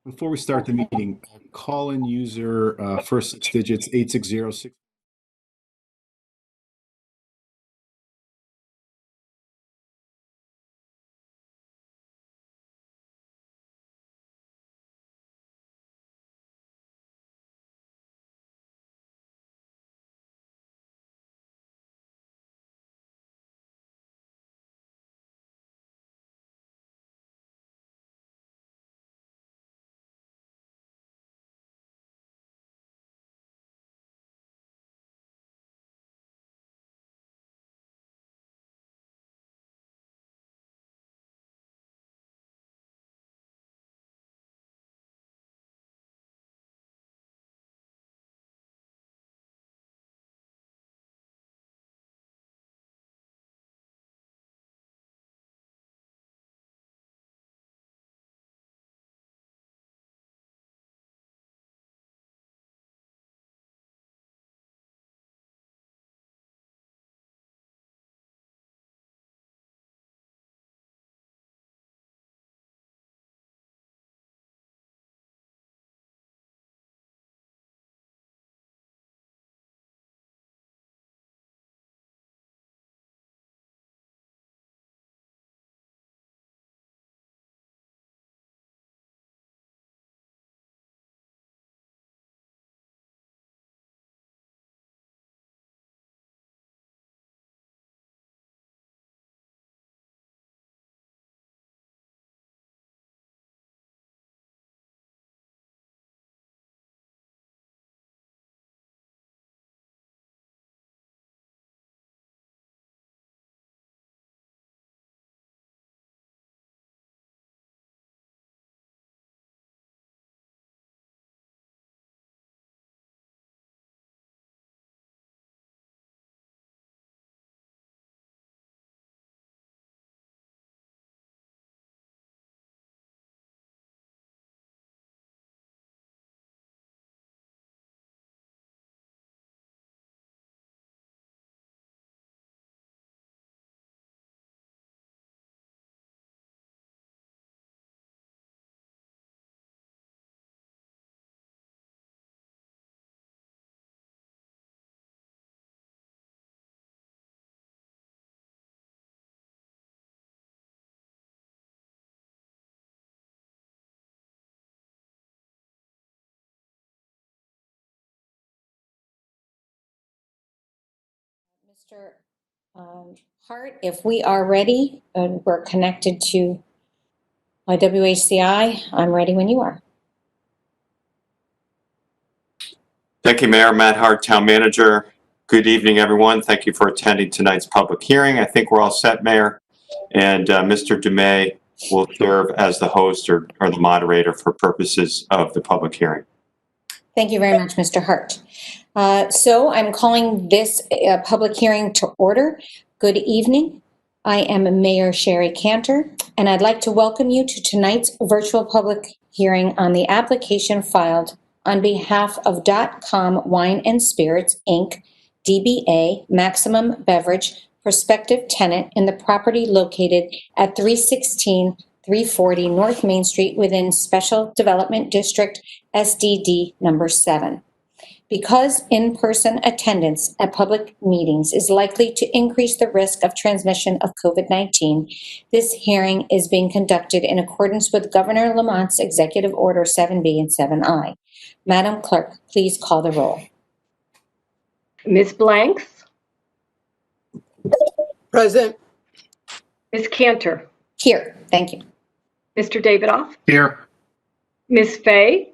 Before we start the meeting, call-in user, first 6 digits, 8606. Mr. Hart, if we are ready and we're connected to WHCI, I'm ready when you are. Thank you, Mayor. Matt Hart, Town Manager. Good evening, everyone. Thank you for attending tonight's public hearing. I think we're all set, Mayor. And Mr. Dumais will serve as the host or the moderator for purposes of the public hearing. Thank you very much, Mr. Hart. So I'm calling this public hearing to order. Good evening. I am Mayor Sherry Cantor, and I'd like to welcome you to tonight's virtual public hearing on the application filed on behalf of .com Wine and Spirits, Inc., DBA Maximum Beverage, prospective tenant in the property located at 316 340 North Main Street within Special Development District SDD number 7. Because in-person attendance at public meetings is likely to increase the risk of transmission of COVID-19, this hearing is being conducted in accordance with Governor Lamont's Executive Order 7B and 7I. Madam Clerk, please call the roll. Ms. Blanks? Present. Ms. Cantor? Here, thank you. Mr. Davidoff? Here. Ms. Fay?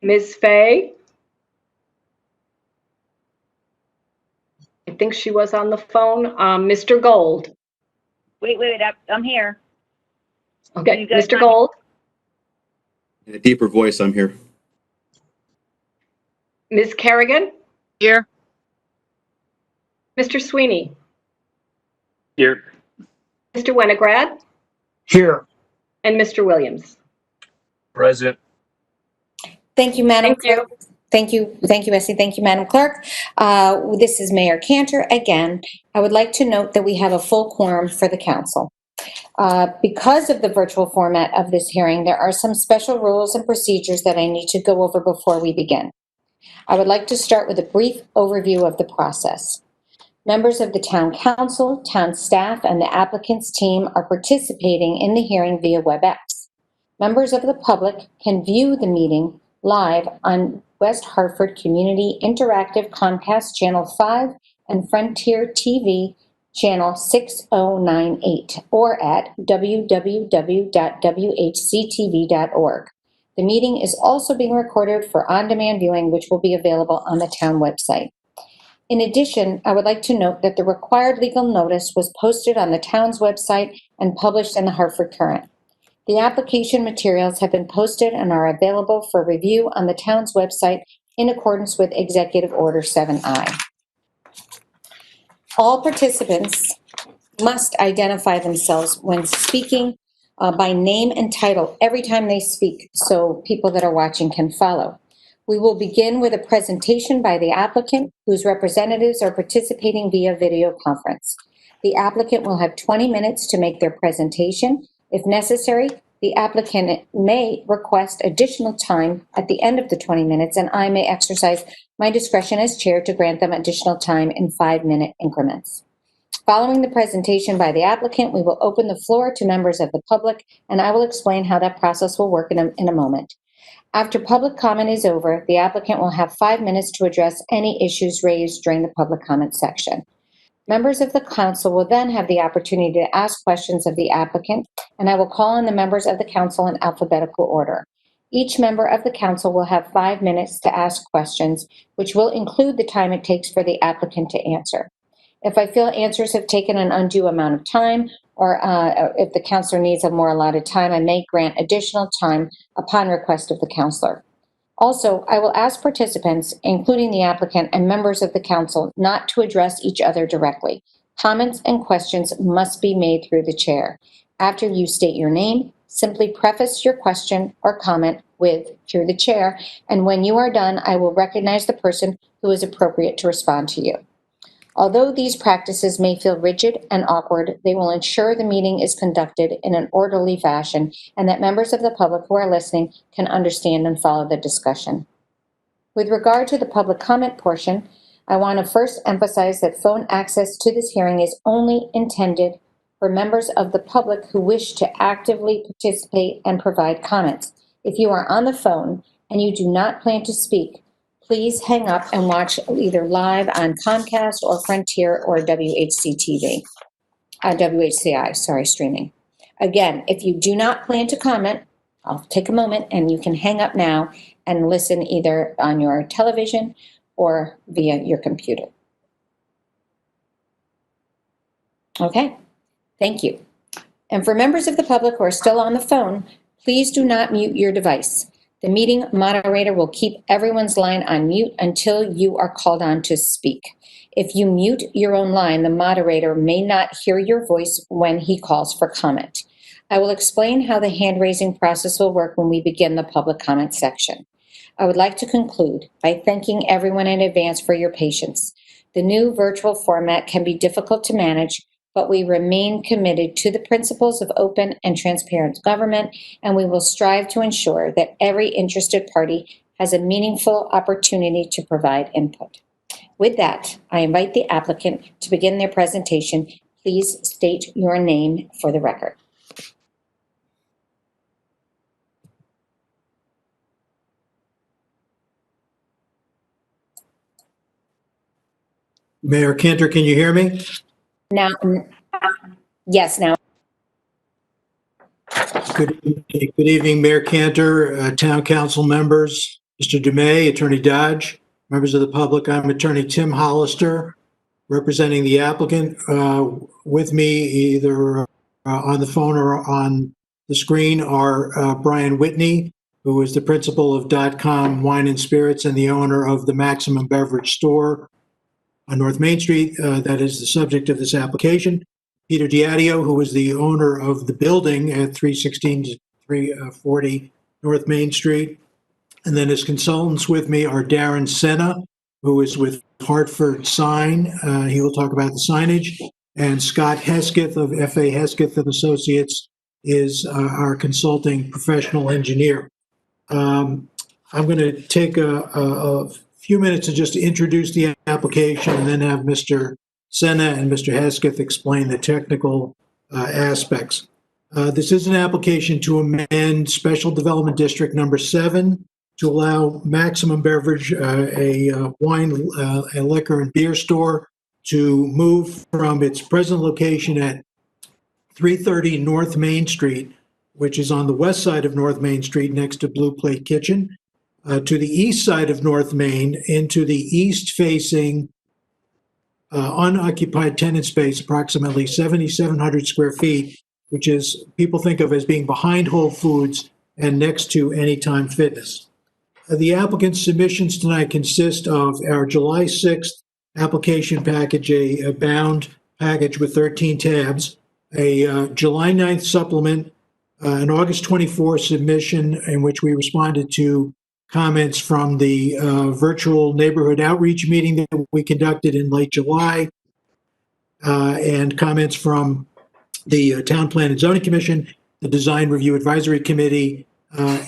Ms. Fay? I think she was on the phone. Mr. Gold? Wait, I'm here. Okay, You guys Mr. mind- Gold? In a deeper voice, I'm here. Ms. Kerrigan? Here. Mr. Sweeney? Here. Mr. Winograd? Here. And Mr. Williams? Present. Thank you, Madam Thank you. Clerk. Thank you, Bessie. Thank you, Madam Clerk. This is Mayor Cantor again. I would like to note that we have a full quorum for the council. Because of the virtual format of this hearing, there are some special rules and procedures that I need to go over before we begin. I would like to start with a brief overview of the process. Members of the Town Council, town staff, and the applicant's team are participating in the hearing via WebEx. Members of the public can view the meeting live on West Hartford Community Interactive Comcast Channel 5 and Frontier TV Channel 6098 or at www.whctv.org. The meeting is also being recorded for on-demand viewing, which will be available on the town website. In addition, I would like to note that the required legal notice was posted on the town's website and published in the Hartford Courant. The application materials have been posted and are available for review on the town's website in accordance with Executive Order 7I. All participants must identify themselves when speaking by name and title every time they speak so people that are watching can follow. We will begin with a presentation by the applicant whose representatives are participating via video conference. The applicant will have 20 minutes to make their presentation. If necessary, the applicant may request additional time at the end of the 20 minutes, and I may exercise my discretion as chair to grant them additional time in 5-minute increments. Following the presentation by the applicant, we will open the floor to members of the public, and I will explain how that process will work in a moment. After public comment is over, the applicant will have 5 minutes to address any issues raised during the public comment section. Members of the council will then have the opportunity to ask questions of the applicant, and I will call on the members of the council in alphabetical order. Each member of the council will have 5 minutes to ask questions, which will include the time it takes for the applicant to answer. If I feel answers have taken an undue amount of time, or if the counselor needs a more allotted time, I may grant additional time upon request of the counselor. Also, I will ask participants, including the applicant and members of the council, not to address each other directly. Comments and questions must be made through the chair. After you state your name, simply preface your question or comment with "through the chair," and when you are done, I will recognize the person who is appropriate to respond to you. Although these practices may feel rigid and awkward, they will ensure the meeting is conducted in an orderly fashion and that members of the public who are listening can understand and follow the discussion. With regard to the public comment portion, I want to first emphasize that phone access to this hearing is only intended for members of the public who wish to actively participate and provide comments. If you are on the phone and you do not plan to speak, please hang up and watch either live on Comcast or Frontier or WHCTV, WHCI, streaming. Again, if you do not plan to comment, I'll take a moment and you can hang up now and listen either on your television or via your computer. Okay, thank you. And for members of the public who are still on the phone, please do not mute your device. The meeting moderator will keep everyone's line on mute until you are called on to speak. If you mute your own line, the moderator may not hear your voice when he calls for comment. I will explain how the hand-raising process will work when we begin the public comment section. I would like to conclude by thanking everyone in advance for your patience. The new virtual format can be difficult to manage, but we remain committed to the principles of open and transparent government, and we will strive to ensure that every interested party has a meaningful opportunity to provide input. With that, I invite the applicant to begin their presentation. Please state your name for the record. Mayor Cantor, can you hear me? Now, yes, now. Good evening, Mayor Cantor, Town Council members, Mr. Dumais, Attorney Dodge, members of the public. I'm Attorney Tim Hollister, representing the applicant. With me, either on the phone or on the screen, are Brian Whitney, who is the principal of .com Wine and Spirits and the owner of the Maximum Beverage Store on North Main Street. That is the subject of this application. Peter Diadio, who is the owner of the building at 316 to 340 North Main Street. And then his consultants with me are Darren Senna, who is with Hartford Sign. He will talk about the signage. And Scott Hesketh of F.A. Hesketh and Associates is our consulting professional engineer. I'm going to take a few minutes to just introduce the application and then have Mr. Senna and Mr. Hesketh explain the technical aspects. This is an application to amend Special Development District Number 7 to allow Maximum Beverage, a wine, a liquor and beer store, to move from its present location at 330 North Main Street, which is on the west side of North Main Street next to Blue Plate Kitchen, to the east side of North Main into the east-facing unoccupied tenant space, approximately 7,700 square feet, which is people think of as being behind Whole Foods and next to Anytime Fitness. The applicant's submissions tonight consist of our July 6th application package, a bound package with 13 tabs, a July 9th supplement, an August 24th submission in which we responded to comments from the virtual neighborhood outreach meeting that we conducted in late July, and comments from the Town Plan and Zoning Commission, the Design Review Advisory Committee,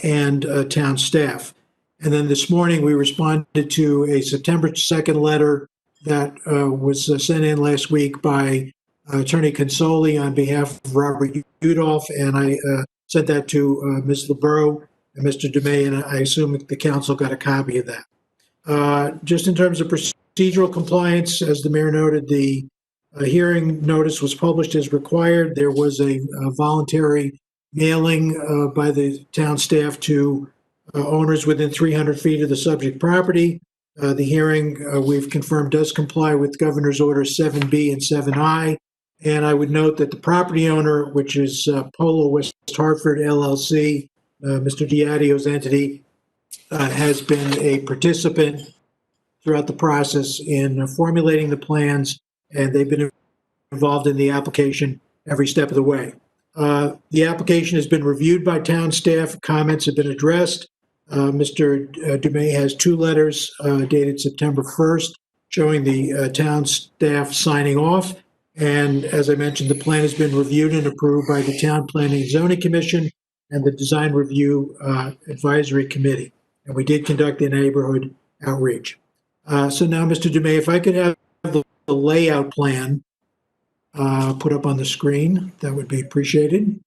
and town staff. And then this morning, we responded to a September 2nd letter that was sent in last week by Attorney Consoli on behalf of Robert Udolph, and I sent that to Ms. LeBeau and Mr. Dumais, and I assume the council got a copy of that. Just in terms of procedural compliance, as the mayor noted, the hearing notice was published as required. There was a voluntary mailing by the town staff to owners within 300 feet of the subject property. The hearing, we've confirmed, does comply with Governor's Orders 7B and 7I. And I would note that the property owner, which is Polo West Hartford LLC, Mr. Diadio's entity, has been a participant throughout the process in formulating the plans, and they've been involved in the application every step of the way. The application has been reviewed by town staff. Comments have been addressed. Mr. Dumais has 2 letters dated September 1st showing the town staff signing off. And as I mentioned, the plan has been reviewed and approved by the Town Planning and Zoning Commission and the Design Review Advisory Committee. And we did conduct a neighborhood outreach. So now, Mr. Dumais, if I could have the layout plan put up on the screen, that would be appreciated.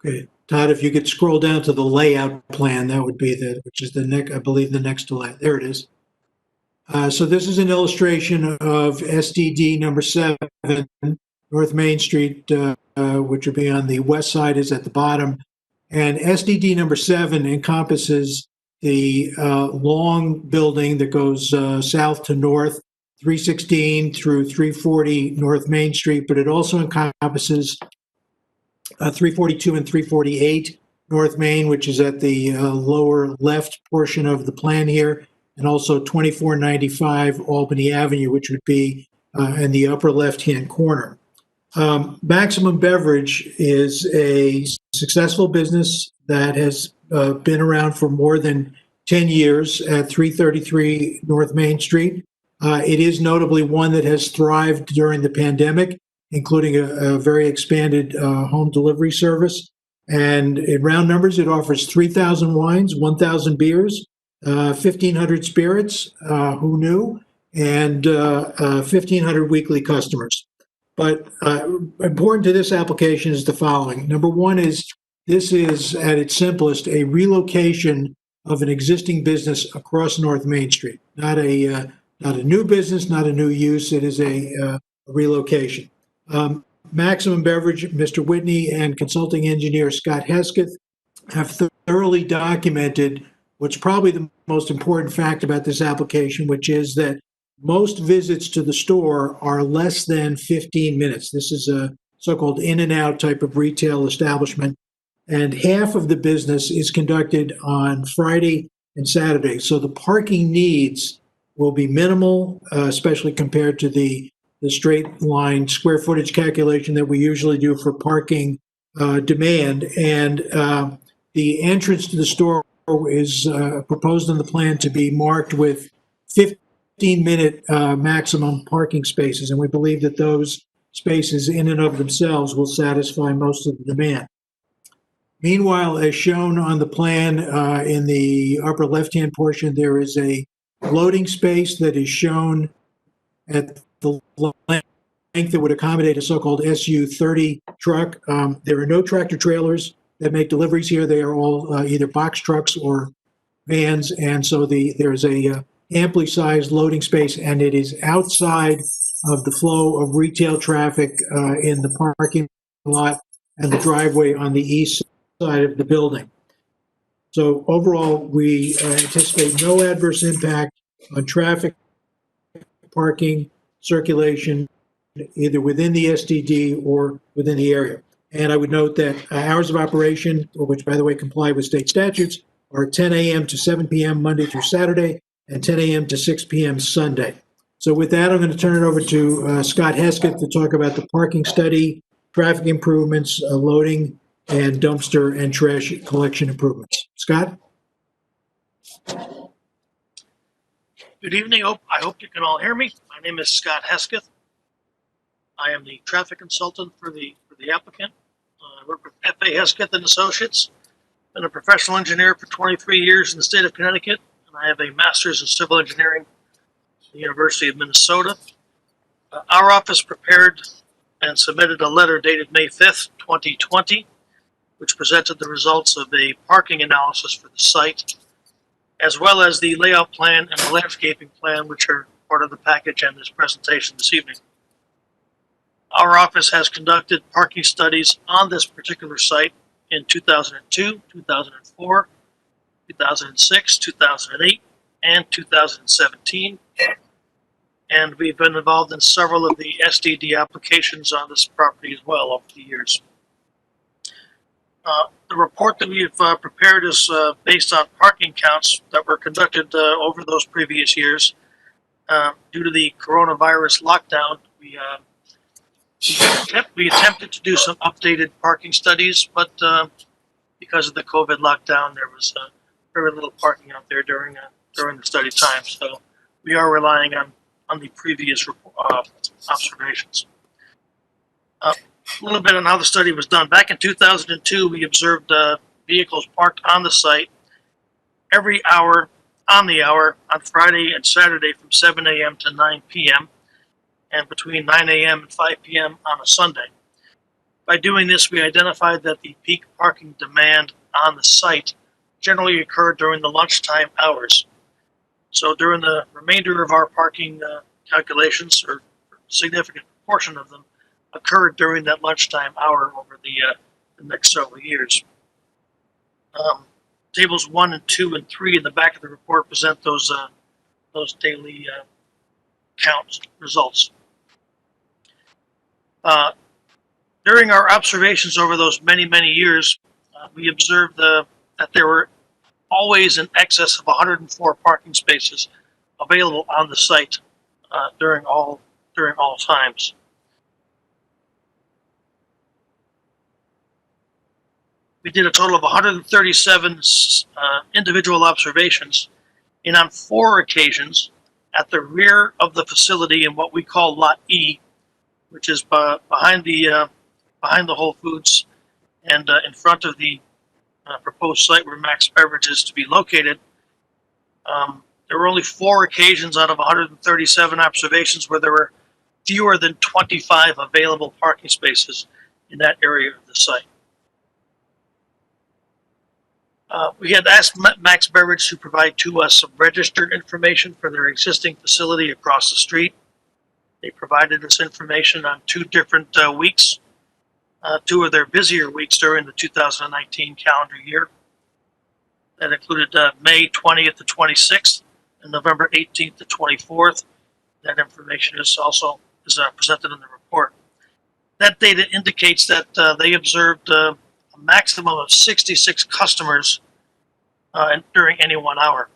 Okay, Todd, if you could scroll down to the layout plan, that would be which is the next, I believe, the next to last. There it is. So this is an illustration of SDD number 7, North Main Street, which would be on the west side, is at the bottom. And SDD number 7 encompasses the long building that goes south to north, 316 through 340 North Main Street, but it also encompasses 342 and 348 North Main, which is at the lower left portion of the plan here, and also 2495 Albany Avenue, which would be in the upper left-hand corner. Maximum Beverage is a successful business that has been around for more than 10 years at 333 North Main Street. It is notably one that has thrived during the pandemic, including a very expanded home delivery service. And in round numbers, it offers 3,000 wines, 1,000 beers, 1,500 spirits, who knew, and 1,500 weekly customers. But important to this application is the following. Number one is, this is, at its simplest, a relocation of an existing business across North Main Street. Not a new business, not a new use. It is a relocation. Maximum Beverage, Mr. Whitney, and consulting engineer Scott Hesketh have thoroughly documented what's probably the most important fact about this application, which is that most visits to the store are less than 15 minutes. This is a so-called in-and-out type of retail establishment, and half of the business is conducted on Friday and Saturday. So the parking needs will be minimal, especially compared to the straight line square footage calculation that we usually do for parking demand. And the entrance to the store is proposed in the plan to be marked with 15-minute maximum parking spaces. And we believe that those spaces in and of themselves will satisfy most of the demand. Meanwhile, as shown on the plan in the upper left-hand portion, there is a loading space that is shown at the length that would accommodate a so-called SU-30 truck. There are no tractor trailers that make deliveries here. They are all either box trucks or vans, and so there's a amply sized loading space, and it is outside of the flow of retail traffic in the parking lot and the driveway on the east side of the building. So overall, we anticipate no adverse impact on traffic, parking, circulation, either within the SDD or within the area. And I would note that hours of operation, which by the way comply with state statutes, are 10 a.m. to 7 p.m. Monday through Saturday and 10 a.m. to 6 p.m. Sunday. So with that, I'm going to turn it over to Scott Hesketh to talk about the parking study, traffic improvements, loading, and dumpster and trash collection improvements. Scott? Good evening. I hope you can all hear me. My name is Scott Hesketh. I am the traffic consultant for the applicant. I work with F.A. Hesketh and Associates. Been a professional engineer for 23 years in the state of Connecticut, and I have a master's in civil engineering at the University of Minnesota. Our office prepared and submitted a letter dated May 5th, 2020, which presented the results of a parking analysis for the site, as well as the layout plan and the landscaping plan, which are part of the package and this presentation this evening. Our office has conducted parking studies on this particular site in 2002, 2004, 2006, 2008, and 2017. And we've been involved in several of the SDD applications on this property as well over the years. The report that we've prepared is based on parking counts that were conducted over those previous years. Due to the coronavirus lockdown, we attempted to do some updated parking studies, but because of the COVID lockdown, there was very little parking out there during the study time. So we are relying on the previous observations. A little bit on how the study was done. Back in 2002, we observed vehicles parked on the site every hour on Friday and Saturday from 7 a.m. to 9 p.m. and between 9 a.m. and 5 p.m. on a Sunday. By doing this, we identified that the peak parking demand on the site generally occurred during the lunchtime hours. So during the remainder of our parking calculations, or a significant portion of them, occurred during that lunchtime hour over the next several years. Tables 1 and 2 and 3 in the back of the report present those daily count results. During our observations over those many years, we observed that there were always in excess of 104 parking spaces available on the site during all times. We did a total of 137 individual observations, and on 4 occasions, at the rear of the facility in what we call Lot E, which is behind the Whole Foods and in front of the proposed site where Max Beverage is to be located, there were only 4 occasions out of 137 observations where there were fewer than 25 available parking spaces in that area of the site. We had asked Max Beverage to provide to us some registered information for their existing facility across the street. They provided us information on 2 different weeks, 2 of their busier weeks during the 2019 calendar year. That included May 20th to 26th and November 18th to 24th. That information is also presented in the report. That data indicates that they observed a maximum of 66 customers and during any 1 hour.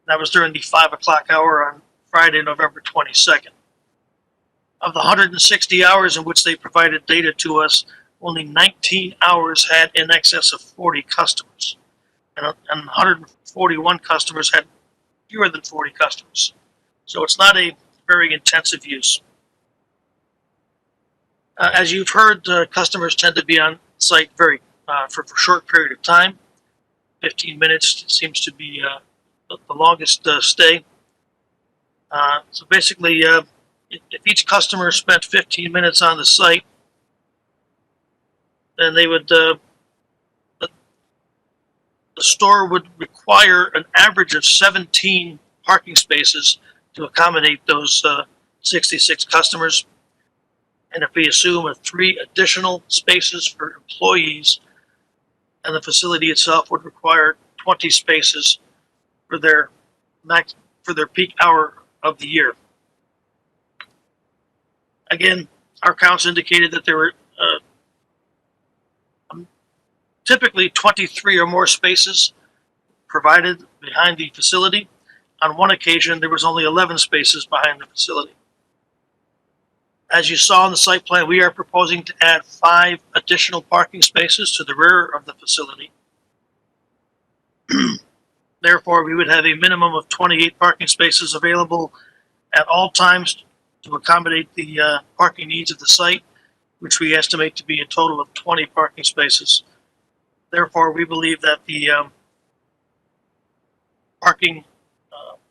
That was during the 5 o'clock hour on Friday, November 22nd. Of the 160 hours in which they provided data to us, only 19 hours had in excess of 40 customers, and 141 customers had fewer than 40 customers. So it's not a very intensive use. As you've heard, customers tend to be on site for a short period of time. 15 minutes seems to be the longest stay. So basically, if each customer spent 15 minutes on the site, then they would the store would require an average of 17 parking spaces to accommodate those 66 customers. And if we assume 3 additional spaces for employees, and the facility itself would require 20 spaces for their peak hour of the year. Again, our counts indicated that there were typically 23 or more spaces provided behind the facility. On one occasion, there was only 11 spaces behind the facility. As you saw in the site plan, we are proposing to add 5 additional parking spaces to the rear of the facility. Therefore, we would have a minimum of 28 parking spaces available at all times to accommodate the parking needs of the site, which we estimate to be a total of 20 parking spaces. Therefore, we believe that the parking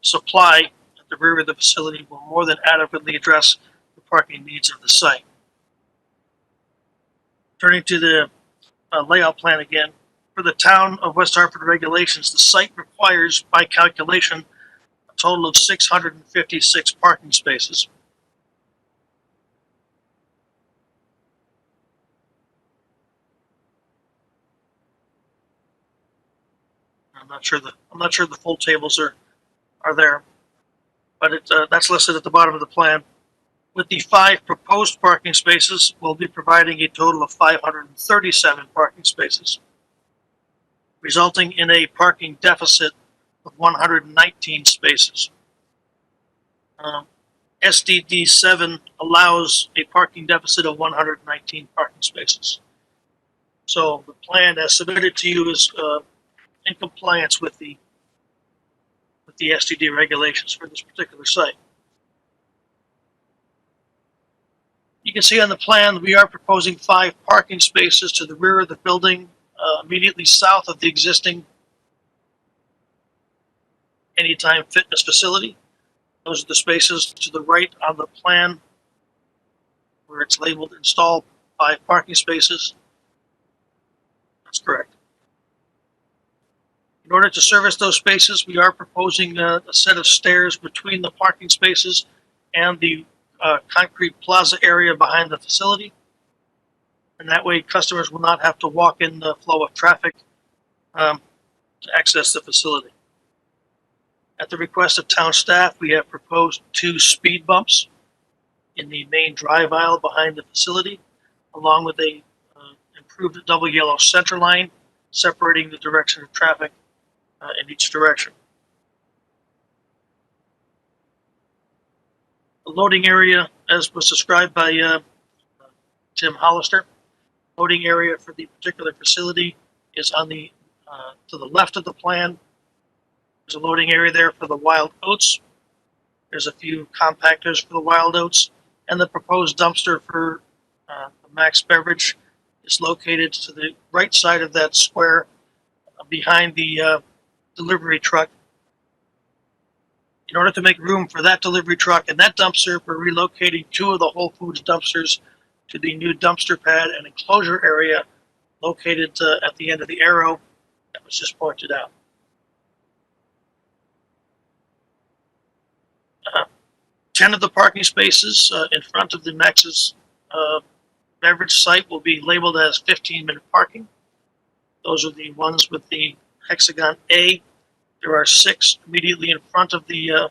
supply at the rear of the facility will more than adequately address the parking needs of the site. Turning to the layout plan again, for the town of West Hartford regulations, the site requires, by calculation, a total of 656 parking spaces. I'm not sure the full tables are there, but that's listed at the bottom of the plan. With the 5 proposed parking spaces, we'll be providing a total of 537 parking spaces, resulting in a parking deficit of 119 spaces. SDD 7 allows a parking deficit of 119 parking spaces. So the plan as submitted to you is in compliance with the SDD regulations for this particular site. You can see on the plan, we are proposing 5 parking spaces to the rear of the building, immediately south of the existing Anytime Fitness facility. Those are the spaces to the right on the plan where it's labeled install 5 parking spaces. That's correct. In order to service those spaces, we are proposing a set of stairs between the parking spaces and the concrete plaza area behind the facility. And that way customers will not have to walk in the flow of traffic to access the facility. At the request of town staff, we have proposed 2 speed bumps in the main drive aisle behind the facility, along with a improved double yellow center line separating the direction of traffic in each direction. The loading area, as was described by Tim Hollister, loading area for the particular facility is on the to the left of the plan. There's a loading area there for the wild oats. There's a few compactors for the wild oats, and the proposed dumpster for the Max Beverage is located to the right side of that square behind the delivery truck. In order to make room for that delivery truck and that dumpster, we're relocating 2 of the Whole Foods dumpsters to the new dumpster pad and enclosure area located at the end of the arrow that was just pointed out. 10 of the parking spaces in front of the Max's beverage site will be labeled as 15-minute parking. Those are the ones with the hexagon A. There are 6 immediately in front of the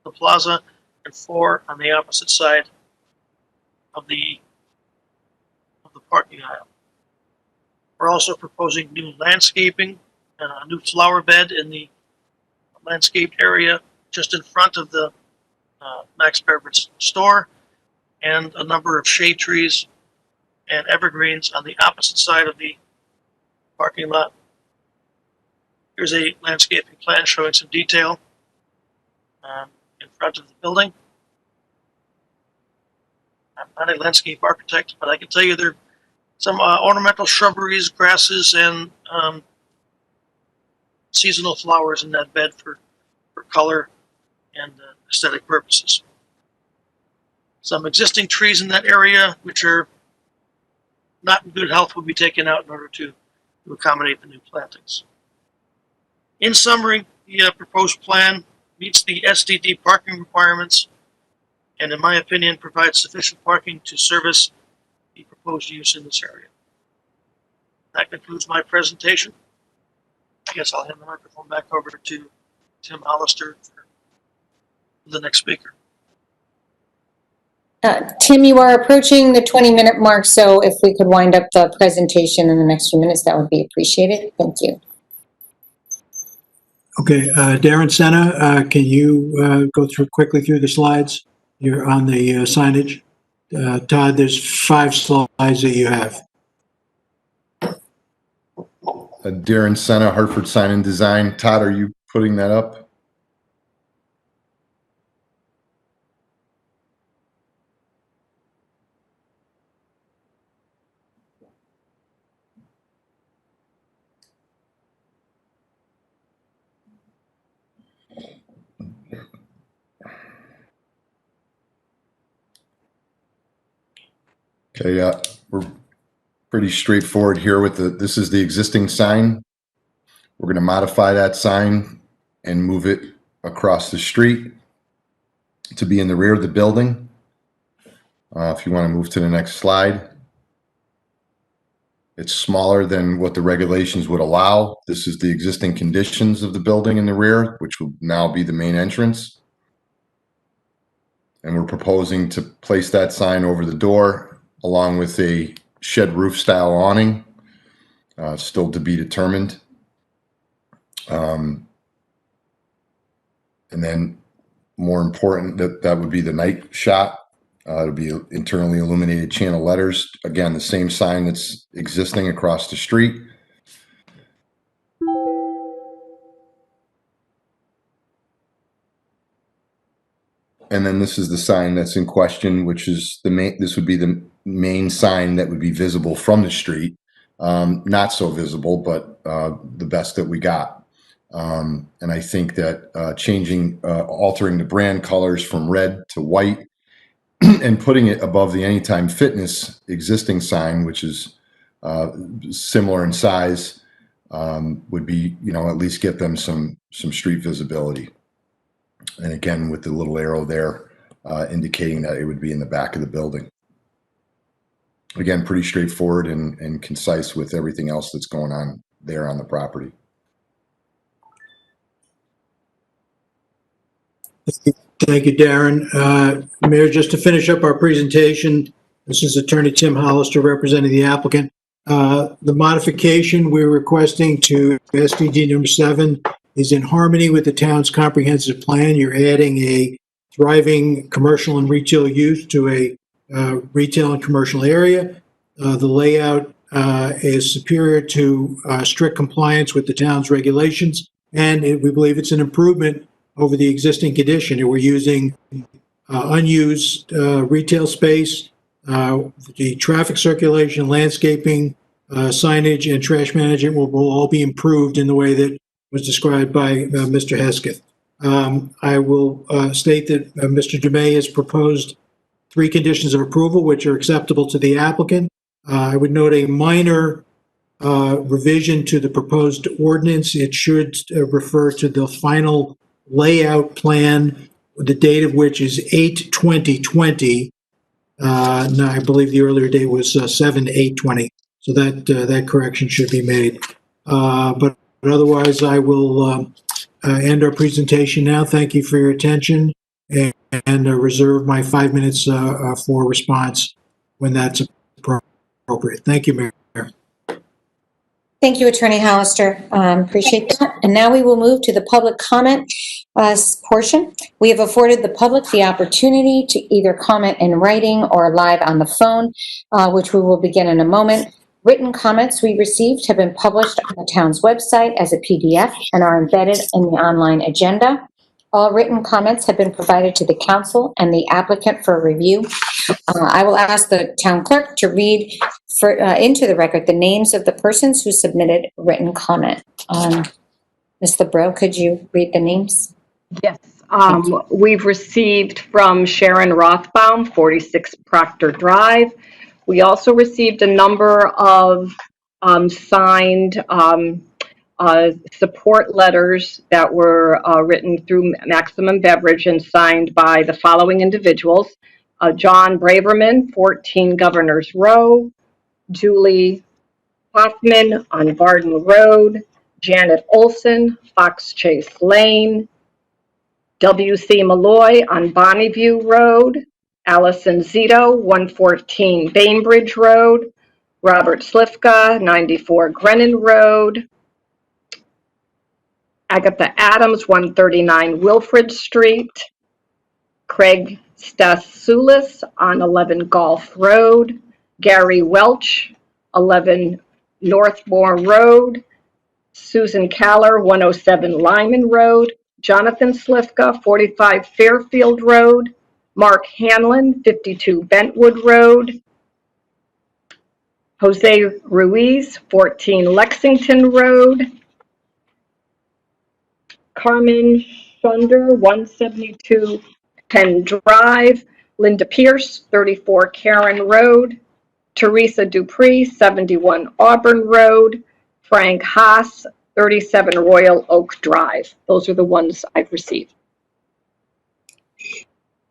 plaza and 4 on the opposite side of the parking aisle. We're also proposing new landscaping a new flower bed in the landscaped area just in front of the Max Beverage store, and a number of shade trees and evergreens on the opposite side of the parking lot. Here's a landscaping plan showing some detail in front of the building. I'm not a landscape architect, but I can tell you there are some ornamental shrubberies, grasses, and seasonal flowers in that bed for color and aesthetic purposes. Some existing trees in that area, which are not in good health, will be taken out in order to accommodate the new plantings. In summary, the proposed plan meets the SDD parking requirements and, in my opinion, provides sufficient parking to service the proposed use in this area. That concludes my presentation. I guess I'll hand the microphone back over to Tim Hollister for the next speaker. Tim, you are approaching the 20-minute mark, so if we could wind up the presentation in the next few minutes, that would be appreciated. Thank you. Okay, Darren Senna, can you go quickly through the slides? You're on the signage. Todd, there's 5 slides that you have. Darren Senna, Hartford Sign and Design. Todd, are you putting that up? Okay, we're pretty straightforward here with this is the existing sign. We're going to modify that sign and move it across the street to be in the rear of the building. If you want to move to the next slide. It's smaller than what the regulations would allow. This is the existing conditions of the building in the rear, which will now be the main entrance. And we're proposing to place that sign over the door along with a shed roof style awning, still to be determined. And then more important, that would be the night shot. It'll be internally illuminated channel letters. Again, the same sign that's existing across the street. And then this is the sign that's in question, which is this would be the main sign that would be visible from the street. Not so visible, but the best that we got. And I think that altering the brand colors from red to white and putting it above the Anytime Fitness existing sign, which is similar in size, would be, at least get them some street visibility. And again, with the little arrow there indicating that it would be in the back of the building. Again, pretty straightforward and concise with everything else that's going on there on the property. Thank you, Darren. Mayor, just to finish up our presentation, this is Attorney Tim Hollister representing the applicant. The modification we're requesting to SDD number 7 is in harmony with the town's comprehensive plan. You're adding a thriving commercial and retail use to a retail and commercial area. The layout is superior to strict compliance with the town's regulations, and we believe it's an improvement over the existing condition. We're using unused retail space, the traffic circulation, landscaping, signage, and trash management will all be improved in the way that was described by Mr. Hesketh. I will state that Mr. Dumais has proposed 3 conditions of approval, which are acceptable to the applicant. I would note a minor revision to the proposed ordinance. It should refer to the final layout plan, the date of which is 8/20/20. No, I believe the earlier date was 7/8/20. So that correction should be made. But otherwise, I will end our presentation now. Thank you for your attention, and reserve my 5 minutes for response when that's appropriate. Thank you, Mayor. Thank you, Attorney Hollister. Appreciate that. And now we will move to the public comment portion. We have afforded the public the opportunity to either comment in writing or live on the phone, which we will begin in a moment. Written comments we received have been published on the town's website as a PDF and are embedded in the online agenda. All written comments have been provided to the council and the applicant for review. I will ask the town clerk to read into the record the names of the persons who submitted written comment. Ms. LeBreau, could you read the names? Yes. We've received from Sharon Rothbaum, 46 Proctor Drive. We also received a number of signed support letters that were written through Maximum Beverage and signed by the following individuals. John Braverman, 14 Governors Row, Julie Hoffman on Varden Road, Janet Olson, Fox Chase Lane, W.C. Malloy on Bonneview Road, Allison Zito, 114 Bainbridge Road, Robert Slifka, 94 Grennan Road, Agatha Adams, 139 Wilfred Street, Craig Stasulis on 11 Golf Road, Gary Welch, 11 Northmore Road, Susan Caller, 107 Lyman Road, Jonathan Slifka, 45 Fairfield Road, Mark Hanlon, 52 Bentwood Road, Jose Ruiz, 14 Lexington Road, Carmen Shunder, 172 Penn Drive, Linda Pierce, 34 Karen Road, Teresa Dupree, 71 Auburn Road, Frank Haas, 37 Royal Oak Drive. Those are the ones I've received.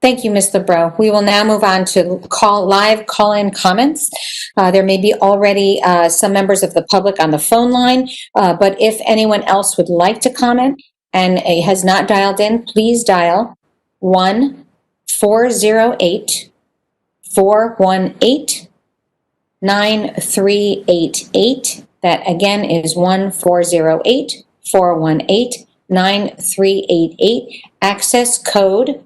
Thank you, Ms. LeBreau. We will now move on to live call-in comments. There may be already some members of the public on the phone line, but if anyone else would like to comment and has not dialed in, please dial 1-408-418-9388. That again is 1-408-418-9388. Access code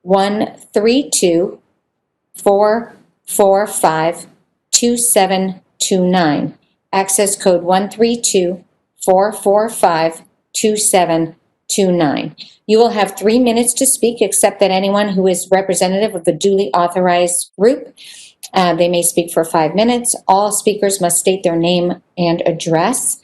132-445-2729. Access code 132-445-2729. You will have 3 minutes to speak, except that anyone who is representative of the duly authorized group, they may speak for 5 minutes. All speakers must state their name and address.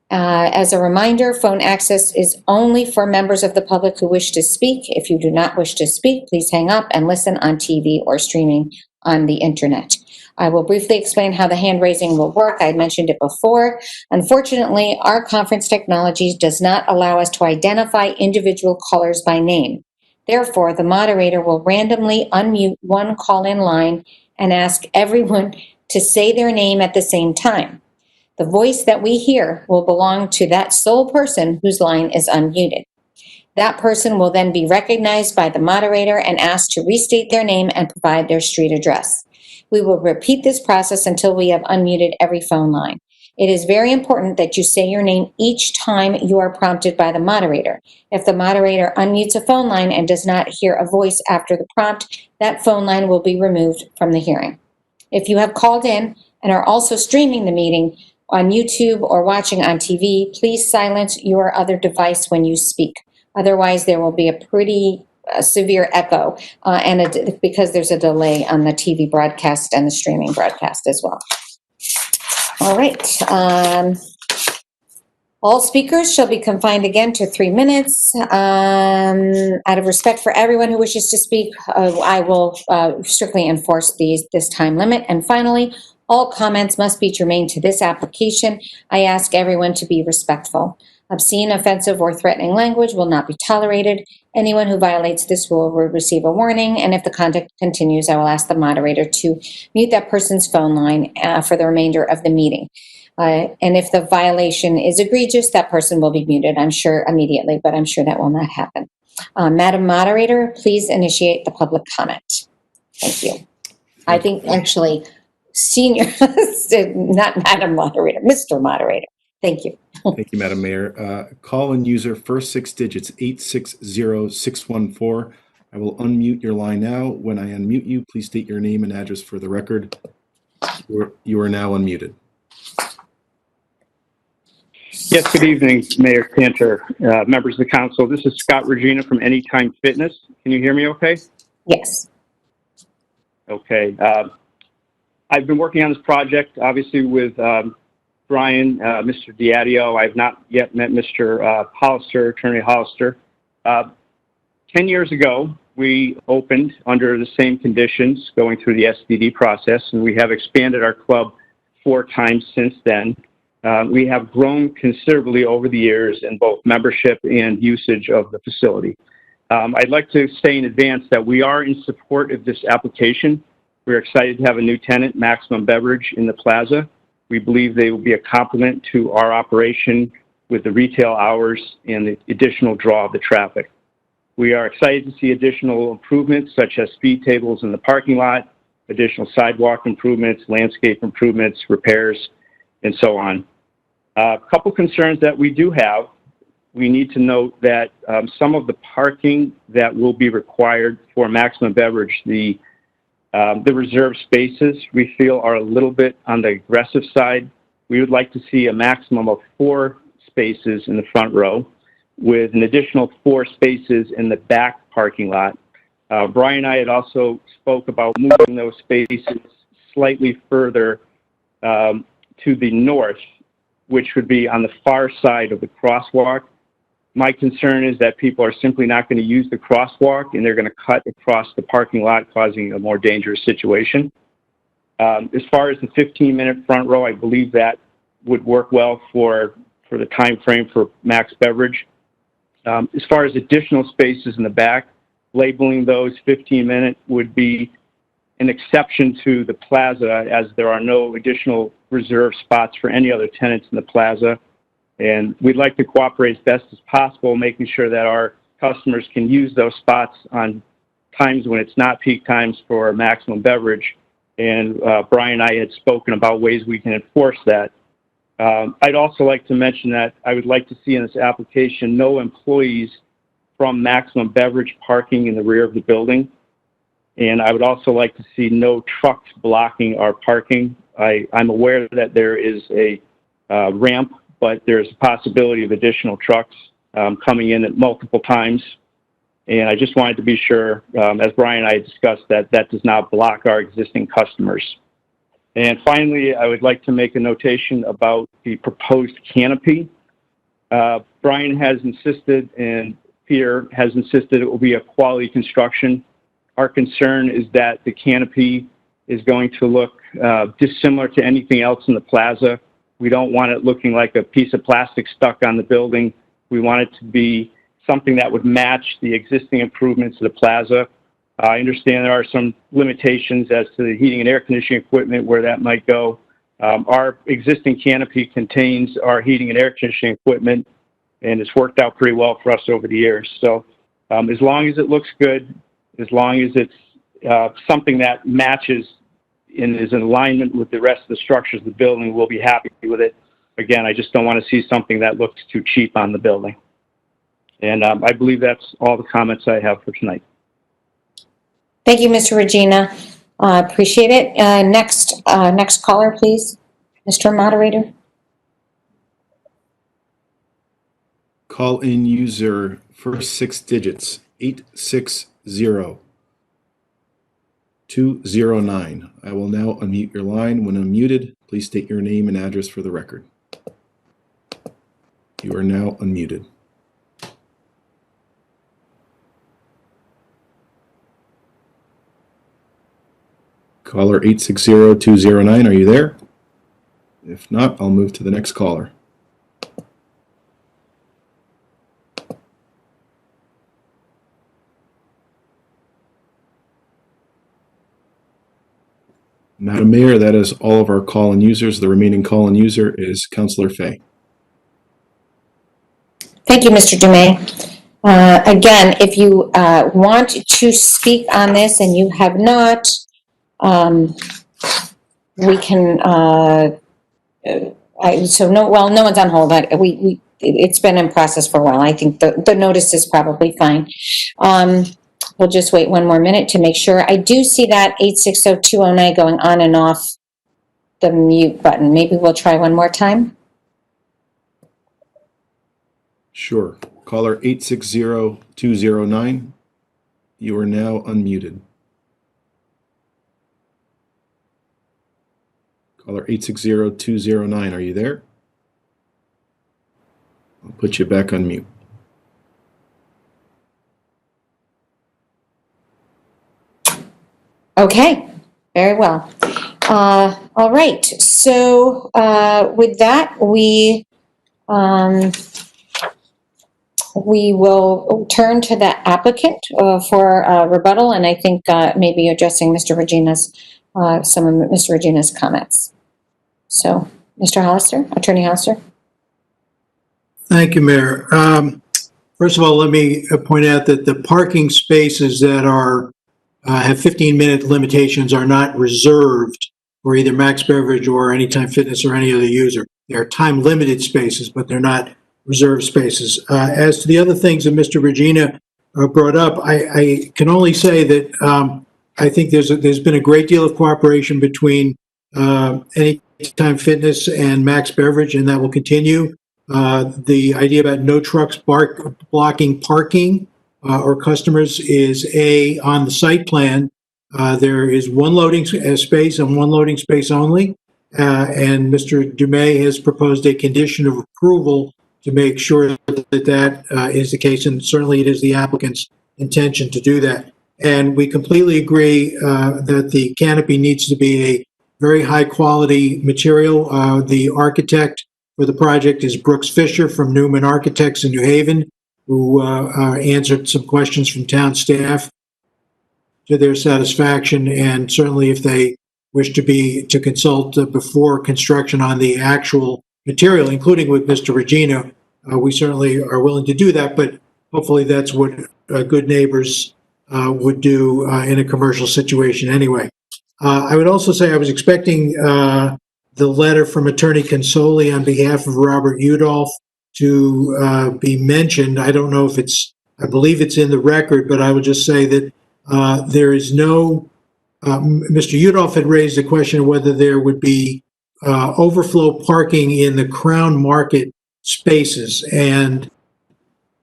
As a reminder, phone access is only for members of the public who wish to speak. If you do not wish to speak, please hang up and listen on TV or streaming on the internet. I will briefly explain how the hand raising will work. I mentioned it before. Unfortunately, our conference technology does not allow us to identify individual callers by name. Therefore, the moderator will randomly unmute one call-in line and ask everyone to say their name at the same time. The voice that we hear will belong to that sole person whose line is unmuted. That person will then be recognized by the moderator and asked to restate their name and provide their street address. We will repeat this process until we have unmuted every phone line. It is very important that you say your name each time you are prompted by the moderator. If the moderator unmutes a phone line and does not hear a voice after the prompt, that phone line will be removed from the hearing. If you have called in and are also streaming the meeting on YouTube or watching on TV, please silence your other device when you speak. Otherwise, there will be a pretty severe echo because there's a delay on the TV broadcast and the streaming broadcast as well. All right. All speakers shall be confined again to 3 minutes. Out of respect for everyone who wishes to speak, I will strictly enforce this time limit. And finally, all comments must be germane to this application. I ask everyone to be respectful. Obscene, offensive, or threatening language will not be tolerated. Anyone who violates this rule will receive a warning, and if the conduct continues, I will ask the moderator to mute that person's phone line for the remainder of the meeting. And if the violation is egregious, that person will be muted, I'm sure, immediately, but I'm sure that will not happen. Madam Moderator, please initiate the public comment. Thank you. I think, actually, Senior, not Madam Moderator, Mr. Moderator. Thank you. Thank you, Madam Mayor. Call-in user first 6 digits 860614. I will unmute your line now. When I unmute you, please state your name and address for the record. You are now unmuted. Yes, good evening, Mayor Cantor, members of the council. This is Scott Regina from Anytime Fitness. Can you hear me okay? Yes. Okay. I've been working on this project, obviously, with Brian, Mr. Diadio. I've not yet met Mr. Hollister, Attorney Hollister. 10 years ago, we opened under the same conditions, going through the SDD process, and we have expanded our club 4 times since then. We have grown considerably over the years in both membership and usage of the facility. I'd like to say in advance that we are in support of this application. We're excited to have a new tenant, Maximum Beverage, in the plaza. We believe they will be a complement to our operation with the retail hours and the additional draw of the traffic. We are excited to see additional improvements such as speed tables in the parking lot, additional sidewalk improvements, landscape improvements, repairs, and so on. A couple concerns that we do have. We need to note that some of the parking that will be required for Maximum Beverage, the reserved spaces, we feel are a little bit on the aggressive side. We would like to see a maximum of 4 spaces in the front row with an additional 4 spaces in the back parking lot. Brian and I had also spoke about moving those spaces slightly further to the north, which would be on the far side of the crosswalk. My concern is that people are simply not going to use the crosswalk and they're going to cut across the parking lot, causing a more dangerous situation. As far as the 15-minute front row, I believe that would work well for the time frame for Max Beverage. As far as additional spaces in the back, labeling those 15-minute would be an exception to the plaza, as there are no additional reserved spots for any other tenants in the plaza. And we'd like to cooperate as best as possible, making sure that our customers can use those spots on times when it's not peak times for Maximum Beverage. And Brian and I had spoken about ways we can enforce that. I'd also like to mention that I would like to see in this application no employees from Maximum Beverage parking in the rear of the building. And I would also like to see no trucks blocking our parking. I'm aware that there is a ramp, but there's a possibility of additional trucks coming in at multiple times. And I just wanted to be sure, as Brian and I discussed, that that does not block our existing customers. And finally, I would like to make a notation about the proposed canopy. Brian has insisted and Peter has insisted it will be a quality construction. Our concern is that the canopy is going to look dissimilar to anything else in the plaza. We don't want it looking like a piece of plastic stuck on the building. We want it to be something that would match the existing improvements to the plaza. I understand there are some limitations as to the heating and air conditioning equipment, where that might go. Our existing canopy contains our heating and air conditioning equipment, and it's worked out pretty well for us over the years. So as long as it looks good, as long as it's something that matches and is in alignment with the rest of the structures of the building, we'll be happy with it. Again, I just don't want to see something that looks too cheap on the building. And I believe that's all the comments I have for tonight. Thank you, Mr. Regina. Appreciate it. Next caller, please. Mr. Moderator. Call in user first 6 digits 860209. I will now unmute your line. When unmuted, please state your name and address for the record. You are now unmuted. Caller 860209, are you there? If not, I'll move to the next caller. Madam Mayor, that is all of our call-in users. The remaining call-in user is Councillor Fay. Thank you, Mr. Dumais. Again, if you want to speak on this and you have not we can, no one's on hold. It's been in process for a while. I think the notice is probably fine. We'll just wait one more minute to make sure. I do see that 860-209 going on and off the mute button. Maybe we'll try one more time. Sure. Caller 860-209. You are now unmuted. Caller 860-209, are you there? I'll put you back on mute. Okay, very well. All right, so with that, we will turn to the applicant for rebuttal, and I think maybe addressing Mr. Regina's, some of Mr. Regina's comments. So, Mr. Hollister, Attorney Hollister. Thank you, Mayor. First of all, let me point out that the parking spaces that are have 15-minute limitations are not reserved for either Max Beverage or Anytime Fitness or any other user. They're time-limited spaces, but they're not reserved spaces. As to the other things that Mr. Regina brought up, I can only say that I think there's been a great deal of cooperation between Anytime Fitness and Max Beverage, and that will continue. The idea about no trucks blocking parking or customers is on the site plan. There is one loading space and one loading space only. And Mr. Dumais has proposed a condition of approval to make sure that is the case. And certainly it is the applicant's intention to do that. And we completely agree that the canopy needs to be a very high quality material. The architect for the project is Brooks Fisher from Newman Architects in New Haven, who answered some questions from town staff to their satisfaction. And certainly if they wish to consult before construction on the actual material, including with Mr. Regina, we certainly are willing to do that, but hopefully that's what good neighbors would do in a commercial situation anyway. I would also say I was expecting the letter from Attorney Consoli on behalf of Robert Udolph to be mentioned. I don't know if I believe it's in the record, but I would just say that there is no, Mr. Udolph had raised the question of whether there would be overflow parking in the Crown Market spaces. And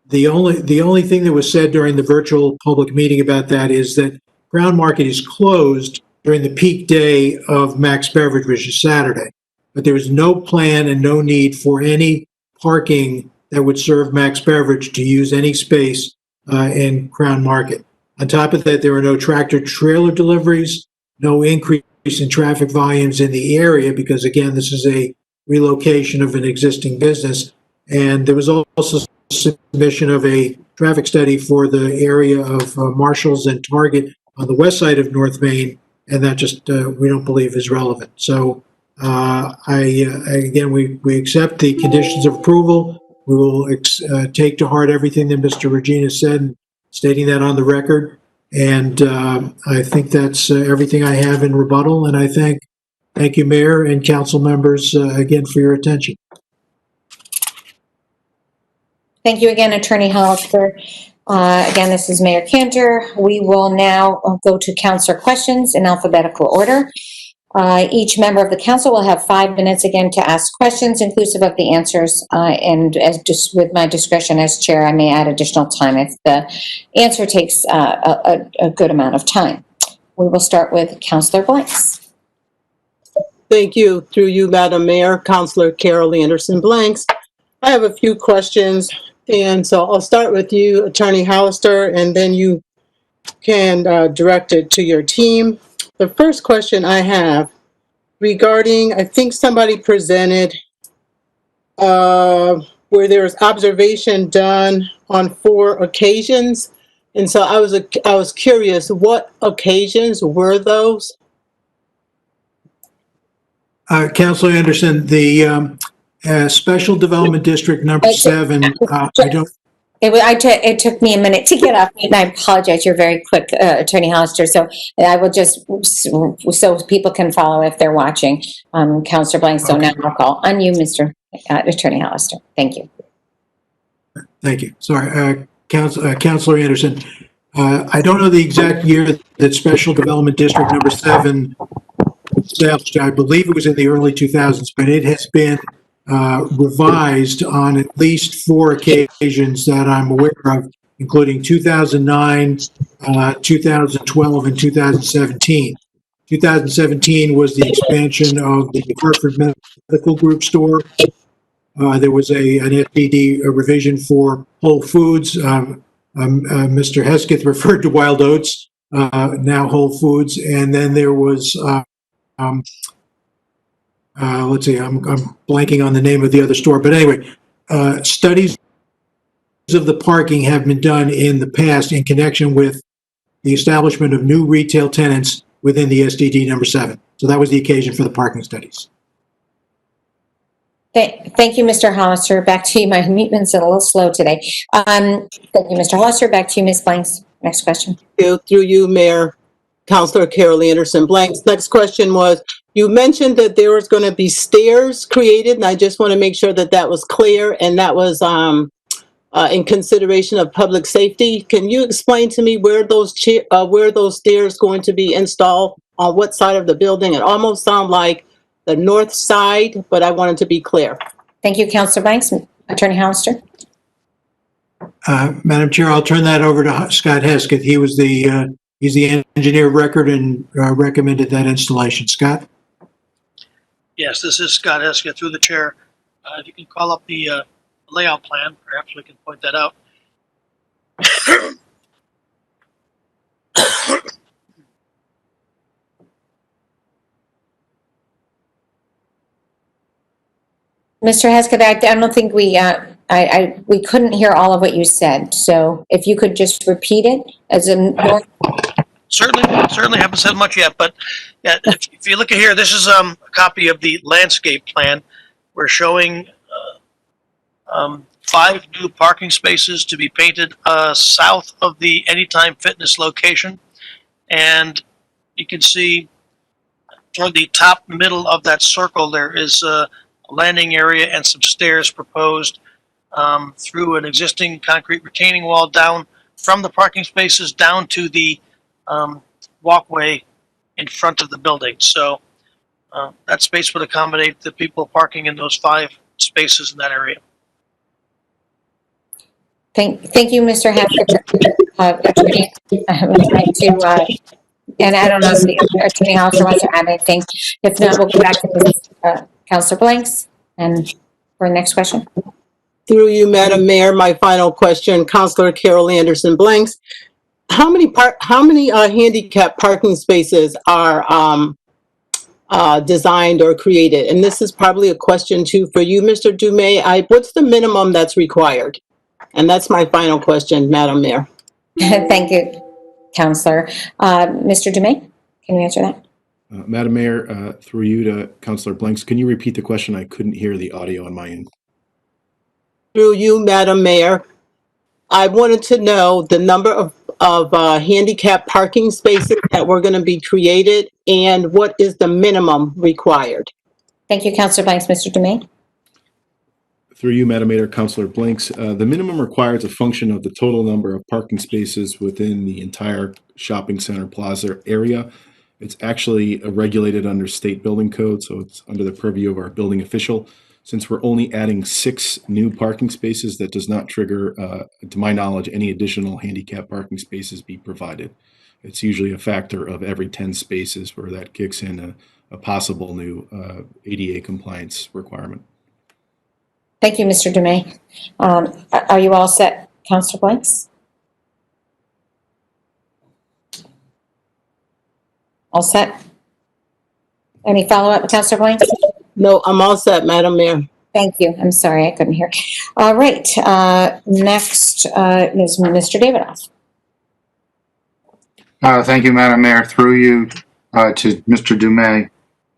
the only thing that was said during the virtual public meeting about that is that Crown Market is closed during the peak day of Max Beverage, which is Saturday. But there is no plan and no need for any parking that would serve Max Beverage to use any space in Crown Market. On top of that, there are no tractor trailer deliveries, no increase in traffic volumes in the area because, again, this is a relocation of an existing business. And there was also submission of a traffic study for the area of Marshalls and Target on the west side of North Main, and that just we don't believe is relevant. So again, we accept the conditions of approval. We will take to heart everything that Mr. Regina said, stating that on the record. And I think that's everything I have in rebuttal. And I thank you, Mayor and council members, again, for your attention. Thank you again, Attorney Hollister. Again, this is Mayor Cantor. We will now go to councilor questions in alphabetical order. Each member of the council will have 5 minutes again to ask questions, inclusive of the answers. And as just with my discretion as chair, I may add additional time if the answer takes a good amount of time. We will start with Councilor Blanks. Thank you. Through you, Madam Mayor, Councilor Carol Anderson Blanks. I have a few questions, and so I'll start with you, Attorney Hollister, and then you can direct it to your team. The first question I have regarding, I think somebody presented where there was observation done on 4 occasions. And so I was curious, what occasions were those? Councilor Anderson, the Special Development District number 7, It took me a minute to get off mute, and I apologize. You're very quick, Attorney Hollister. So I will just, so people can follow if they're watching, Counselor Blank. So now I'll call on you, Mr. Attorney Hollister. Thank you. Thank you. Sorry, Counselor Anderson. I don't know the exact year that Special Development District Number 7 established. I believe it was in the early 2000s, but it has been revised on at least 4 occasions that I'm aware of, including 2009, 2012, and 2017. 2017 was the expansion of the Hartford Medical Group store. There was an SBD revision for Whole Foods. Mr. Hesketh referred to Wild Oats, now Whole Foods. And then there was, let's see, I'm blanking on the name of the other store. But anyway, studies of the parking have been done in the past in connection with the establishment of new retail tenants within the SDD number 7. So that was the occasion for the parking studies. Thank you, Mr. Hollister. Back to you. My mutement's a little slow today. Thank you, Mr. Hollister. Back to you, Ms. Blanks. Next question. Through you, Mayor, Councilor Carol Anderson Blanks. Next question was, you mentioned that there was going to be stairs created, and I just want to make sure that that was clear, and that was in consideration of public safety. Can you explain to me where those stairs going to be installed, on what side of the building? It almost sounded like the north side, but I wanted to be clear. Thank you, Councilor Blanks. Attorney Hollister. Madam Chair, I'll turn that over to Scott Hesketh. He was he's the engineer of record and recommended that installation. Scott? Yes, this is Scott Hesketh through the chair. If you can call up the layout plan, perhaps we can point that out. Mr. Hesketh, I don't think we couldn't hear all of what you said. So if you could just repeat it as a north. Certainly haven't said much yet, but yeah, if you look at here, this is a copy of the landscape plan. We're showing 5 new parking spaces to be painted south of the Anytime Fitness location. And you can see toward the top middle of that circle, there is a landing area and some stairs proposed through an existing concrete retaining wall down from the parking spaces down to the walkway in front of the building. So that space would accommodate the people parking in those 5 spaces in that area. Thank you, Mr. Hesketh. Attorney, I would like to, and I don't know if the Attorney Hollister wants to add anything. If not, we'll go back to Councilor Blanks and for the next question. Through you, Madam Mayor, my final question, Councilor Carol Anderson Blanks. How many handicap parking spaces are designed or created? And this is probably a question too for you, Mr. Dumais. What's the minimum that's required? And that's my final question, Madam Mayor. Thank you, Councilor. Mr. Dumais, can you answer that? Madam Mayor, through you to Councilor Blanks, can you repeat the question? I couldn't hear the audio on my end. Through you, Madam Mayor, I wanted to know the number of handicap parking spaces that were going to be created and what is the minimum required? Thank you, Councilor Blanks. Mr. Dumais? Through you, Madam Mayor, Councilor Blanks, the minimum required is a function of the total number of parking spaces within the entire shopping center plaza area. It's actually regulated under state building code, so it's under the purview of our building official. Since we're only adding 6 new parking spaces, that does not trigger, to my knowledge, any additional handicap parking spaces be provided. It's usually a factor of every 10 spaces where that kicks in a possible new ADA compliance requirement. Thank you, Mr. Dumais. Are you all set, Councilor Blanks? All set? Any follow-up, Councilor Blanks? No, I'm all set, Madam Mayor. Thank you. I'm sorry, I couldn't hear. All right, next is Mr. Davidoff. Thank you, Madam Mayor. Through you to Mr. Dumais.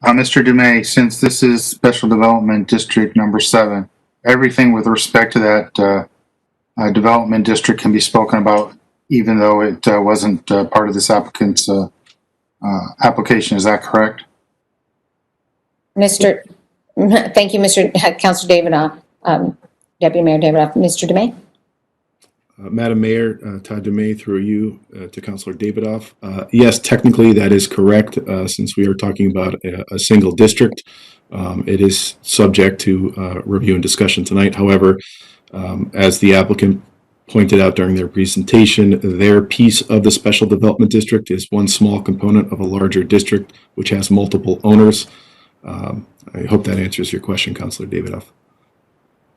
Mr. Dumais, since this is Special Development District number 7, everything with respect to that development district can be spoken about, even though it wasn't part of this applicant's application. Is that correct? Thank you, Councilor Davidoff, Deputy Mayor Davidoff. Mr. Demay? Madam Mayor, Todd Demay, through you to Councilor Davidoff. Yes, technically that is correct. Since we are talking about a single district, it is subject to review and discussion tonight. However, as the applicant pointed out during their presentation, their piece of the special development district is one small component of a larger district which has multiple owners. I hope that answers your question, Councilor Davidoff.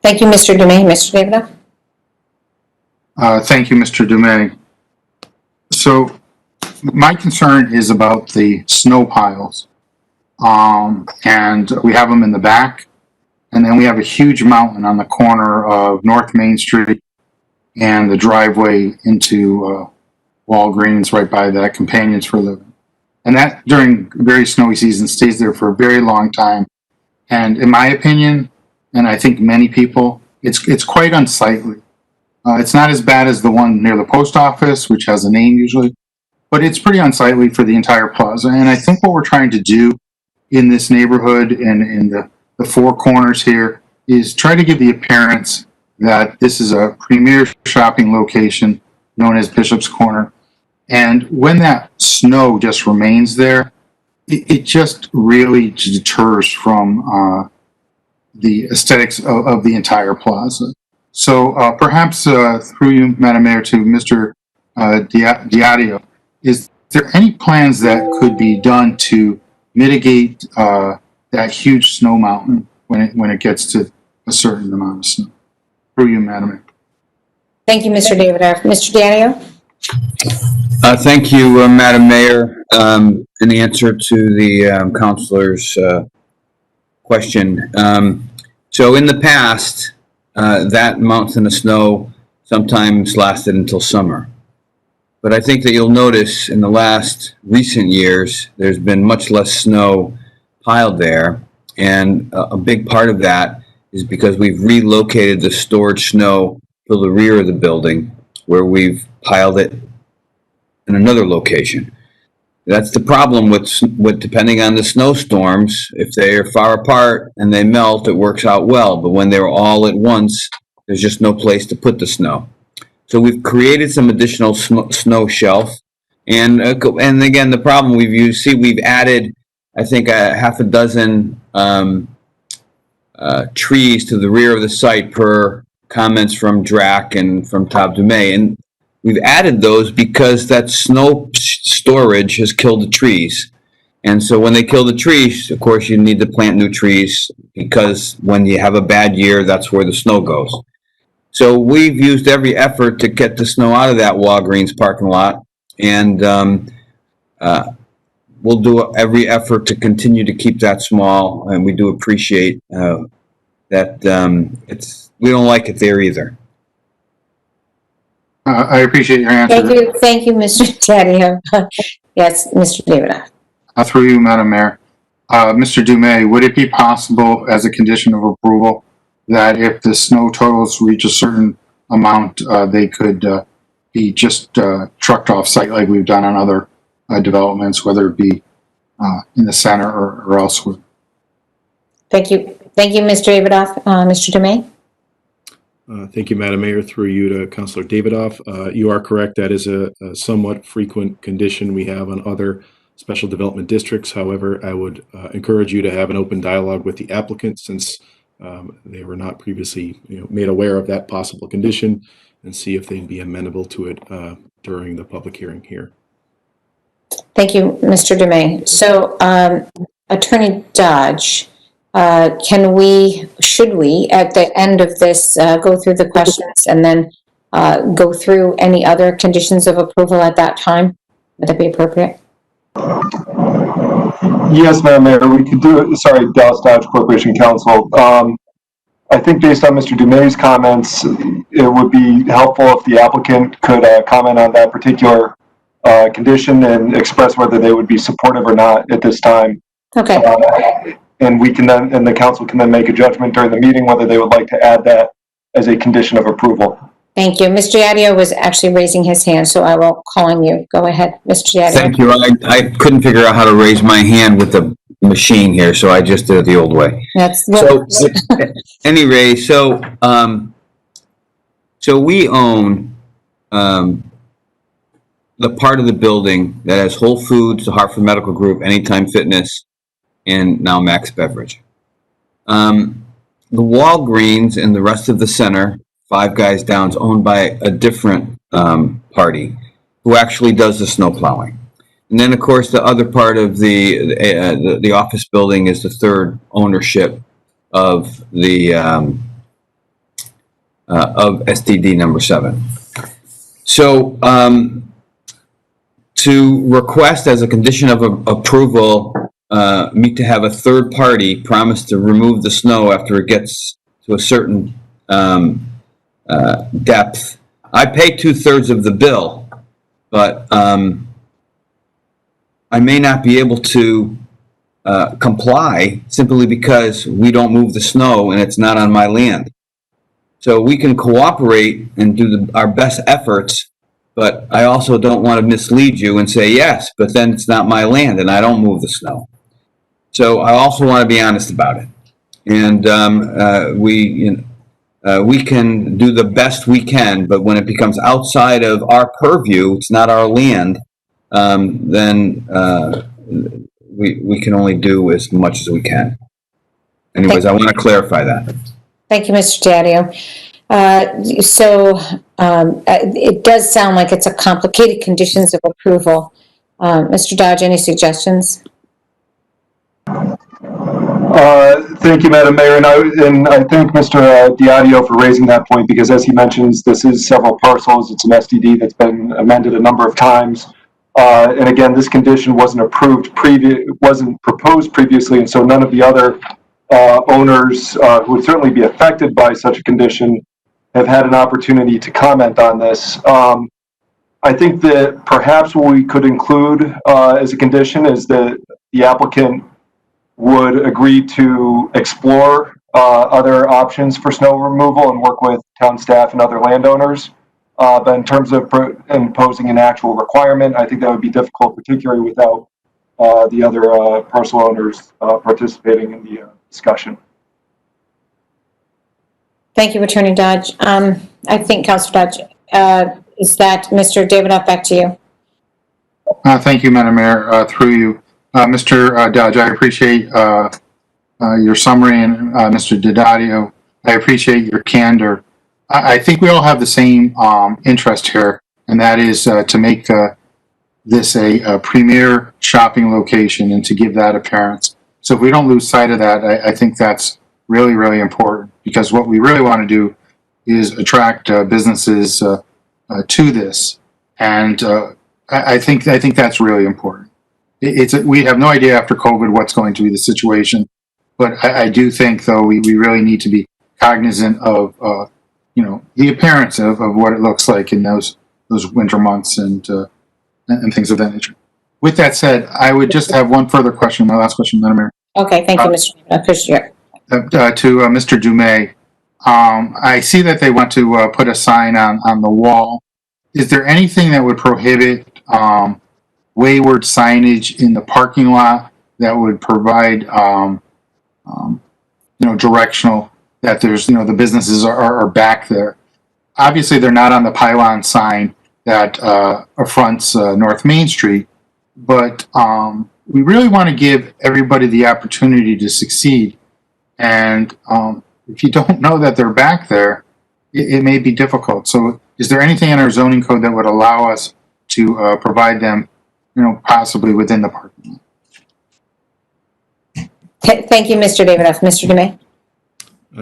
Thank you, Mr. Demay. Mr. Davidoff? Thank you, Mr. Dumais. So my concern is about the snow piles. And we have them in the back, and then we have a huge mountain on the corner of North Main Street and the driveway into Walgreens right by that Companions for Living. And that, during very snowy season, stays there for a very long time. And in my opinion, and I think many people, it's quite unsightly. It's not as bad as the one near the post office, which has a name usually, but it's pretty unsightly for the entire plaza. And I think what we're trying to do in this neighborhood and in the four corners here is try to give the appearance that this is a premier shopping location known as Bishop's Corner. And when that snow just remains there, it just really deters from the aesthetics of the entire plaza. So perhaps through you, Madam Mayor, to Mr. Diadio, is there any plans that could be done to mitigate that huge snow mountain when it gets to a certain amount of snow? Through you, Madam Mayor. Thank you, Mr. Davidoff. Mr. Diadio? Thank you, Madam Mayor. In answer to the councilor's question, so in the past, that mountain of snow sometimes lasted until summer. But I think that you'll notice in the last recent years, there's been much less snow piled there. And a big part of that is because we've relocated the stored snow to the rear of the building, where we've piled it in another location. That's the problem with depending on the snowstorms. If they are far apart and they melt, it works out well. But when they're all at once, there's just no place to put the snow. So we've created some additional snow shelf. And again, the problem we've added, I think, a half a dozen trees to the rear of the site per comments from DRAC and from Todd Dumais. And we've added those because that snow storage has killed the trees. And so when they kill the trees, of course, you need to plant new trees, because when you have a bad year, that's where the snow goes. So we've used every effort to get the snow out of that Walgreens parking lot. And we'll do every effort to continue to keep that small. And we do appreciate that we don't like it there either. I appreciate your answer. Thank you, Mr. Diadio. Yes, Mr. Davidoff. Through you, Madam Mayor. Mr. Dumais, would it be possible as a condition of approval that if the snow totals reach a certain amount, they could be just trucked off site like we've done on other developments, whether it be in the center or elsewhere? Thank you. Thank you, Mr. Davidoff. Mr. Demay? Thank you, Madam Mayor. Through you to Councilor Davidoff. You are correct. That is a somewhat frequent condition we have on other special development districts. However, I would encourage you to have an open dialogue with the applicant, since they were not previously made aware of that possible condition, and see if they'd be amenable to it during the public hearing here. Thank you, Mr. Demay. So, Attorney Dodge, should we, at the end of this, go through the questions and then go through any other conditions of approval at that time? Would that be appropriate? Yes, Madam Mayor, we could do it. Sorry, Dallas Dodge Corporation Counsel. I think based on Mr. Dumais's comments, it would be helpful if the applicant could comment on that particular condition and express whether they would be supportive or not at this time. Okay. And we can then, and the council can then make a judgment during the meeting whether they would like to add that as a condition of approval. Thank you. Mr. Diadio was actually raising his hand, so I will call on you. Go ahead, Mr. Diadio. Thank you. I couldn't figure out how to raise my hand with the machine here, so I just did it the old way. That's So, anyway, so we own, the part of the building that has Whole Foods, the Hartford Medical Group, Anytime Fitness, and now Max Beverage. The Walgreens and the rest of the center, Five Guys Down, is owned by a different party who actually does the snow plowing. And then, of course, the other part of the office building is the third ownership of the of STD number 7. So, to request as a condition of approval, me to have a third party promise to remove the snow after it gets to a certain depth. I pay 2/3 of the bill, but I may not be able to comply simply because we don't move the snow and it's not on my land. So we can cooperate and do our best efforts, but I also don't want to mislead you and say yes, but then it's not my land and I don't move the snow. So I also want to be honest about it. And we can do the best we can, but when it becomes outside of our purview, it's not our land, then we can only do as much as we can. Anyways, I want to clarify that. Thank you, Mr. Diadio. It does sound like it's a complicated conditions of approval. Mr. Dodge, any suggestions? Thank you, Madam Mayor, and I thank Mr. Diadio for raising that point, because as he mentions, this is several parcels. It's an STD that's been amended a number of times. And again, this condition wasn't proposed previously, and so none of the other owners who would certainly be affected by such a condition have had an opportunity to comment on this. I think that perhaps what we could include as a condition is that the applicant would agree to explore other options for snow removal and work with town staff and other landowners. But in terms of imposing an actual requirement, I think that would be difficult, particularly without the other parcel owners participating in the discussion. Thank you, Attorney Dodge. I think, Councilor Dodge, is that Mr. Davidoff, back to you? Thank you, Madam Mayor, through you. Mr. Dodge, I appreciate your summary, and Mr. Diadio, I appreciate your candor. I think we all have the same interest here, and that is to make this a premier shopping location and to give that appearance. So if we don't lose sight of that, I think that's really, really important, because what we really want to do is attract businesses to this, and I think that's really important. We have no idea after COVID what's going to be the situation, but I do think, though, we really need to be cognizant of the appearance of what it looks like in those winter months and things of that nature. With that said, I would just have one further question, my last question, Madam Mayor. Okay, thank you, Mr. Kushner. To Mr. Dumais, I see that they want to put a sign on the wall. Is there anything that would prohibit wayward signage in the parking lot that would provide, directional, that there's, the businesses are back there? Obviously, they're not on the pylon sign that affronts North Main Street, but we really want to give everybody the opportunity to succeed. And if you don't know that they're back there, it may be difficult. So is there anything in our zoning code that would allow us to provide them, possibly within the parking lot? Thank you, Mr. Davidoff. Mr. Dumais?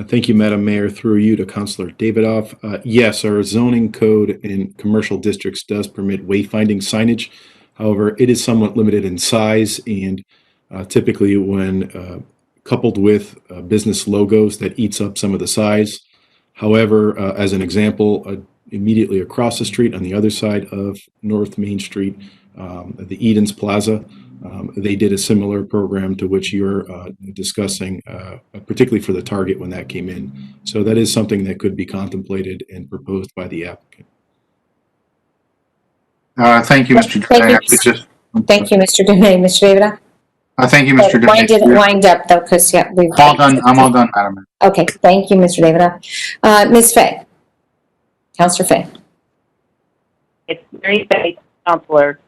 Thank you, Madam Mayor. Through you to Councilor Davidoff. Yes, our zoning code in commercial districts does permit wayfinding signage. However, it is somewhat limited in size, and typically when coupled with business logos, that eats up some of the size. However, as an example, immediately across the street on the other side of North Main Street, the Edens Plaza, They did a similar program to which you're discussing, particularly for the Target when that came in. So that is something that could be contemplated and proposed by the applicant. Thank you, Mr. Thank Demay. you. Thank you, Mr. Demay. Mr. Davida? Thank you, Mr. Why did it Demay. wind up though? Because yeah, we've. All done. I'm all done, Madam Mayor. Okay, thank you, Mr. Davida. Ms. Fay? Councillor Fay? It's Mary Fay, Counselor.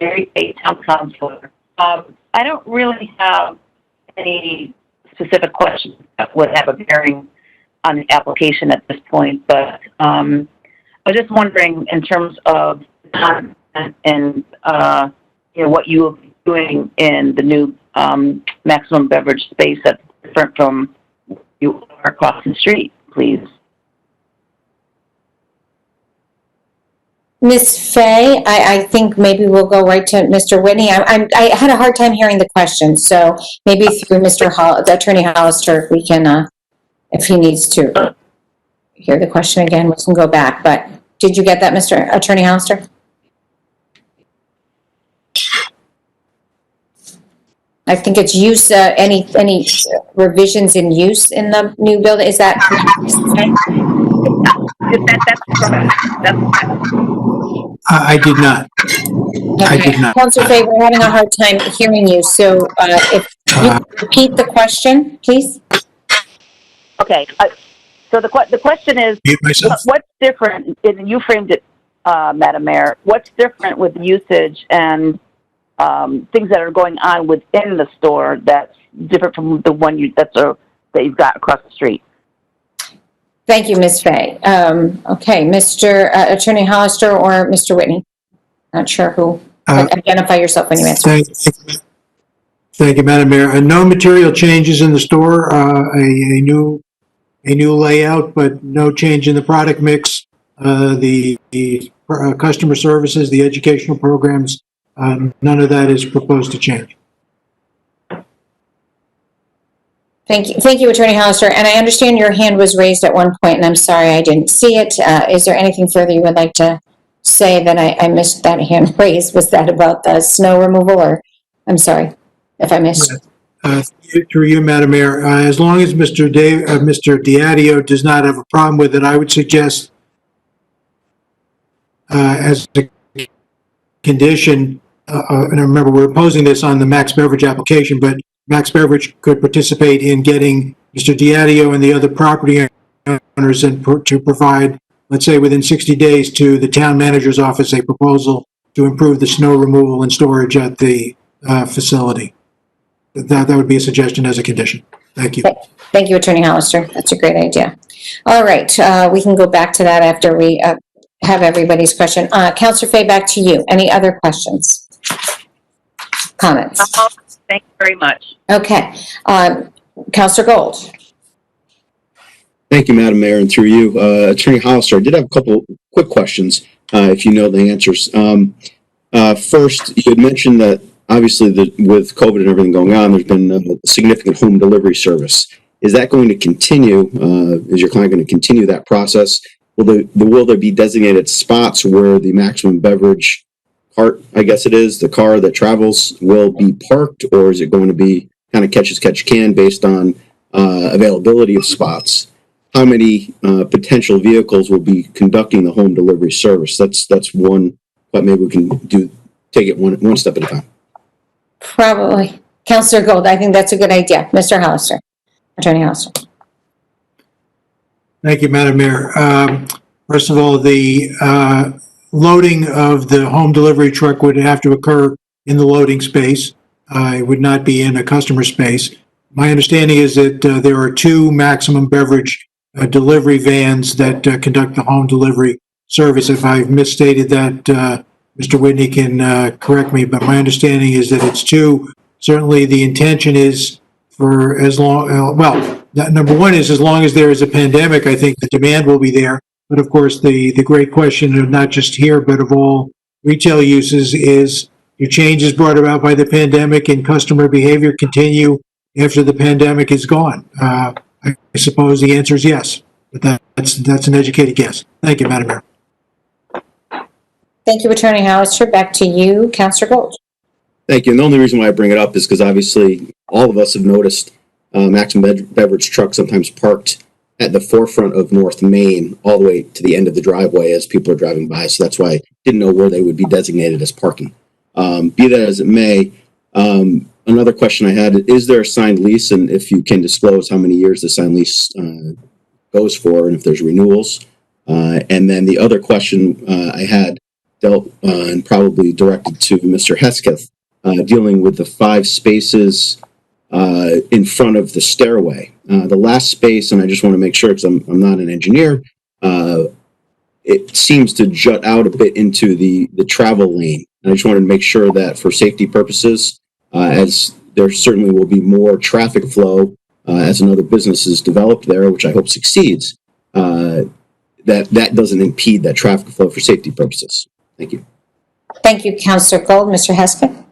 Mary Fay, Town Councilor. I don't really have any specific questions that would have a bearing on the application at this point, but I was just wondering in terms of content and what you will be doing in the new maximum beverage space that's different from you are across the street, please. Ms. Fay, I think maybe we'll go right to Mr. Whitney. I had a hard time hearing the question, so maybe through Attorney Hollister, if we can, if he needs to hear the question again, we can go back. But did you get that, Mr. Attorney Hollister? I think it's use, any revisions in use in the new building, is that correct? I did not. I did not. Councilor Fay, we're having a hard time hearing you, so if you repeat the question, please. Okay, so the question is, Mute myself. what's different, and you framed it, Madam Mayor, what's different with usage and things that are going on within the store that's different from the one that you've got across the street? Thank you, Ms. Fay. Okay, Mr. Attorney Hollister or Mr. Whitney? Not sure who. Identify yourself when you answer. Thank you, Madam Mayor. No material changes in the store, a new layout, but no change in the product mix. The customer services, the educational programs, none of that is proposed to change. Thank you, Attorney Hollister. And I understand your hand was raised at one point, and I'm sorry I didn't see it. Is there anything further you would like to say that I missed that hand raised? Was that about the snow removal, or I'm sorry if I missed? Through you, Madam Mayor, as long as Mr. Diadio does not have a problem with it, I would suggest as a condition, and remember we're opposing this on the Max Beverage application, but Max Beverage could participate in getting Mr. Diadio and the other property owners and to provide, let's say within 60 days, to the town manager's office a proposal to improve the snow removal and storage at the facility. That would be a suggestion as a condition. Thank you. Thank you, Attorney Hollister. That's a great idea. All right, we can go back to that after we have everybody's question. Councilor Fay, back to you. Any other questions? Comments? Thank you very much. Okay. Councilor Gold. Thank you, Madam Mayor, and through you, Attorney Hollister, I did have a couple quick questions, if you know the answers. First, you had mentioned that obviously with COVID and everything going on, there's been a significant home delivery service. Is that going to continue? Is your client going to continue that process? Will there be designated spots where the maximum beverage cart, I guess it is, the car that travels, will be parked, or is it going to be kind of catch as catch can based on availability of spots? How many potential vehicles will be conducting the home delivery service? That's one, but maybe we can take it one step at a time. Probably. Councilor Gold, I think that's a good idea. Mr. Hollister, Attorney Hollister. Thank you, Madam Mayor. First of all, the loading of the home delivery truck would have to occur in the loading space. It would not be in a customer space. My understanding is that there are two maximum beverage delivery vans that conduct the home delivery service. If I've misstated that, Mr. Whitney can correct me, but my understanding is that it's two. Certainly the intention is for as long, number one is as long as there is a pandemic, I think the demand will be there. But of course, the great question of not just here, but of all retail uses is, do changes brought about by the pandemic and customer behavior continue after the pandemic is gone? I suppose the answer is yes, but that's an educated guess. Thank you, Madam Mayor. Thank you, Attorney Hollister. Back to you, Councilor Gold. Thank you. And the only reason why I bring it up is because obviously all of us have noticed Maximum Beverage trucks sometimes parked at the forefront of North Main all the way to the end of the driveway as people are driving by. So that's why I didn't know where they would be designated as parking. Be that as it may, another question I had, is there a signed lease? And if you can disclose how many years the signed lease goes for and if there's renewals. And then the other question I had dealt and probably directed to Mr. Hesketh, dealing with the 5 spaces in front of the stairway. The last space, and I just want to make sure because I'm not an engineer, it seems to jut out a bit into the travel lane. And I just wanted to make sure that for safety purposes, as there certainly will be more traffic flow as another business is developed there, which I hope succeeds, that doesn't impede that traffic flow for safety purposes. Thank you. Thank you, Councillor Gold. Mr. Hesketh?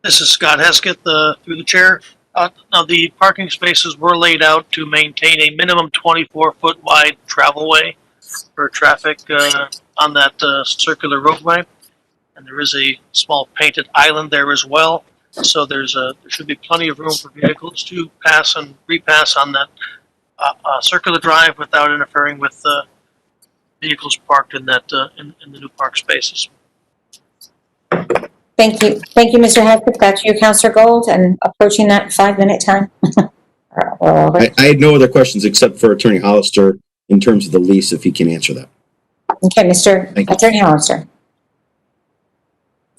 This is Scott Hesketh, through the chair. Now, the parking spaces were laid out to maintain a minimum 24-foot wide travelway for traffic on that circular roadway. And there is a small painted island there as well. So there should be plenty of room for vehicles to pass and repass on that circular drive without interfering with vehicles parked in that in the new park spaces. Thank you. Thank you, Mr. Hesketh. Back to you, Councillor Gold, and approaching that 5-minute time. I had no other questions except for Attorney Hollister in terms of the lease, if he can answer that. Okay, Mr. Attorney Hollister.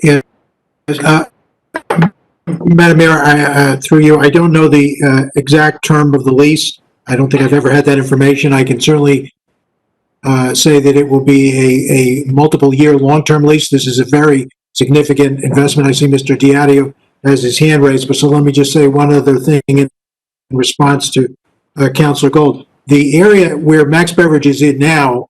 Yes. Madam Mayor, through you, I don't know the exact term of the lease. I don't think I've ever had that information. I can certainly say that it will be a multiple-year long-term lease. This is a very significant investment. I see Mr. Diadio has his hand raised, but so let me just say one other thing in response to Councilor Gold. The area where Max Beverage is in now,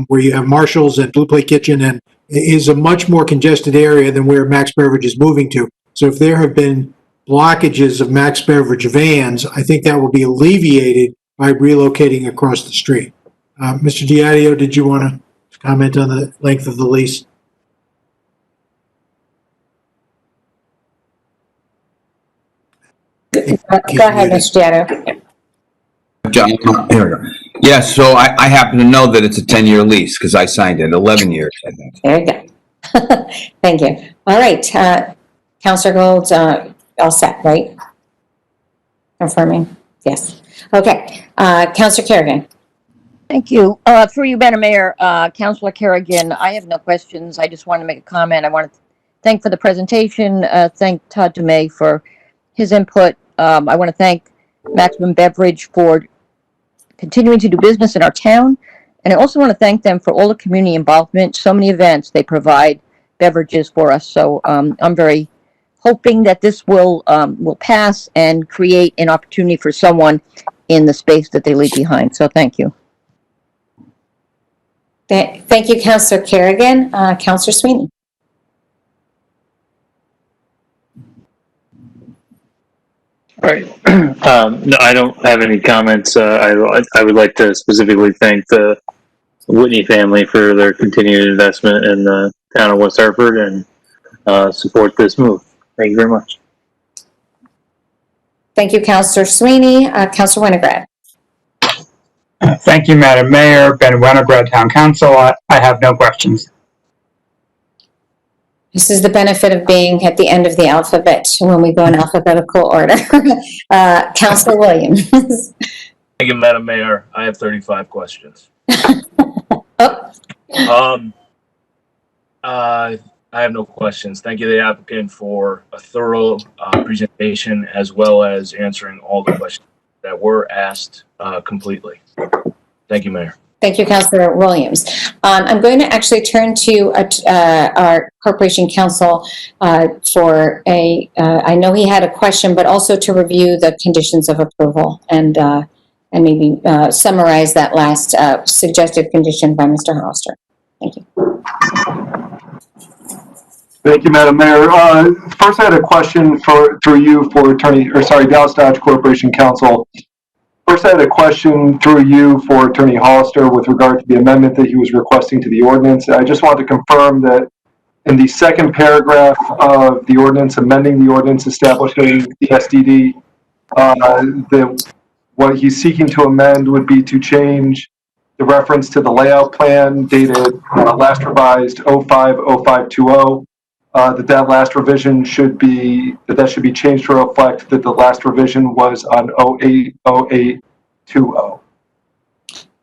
where you have Marshall's and Blue Plate Kitchen, and is a much more congested area than where Max Beverage is moving to. So if there have been blockages of Max Beverage vans, I think that will be alleviated by relocating across the street. Mr. Diadio, did you want to comment on the length of the lease? Go ahead, Mr. Diadio. John, here we go. Yes, so I happen to know that it's a 10-year lease because I signed it, 11 years, I think. There you go. Thank you. All right, Councillor Gold, all set, right? Confirming? Yes. Okay, Councillor Kerrigan. Thank you. Through you, Madam Mayor, Councilor Kerrigan, I have no questions. I just want to make a comment. I want to thank for the presentation, thank Todd Dumais for his input. I want to thank Maximum Beverage for continuing to do business in our town. And I also want to thank them for all the community involvement, so many events they provide beverages for us. So I'm very hoping that this will pass and create an opportunity for someone in the space that they leave behind. So thank you. Thank you, Councillor Kerrigan. Councillor Sweeney. Right. No, I don't have any comments. I would like to specifically thank the Whitney family for their continued investment in the town of West Hartford and support this move. Thank you very much. Thank you, Councillor Sweeney. Councillor Winograd. Thank you, Madam Mayor. Ben Winograd, Town Council. I have no questions. This is the benefit of being at the end of the alphabet when we go in alphabetical order. Councillor Williams. Thank you, Madam Mayor. I have 35 questions. I have no questions. Thank you to the applicant for a thorough presentation as well as answering all the questions that were asked completely. Thank you, Mayor. Thank you, Councillor Williams. I'm going to actually turn to our Corporation Counsel for I know he had a question, but also to review the conditions of approval and maybe summarize that last suggested condition by Mr. Hollister. Thank you. Thank you, Madam Mayor. First, I had a question through you for Dallas Dodge Corporation Counsel. First, I had a question through you for Attorney Hollister with regard to the amendment that he was requesting to the ordinance. I just wanted to confirm that in the second paragraph of the ordinance, amending the ordinance establishing the SDD, what he's seeking to amend would be to change the reference to the layout plan dated last revised 05/05/20, that last revision should be changed to reflect that the last revision was on 08/08/20.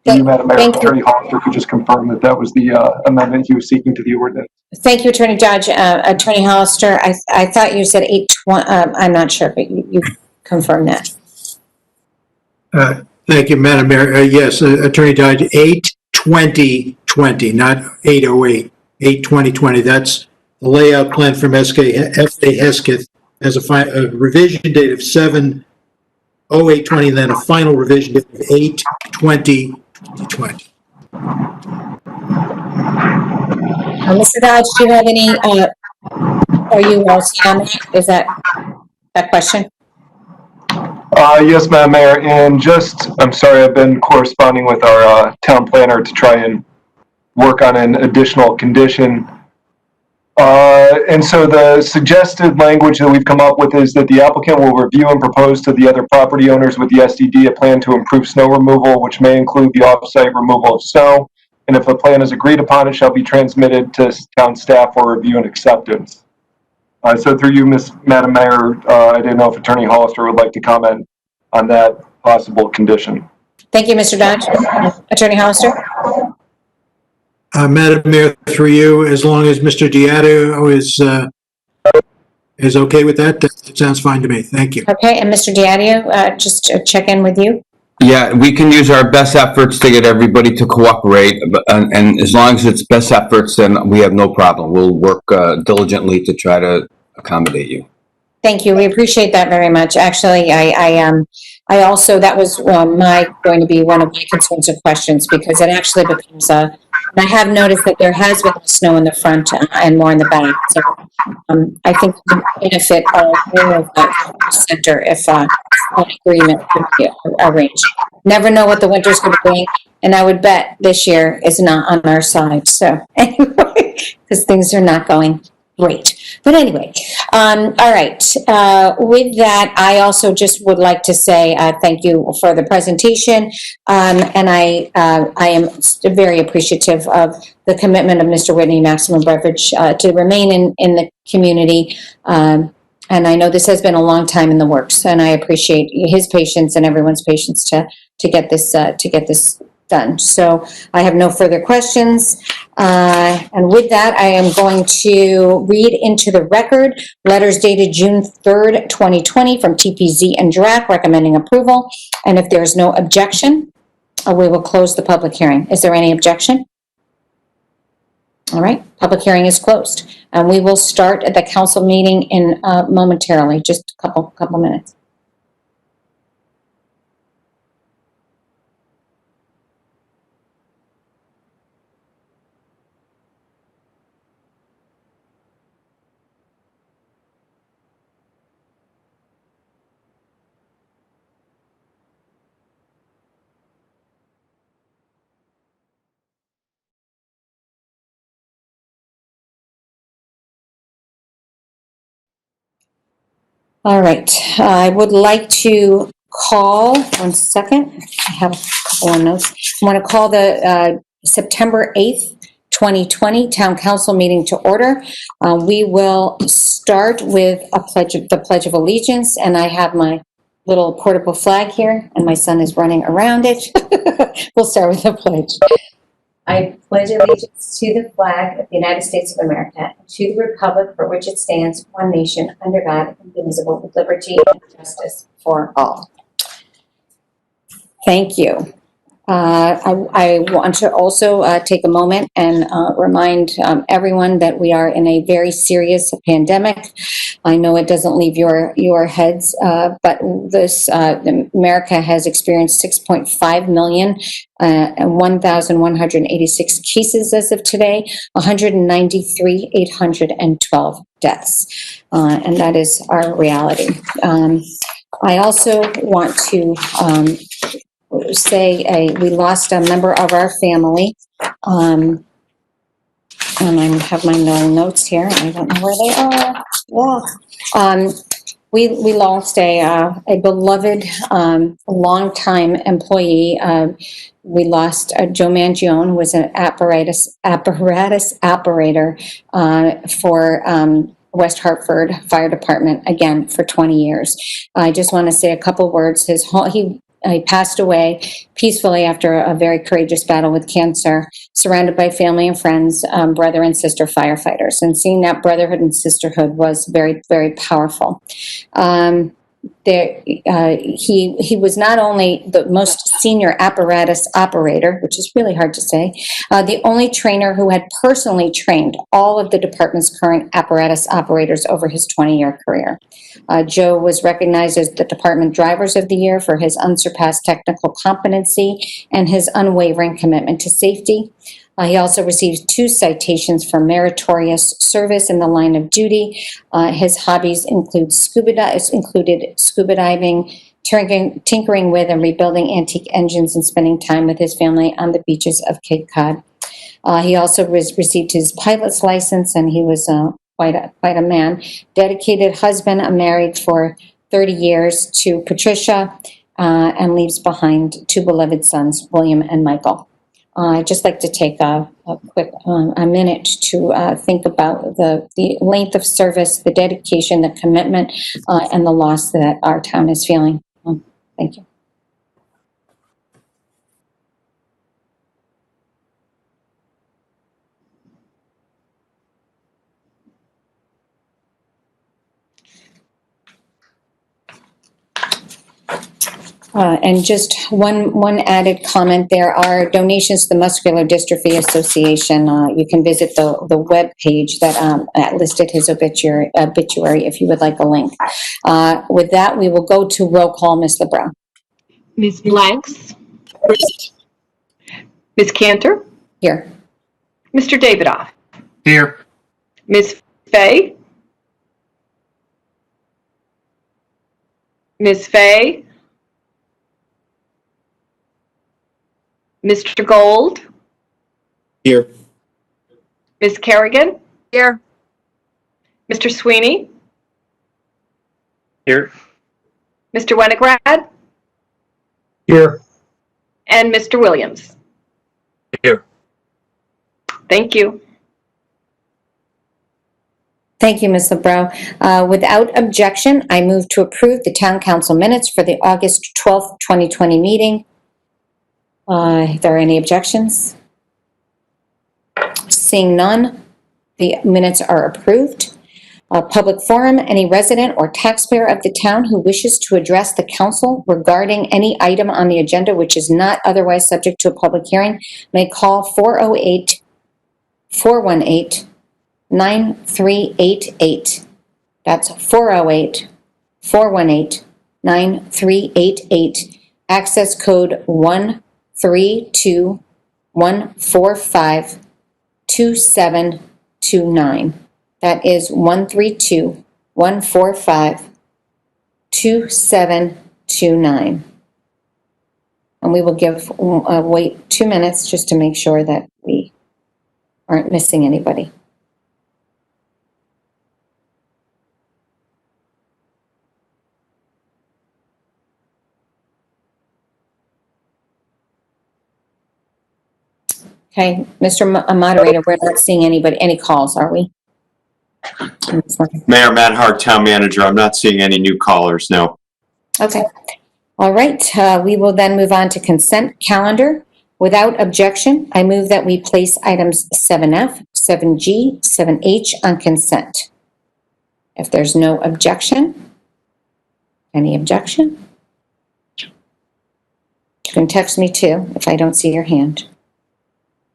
You, Madam Mayor, Attorney Hollister could just confirm that that was the amendment he was seeking to the ordinance. Thank you, Attorney Dodge. Attorney Hollister, I thought you said 820, I'm not sure, but you confirmed that. Thank you, Madam Mayor. Yes, Attorney Dodge, 8/20/20, not 8/08, 8/20/20. That's the layout plan from F.A. Hesketh has a revision date of 7/08/20, and then a final revision date of 8/20/20. Mr. Dodge, do you have any, are you all set on that? Is that question? Yes, Madam Mayor, and I'm sorry, I've been corresponding with our town planner to try and work on an additional condition. And so the suggested language that we've come up with is that the applicant will review and propose to the other property owners with the SDD a plan to improve snow removal, which may include the off-site removal of snow. And if the plan is agreed upon, it shall be transmitted to town staff for review and acceptance. So through you, Madam Mayor, I didn't know if Attorney Hollister would like to comment on that possible condition. Thank you, Mr. Dodge. Attorney Hollister? Madam Mayor, through you, as long as Mr. Diadio is okay with that, that sounds fine to me. Thank you. Okay, and Mr. Diadio, just to check in with you. Yeah, we can use our best efforts to get everybody to cooperate, and as long as it's best efforts, then we have no problem. We'll work diligently to try to accommodate you. Thank you. We appreciate that very much. Actually, I also, that was going to be one of my concerns or questions, because it actually becomes I have noticed that there has been snow in the front and more in the back. So I think it would benefit all of the center if an agreement could be arranged. Never know what the winter's going to bring, and I would bet this year is not on our side. So anyway, because things are not going great. But anyway, all right. With that, I also just would like to say thank you for the presentation, and I am very appreciative of the commitment of Mr. Whitney Maximum Beverage to remain in the community. And I know this has been a long time in the works, and I appreciate his patience and everyone's patience to get this done. So I have no further questions. And with that, I am going to read into the record letters dated June 3rd, 2020 from TPZ and DRAC recommending approval. And if there is no objection, we will close the public hearing. Is there any objection? All right, public hearing is closed. And we will start at the council meeting in momentarily, just a couple minutes. All right, I would like to call, one second, I have a couple of notes. I want to call the September 8th, 2020 Town Council meeting to order. We will start with the Pledge of Allegiance, and I have my little portable flag here, and my son is running around it. We'll start with the pledge. I pledge allegiance to the flag of the United States of America, and to the republic for which it stands, one nation, under God, indivisible, with liberty and justice for all. Thank you. I want to also take a moment and remind everyone that we are in a very serious pandemic. I know it doesn't leave your heads, but America has experienced 6.5 million and 1,186 cases as of today, 193,812 deaths, and that is our reality. I also want to say we lost a member of our family. And I have my little notes here. I don't know where they are. Yeah. We lost a beloved, longtime employee. We lost Joe Mangione, who was an apparatus operator for West Hartford Fire Department, again, for 20 years. I just want to say a couple words. He passed away peacefully after a very courageous battle with cancer, surrounded by family and friends, brother and sister firefighters. And seeing that brotherhood and sisterhood was very, very powerful. He was not only the most senior apparatus operator, which is really hard to say, the only trainer who had personally trained all of the department's current apparatus operators over his 20-year career. Joe was recognized as the Department Drivers of the Year for his unsurpassed technical competency and his unwavering commitment to safety. He also received 2 citations for meritorious service in the line of duty. His hobbies included scuba diving, tinkering with and rebuilding antique engines, and spending time with his family on the beaches of Cape Cod. He also received his pilot's license, and he was quite a man. Dedicated husband, married for 30 years to Patricia, and leaves behind 2 beloved sons, William and Michael. I'd just like to take a quick minute to think about the length of service, the dedication, the commitment, and the loss that our town is feeling. Thank you. And just one added comment, there are donations to the Muscular Dystrophy Association. You can visit the web page that listed his obituary if you would like a link. With that, we will go to roll call. Ms. LeBrun. Ms. Blanks? Ms. Cantor? Here. Mr. Davidoff? Here. Ms. Fay? Ms. Fay? Mr. Gold? Here. Ms. Kerrigan? Here. Mr. Sweeney? Here. Mr. Winograd? Here. And Mr. Williams? Here. Thank you. Thank you, Ms. LeBrun. Without objection, I move to approve the town council minutes for the August 12th, 2020 meeting. Are there any objections? Seeing none, the minutes are approved. Public forum, any resident or taxpayer of the town who wishes to address the council regarding any item on the agenda which is not otherwise subject to a public hearing may call 408-418-9388. That's 408-418-9388. Access code 132-145-2729. That is 132-145-2729. And we will wait 2 minutes just to make sure that we aren't missing anybody. Okay, Mr. Moderator, we're not seeing any calls, are we? Mayor Matt Hart, Town Manager. I'm not seeing any new callers, no. Okay. All right, we will then move on to consent calendar. Without objection, I move that we place items 7F, 7G, 7H on consent. If there's no objection, any objection? You can text me too if I don't see your hand.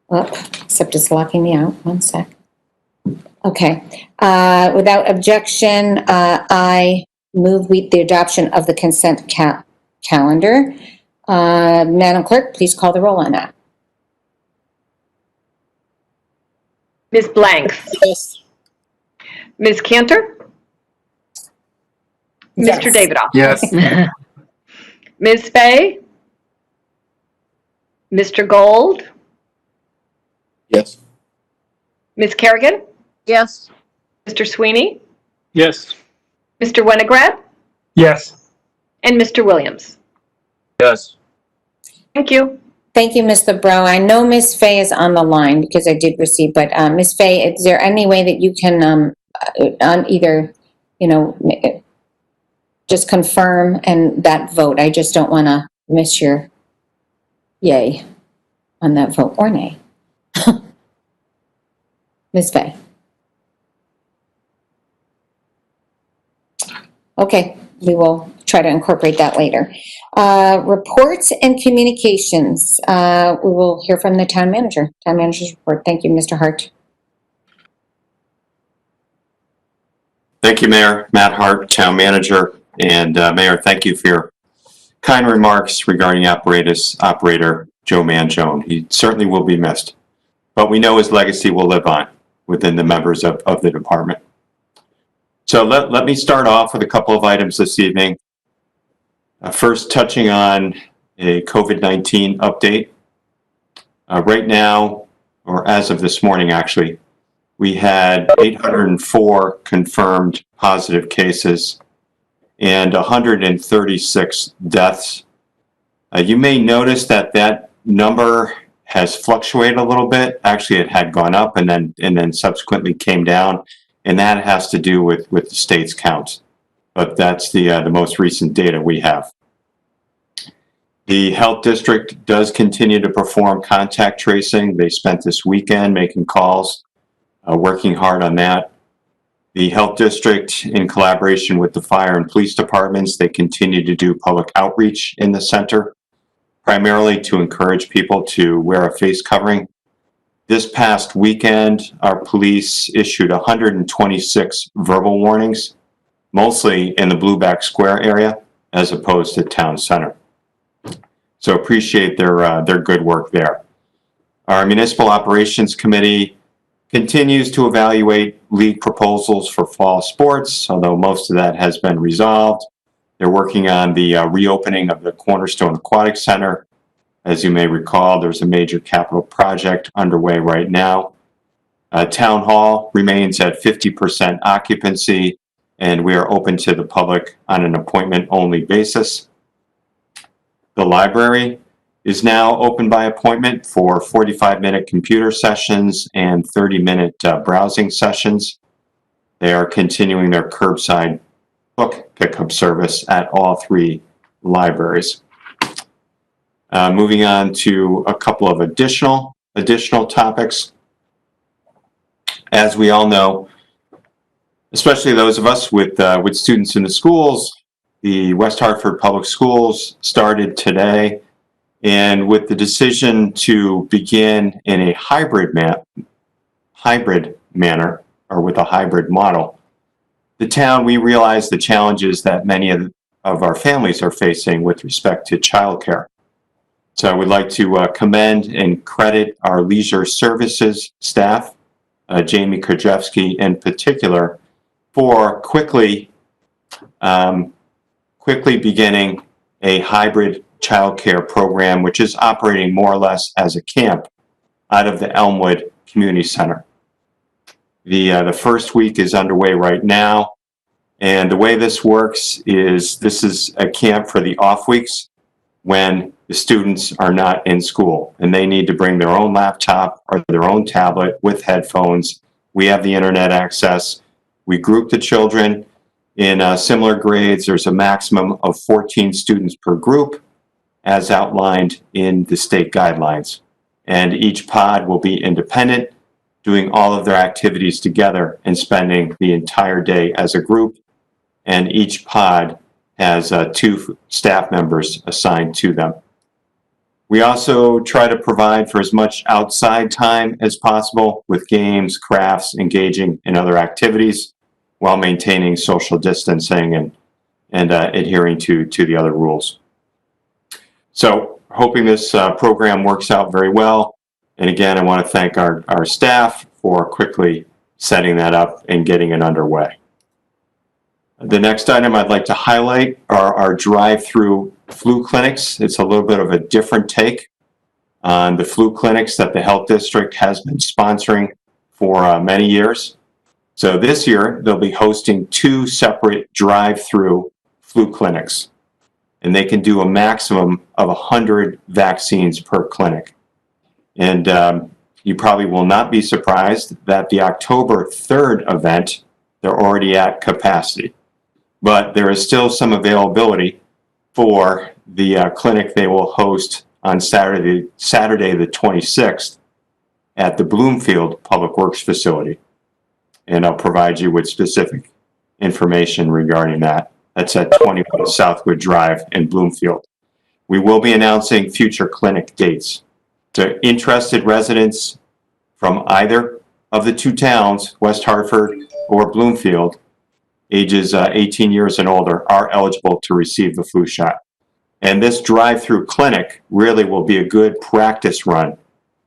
Oh, except it's locking me out. 1 sec. Okay. Without objection, I move the adoption of the consent calendar. Madam Clerk, please call the roll on that. Ms. Blanks? Yes. Ms. Cantor? Yes. Mr. Davidoff? Yes. Ms. Fay? Mr. Gold, Yes. Ms. Kerrigan, Yes. Mr. Sweeney, Yes. Mr. Winograd, Yes. and Mr. Williams. Yes. Thank you. Thank you, Ms. LeBrow. I know Ms. Fay is on the line because I did receive, but Ms. Fay, is there any way that you can on either, just confirm and that vote? I just don't want to miss your yay on that vote or nay. Ms. Fay. Okay, we will try to incorporate that later. Reports and communications. We will hear from the town manager. Town manager's report. Thank you, Mr. Hart. Thank you, Mayor. Matt Hart, Town Manager. And Mayor, thank you for your kind remarks regarding operator Joe Mangione. He certainly will be missed, but we know his legacy will live on within the members of the department. So let me start off with a couple of items this evening. First, touching on a COVID-19 update. Right now, or as of this morning actually, we had 804 confirmed positive cases and 136 deaths. You may notice that number has fluctuated a little bit. Actually, it had gone up and then subsequently came down, and that has to do with the state's counts. But that's the most recent data we have. The health district does continue to perform contact tracing. They spent this weekend making calls, working hard on that. The health district, in collaboration with the fire and police departments, they continue to do public outreach in the center, primarily to encourage people to wear a face covering. This past weekend, our police issued 126 verbal warnings, mostly in the Blueback Square area, as opposed to town center. So appreciate their good work there. Our Municipal Operations Committee continues to evaluate league proposals for fall sports, although most of that has been resolved. They're working on the reopening of the Cornerstone Aquatic Center. As you may recall, there's a major capital project underway right now. Town Hall remains at 50% occupancy, and we are open to the public on an appointment-only basis. The library is now open by appointment for 45-minute computer sessions and 30-minute browsing sessions. They are continuing their curbside book pickup service at all three libraries. Moving on to a couple of additional topics. As we all know, especially those of us with students in the schools, the West Hartford Public Schools started today, and with the decision to begin in a hybrid manner, or with a hybrid model, the town, we realize the challenges that many of our families are facing with respect to childcare. So I would like to commend and credit our leisure services staff, Jamie Krajewski in particular, for quickly beginning a hybrid childcare program, which is operating more or less as a camp out of the Elmwood Community Center. The first week is underway right now, and the way this works is this is a camp for the off weeks when the students are not in school and they need to bring their own laptop or their own tablet with headphones. We have the internet access. We group the children in similar grades. There's a maximum of 14 students per group, as outlined in the state guidelines. And each pod will be independent, doing all of their activities together and spending the entire day as a group. And each pod has 2 staff members assigned to them. We also try to provide for as much outside time as possible with games, crafts, engaging in other activities while maintaining social distancing and adhering to the other rules. So hoping this program works out very well. And again, I want to thank our staff for quickly setting that up and getting it underway. The next item I'd like to highlight are our drive-through flu clinics. It's a little bit of a different take. on the flu clinics that the health district has been sponsoring for many years. So this year, they'll be hosting 2 separate drive-through flu clinics, and they can do a maximum of 100 vaccines per clinic. And you probably will not be surprised that the October 3rd event, they're already at capacity. But there is still some availability for the clinic they will host on Saturday the 26th at the Bloomfield Public Works facility. And I'll provide you with specific information regarding that. That's at 21 Southwood Drive in Bloomfield. We will be announcing future clinic dates. To interested residents from either of the 2 towns, West Hartford or Bloomfield, ages 18 years and older, are eligible to receive the flu shot. And this drive-through clinic really will be a good practice run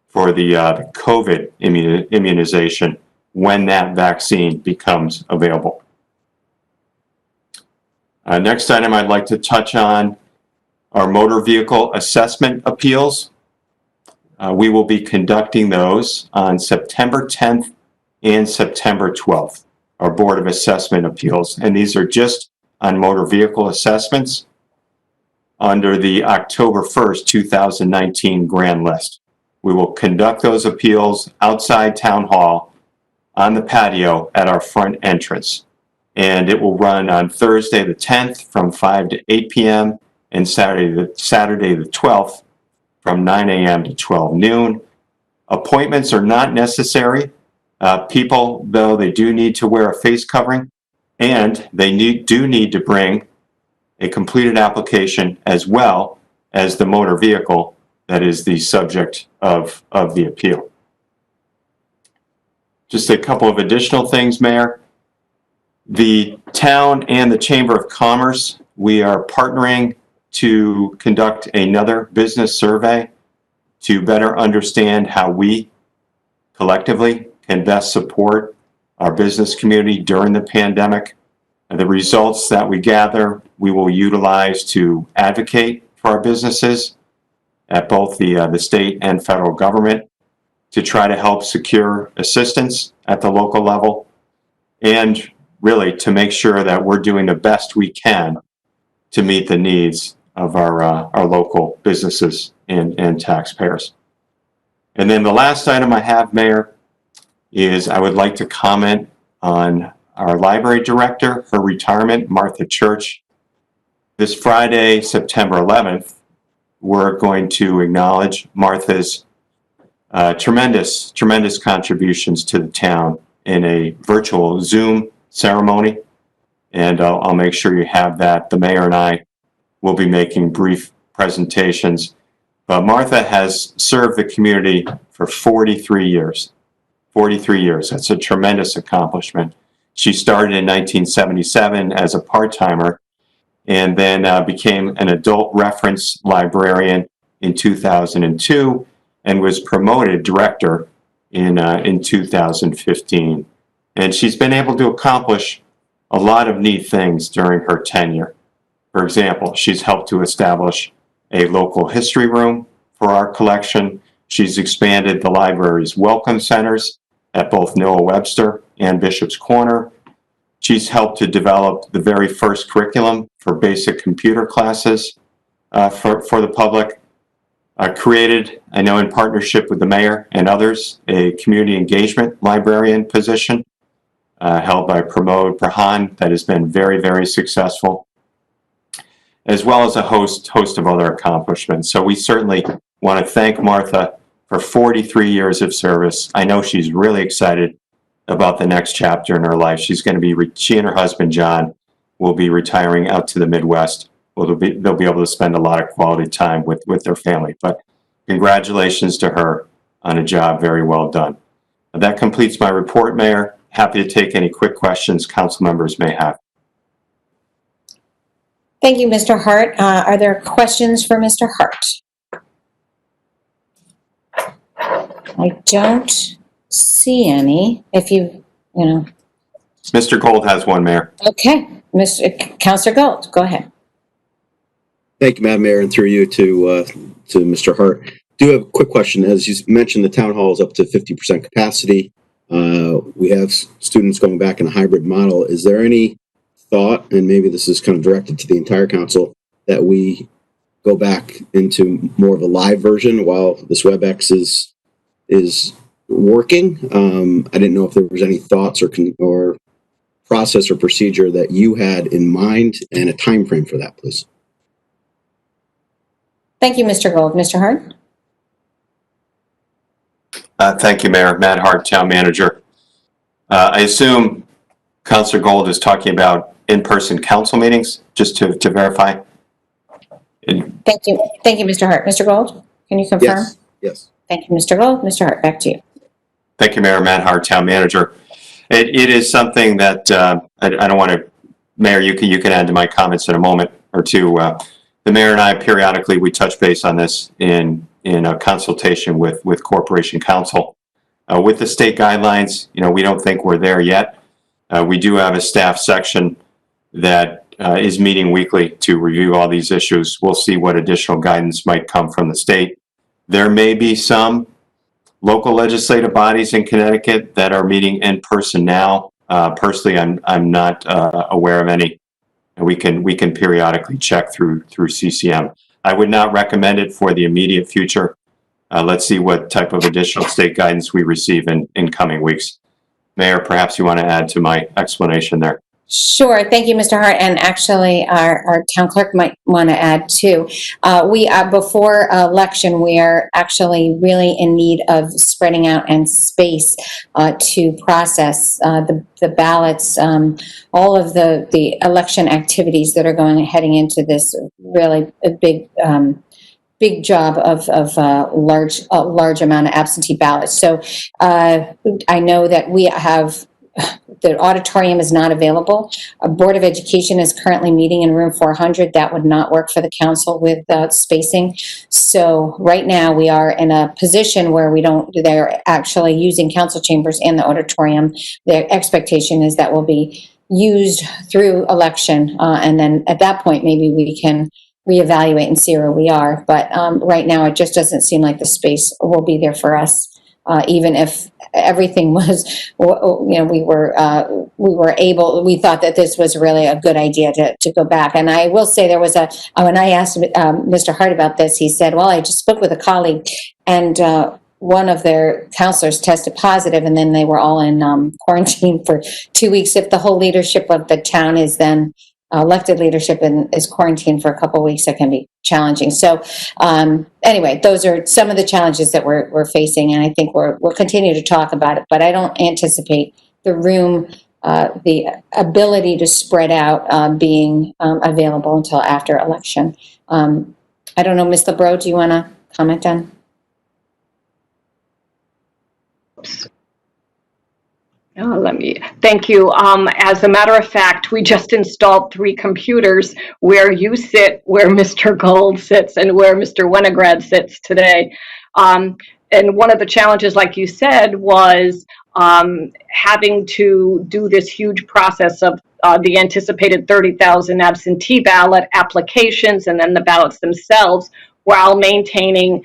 for the COVID immunization when that vaccine becomes available. Next item I'd like to touch on are motor vehicle assessment appeals. We will be conducting those on September 10th and September 12th, our Board of Assessment Appeals. And these are just on motor vehicle assessments under the October 1st, 2019 grand list. We will conduct those appeals outside Town Hall on the patio at our front entrance. And it will run on Thursday the 10th from 5 to 8 p.m. and Saturday the 12th from 9 a.m. to 12 noon. Appointments are not necessary. People, though, they do need to wear a face covering, and they do need to bring a completed application as well as the motor vehicle that is the subject of the appeal. Just a couple of additional things, Mayor. The town and the Chamber of Commerce, we are partnering to conduct another business survey to better understand how we collectively can best support our business community during the pandemic. And the results that we gather, we will utilize to advocate for our businesses at both the state and federal government to try to help secure assistance at the local level, and really to make sure that we're doing the best we can to meet the needs of our local businesses and taxpayers. And then the last item I have, Mayor, is I would like to comment on our library director, her retirement, Martha Church. This Friday, September 11th, we're going to acknowledge Martha's tremendous contributions to the town in a virtual Zoom ceremony. And I'll make sure you have that. The mayor and I will be making brief presentations. But Martha has served the community for 43 years. 43 years. That's a tremendous accomplishment. She started in 1977 as a part-timer and then became an adult reference librarian in 2002 and was promoted director in 2015. And she's been able to accomplish a lot of neat things during her tenure. For example, she's helped to establish a local history room for our collection. She's expanded the library's welcome centers at both Noah Webster and Bishop's Corner. She's helped to develop the very first curriculum for basic computer classes for the public. Created, I know in partnership with the mayor and others, a community engagement librarian position held by Pramod Prahan that has been very, very successful, as well as a host of other accomplishments. So we certainly want to thank Martha for 43 years of service. I know she's really excited about the next chapter in her life. She's going to be, she and her husband, John, will be retiring out to the Midwest. Well, they'll be able to spend a lot of quality time with their family. But congratulations to her on a job very well done. That completes my report, Mayor. Happy to take any quick questions council members may have. Thank you, Mr. Hart. Are there questions for Mr. Hart? I don't see any. If you know. Mr. Gold has one, Mayor. Okay, Councilor Gold, go ahead. Thank you, Madam Mayor, and through you to Mr. Hart. do have a quick question. As you mentioned, the town hall is up to 50% capacity. We have students going back in a hybrid model. Is there any thought, and maybe this is kind of directed to the entire council, that we go back into more of a live version while this WebEx is working? I didn't know if there was any thoughts or process or procedure that you had in mind and a time frame for that, please. Thank you, Mr. Gold. Mr. Hart? Thank you, Mayor. Matt Hart, Town Manager. I assume Councilor Gold is talking about in-person council meetings, just to verify. Thank you. Thank you, Mr. Hart. Mr. Gold, can you confirm? Yes. Yes. Thank you, Mr. Gold. Mr. Hart, back to you. Thank you, Mayor. Matt Hart, Town Manager. It is something that I don't want to, Mayor, you can add to my comments in a moment or two. The mayor and I periodically, we touch base on this in a consultation with Corporation Counsel. With the state guidelines, we don't think we're there yet. We do have a staff section that is meeting weekly to review all these issues. We'll see what additional guidance might come from the state. There may be some local legislative bodies in Connecticut that are meeting in person now. Personally, I'm not aware of any. We can periodically check through CCM. I would not recommend it for the immediate future. Let's see what type of additional state guidance we receive in coming weeks. Mayor, perhaps you want to add to my explanation there. Sure. Thank you, Mr. Hart. And actually, our town clerk might want to add too. Before election, we are actually really in need of spreading out and space to process the ballots, all of the election activities that are heading into this really big job of large amount of absentee ballots. So I know that we have. The auditorium is not available. A Board of Education is currently meeting in room 400. That would not work for the council with spacing. So right now we are in a position where they're actually using council chambers and the auditorium. Their expectation is that will be used through election. And then at that point, maybe we can reevaluate and see where we are. But right now, it just doesn't seem like the space will be there for us. Even if everything was, we thought that this was really a good idea to go back. And I will say there was when I asked Mr. Hart about this, he said, well, I just spoke with a colleague and one of their counselors tested positive, and then they were all in quarantine for 2 weeks. If the whole leadership of the town is then elected leadership and is quarantined for a couple of weeks, that can be challenging. So anyway, those are some of the challenges that we're facing, and I think we'll continue to talk about it, but I don't anticipate the room, the ability to spread out being available until after election. I don't know, Ms. LeBreau, do you want to comment on? Thank you. As a matter of fact, we just installed 3 computers where you sit, where Mr. Gold sits, and where Mr. Winograd sits today. And one of the challenges, like you said, was having to do this huge process of the anticipated 30,000 absentee ballot applications and then the ballots themselves, while maintaining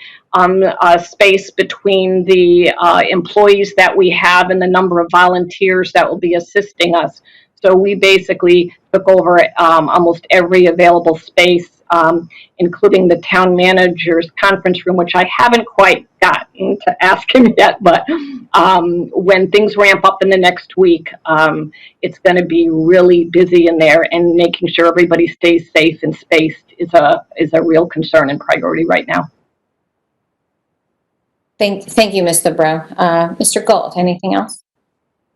space between the employees that we have and the number of volunteers that will be assisting us. So we basically took over almost every available space, including the town manager's conference room, which I haven't quite gotten to ask him yet, but when things ramp up in the next week, it's going to be really busy in there, and making sure everybody stays safe and spaced is a real concern and priority right now. Thank you, Ms. LeBreau. Mr. Gold, anything else?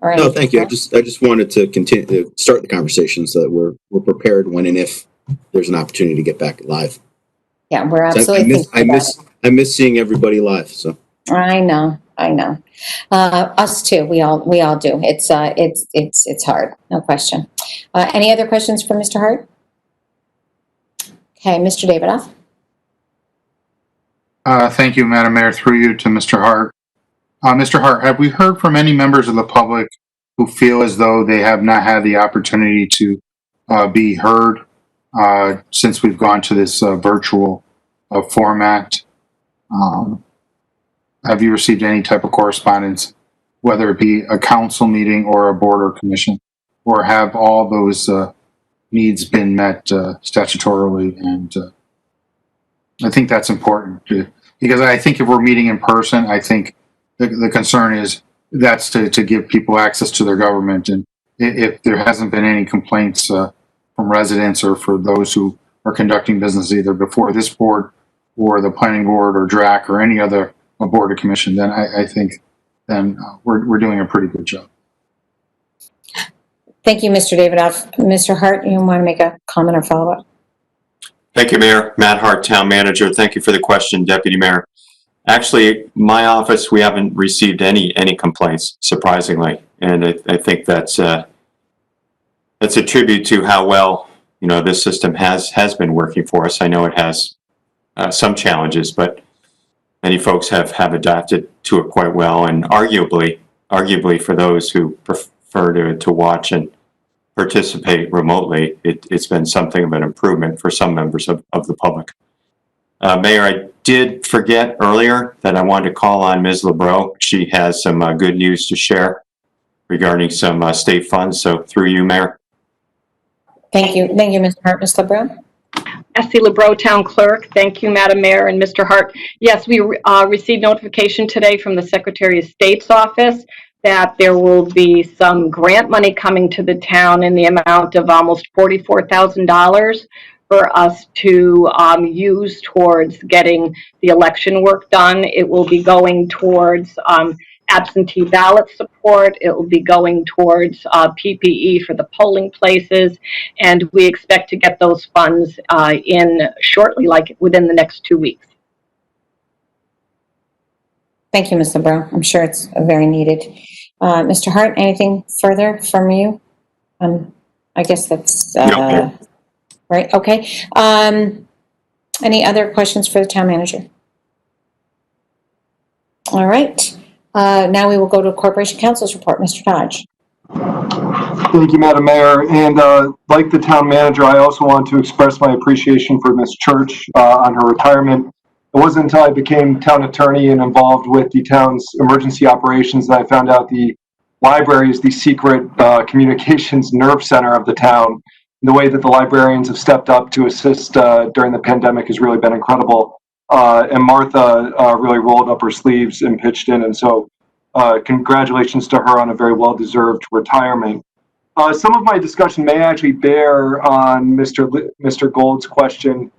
No, thank you. I just wanted to continue to start the conversation so that we're prepared when and if there's an opportunity to get back live. Yeah, we're absolutely. I miss seeing everybody live. So I know. Us too. We all do. It's hard. No question. Any other questions for Mr. Hart? Okay, Mr. Davidoff. Thank you, Madam Mayor, through you to Mr. Hart. Mr. Hart, have we heard from any members of the public who feel as though they have not had the opportunity to be heard since we've gone to this virtual format? have you received any type of correspondence, whether it be a council meeting or a board or commission, or have all those needs been met statutorily? And I think that's important because I think if we're meeting in person, I think the concern is that's to give people access to their government. And if there hasn't been any complaints from residents or for those who are conducting business either before this board or the planning board or DRAC or any other board or commission, then I think then we're doing a pretty good job. Thank you, Mr. Davidoff. Mr. Hart, you want to make a comment or follow-up? Thank you, Mayor. Matt Hart, Town Manager. Thank you for the question, Deputy Mayor. Actually, my office, we haven't received any complaints, surprisingly, and I think that's a tribute to how well this system has been working for us. I know it has some challenges, but many folks have adapted to it quite well, and arguably for those who prefer to watch and participate remotely, it's been something of an improvement for some members of the public. Mayor, I did forget earlier that I wanted to call on Ms. LeBreau. She has some good news to share regarding some state funds. So through you, Mayor. Thank you, Mr. Hart. Ms. LeBreau? Essie LeBreau, Town Clerk. Thank you, Madam Mayor and Mr. Hart. Yes, we received notification today from the Secretary of State's office that there will be some grant money coming to the town in the amount of almost $44,000 for us to use towards getting the election work done. It will be going towards absentee ballot support. It will be going towards PPE for the polling places, and we expect to get those funds in shortly, like within the next 2 weeks. Thank you, Ms. LeBreau. I'm sure it's very needed. Mr. Hart, anything further from you? I guess that's No. right. Okay. Any other questions for the town manager? All right. Now we will go to Corporation Council's report. Mr. Dodge. Thank you, Madam Mayor. And like the town manager, I also want to express my appreciation for Ms. Church on her retirement. It wasn't until I became town attorney and involved with the town's emergency operations that I found out the library is the secret communications nerve center of the town. The way that the librarians have stepped up to assist during the pandemic has really been incredible. And Martha really rolled up her sleeves and pitched in. And so congratulations to her on a very well-deserved retirement. Some of my discussion may actually bear on Mr. Gold's question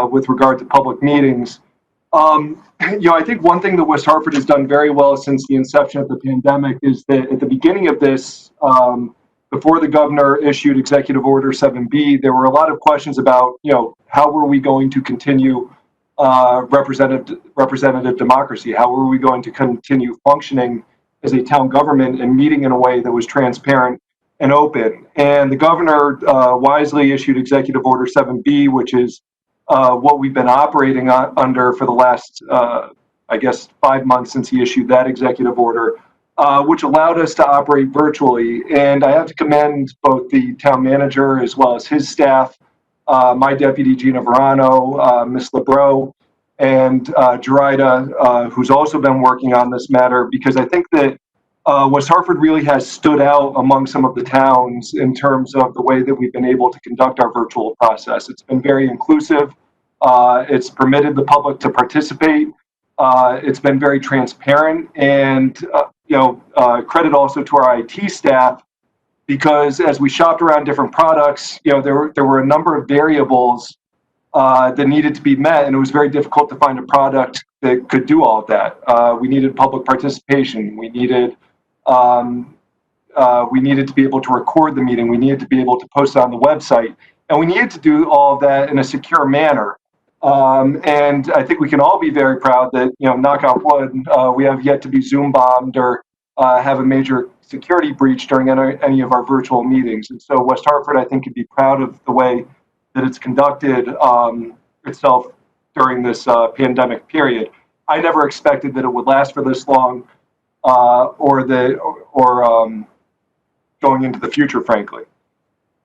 with regard to public meetings. I think one thing that West Hartford has done very well since the inception of the pandemic is that at the beginning of this, before the governor issued Executive Order 7B, there were a lot of questions about, how were we going to continue representative democracy? How were we going to continue functioning as a town government and meeting in a way that was transparent and open? And the governor wisely issued Executive Order 7B, which is what we've been operating under for the last, 5 months since he issued that executive order, which allowed us to operate virtually. And I have to commend both the town manager as well as his staff, my deputy Gina Verano, Ms. LeBreau, and Gerida, who's also been working on this matter, because I think that West Hartford really has stood out among some of the towns in terms of the way that we've been able to conduct our virtual process. It's been very inclusive. It's permitted the public to participate. It's been very transparent, and credit also to our IT staff, because as we shopped around different products, there were a number of variables that needed to be met, and it was very difficult to find a product that could do all of that. We needed public participation. We needed to be able to record the meeting. We needed to be able to post it on the website, and we needed to do all of that in a secure manner. And I think we can all be very proud that, knock on wood, we have yet to be Zoom bombed or have a major security breach during any of our virtual meetings. And so West Hartford, I think, could be proud of the way that it's conducted itself during this pandemic period. I never expected that it would last for this long, or going into the future, frankly.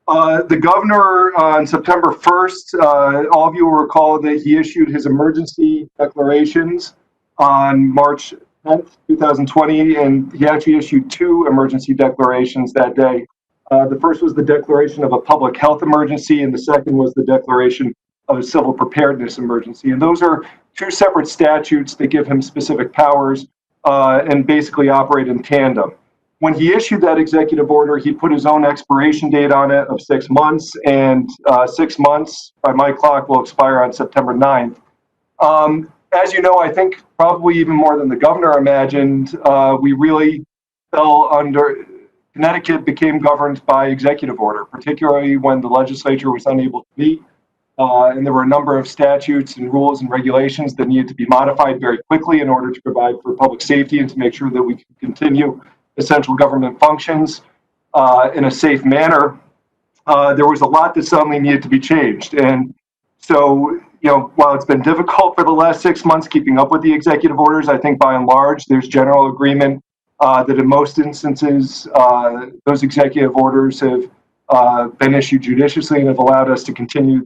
The governor on September 1st, all of you will recall that he issued his emergency declarations on March 10th, 2020, and he actually issued 2 emergency declarations that day. The first was the declaration of a public health emergency, and the second was the declaration of a civil preparedness emergency. And those are 2 separate statutes that give him specific powers and basically operate in tandem. When he issued that executive order, he put his own expiration date on it of 6 months, and 6 months by my clock will expire on September 9th. As you know, I think probably even more than the governor imagined, we really fell under, Connecticut became governed by executive order, particularly when the legislature was unable to meet. And there were a number of statutes and rules and regulations that needed to be modified very quickly in order to provide for public safety and to make sure that we could continue essential government functions in a safe manner. There was a lot that suddenly needed to be changed. And so, while it's been difficult for the last 6 months keeping up with the executive orders, I think by and large, there's general agreement that in most instances, those executive orders have been issued judiciously and have allowed us to continue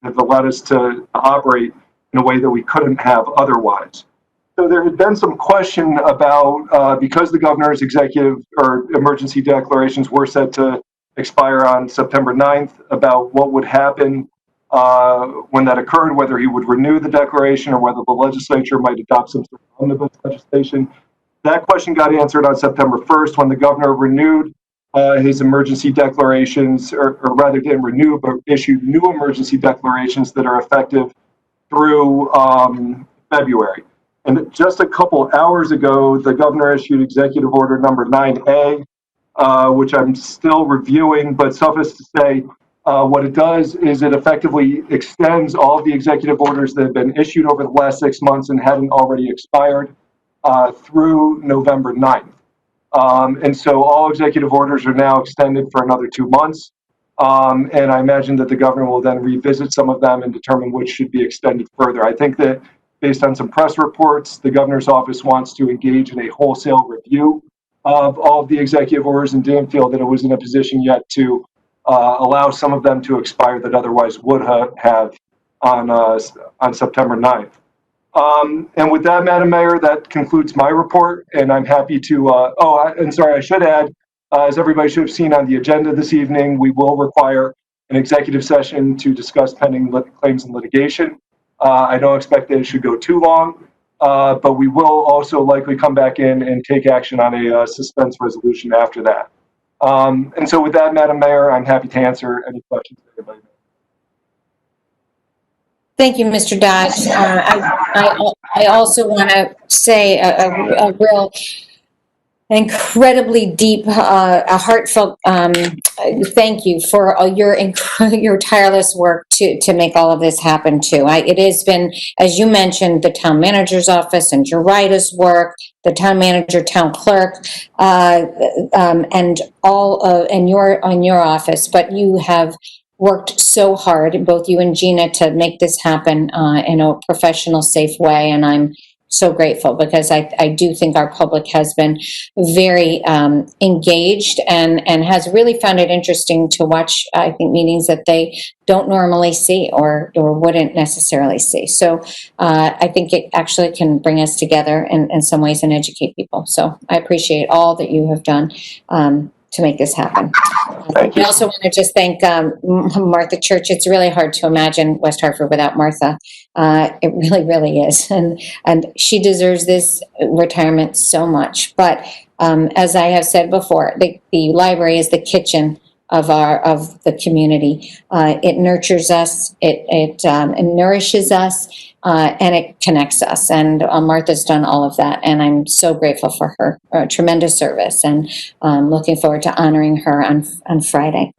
have allowed us to operate in a way that we couldn't have otherwise. So there had been some question about, because the governor's executive or emergency declarations were set to expire on September 9th, about what would happen when that occurred, whether he would renew the declaration or whether the legislature might adopt some sort of omnibus legislation. That question got answered on September 1st when the governor renewed his emergency declarations, or rather didn't renew, but issued new emergency declarations that are effective through February. And just a couple hours ago, the governor issued executive order number 9A, which I'm still reviewing, but suffice to say, what it does is it effectively extends all of the executive orders that have been issued over the last 6 months and hadn't already expired through November 9th. And so all executive orders are now extended for another 2 months. And I imagine that the governor will then revisit some of them and determine which should be extended further. I think that based on some press reports, the governor's office wants to engage in a wholesale review of all of the executive orders and didn't feel that it was in a position yet to allow some of them to expire that otherwise would have on September 9th. And with that, Madam Mayor, that concludes my report, and I'm happy to, I should add, as everybody should have seen on the agenda this evening, we will require an executive session to discuss pending claims and litigation. I don't expect that it should go too long, but we will also likely come back in and take action on a suspense resolution after that. And so with that, Madam Mayor, I'm happy to answer any questions that anybody may have. Thank you, Mr. Dodge. I also want to say a real incredibly deep, a heartfelt thank you for your tireless work to make all of this happen too. It has been, as you mentioned, the town manager's office and Jerida's work, the town manager, town clerk, and all in your office. But you have worked so hard, both you and Gina, to make this happen in a professional, safe way, and I'm so grateful because I do think our public has been very engaged and has really found it interesting to watch, I think, meetings that they don't normally see or wouldn't necessarily see. So I think it actually can bring us together in some ways and educate people. So I appreciate all that you have done to make this happen. Thank you. I also want to just thank Martha Church. It's really hard to imagine West Hartford without Martha. It really, really is. And she deserves this retirement so much. But as I have said before, the library is the kitchen of the community. It nurtures us, it nourishes us, and it connects us. And Martha's done all of that, and I'm so grateful for her tremendous service, and looking forward to honoring her on Friday.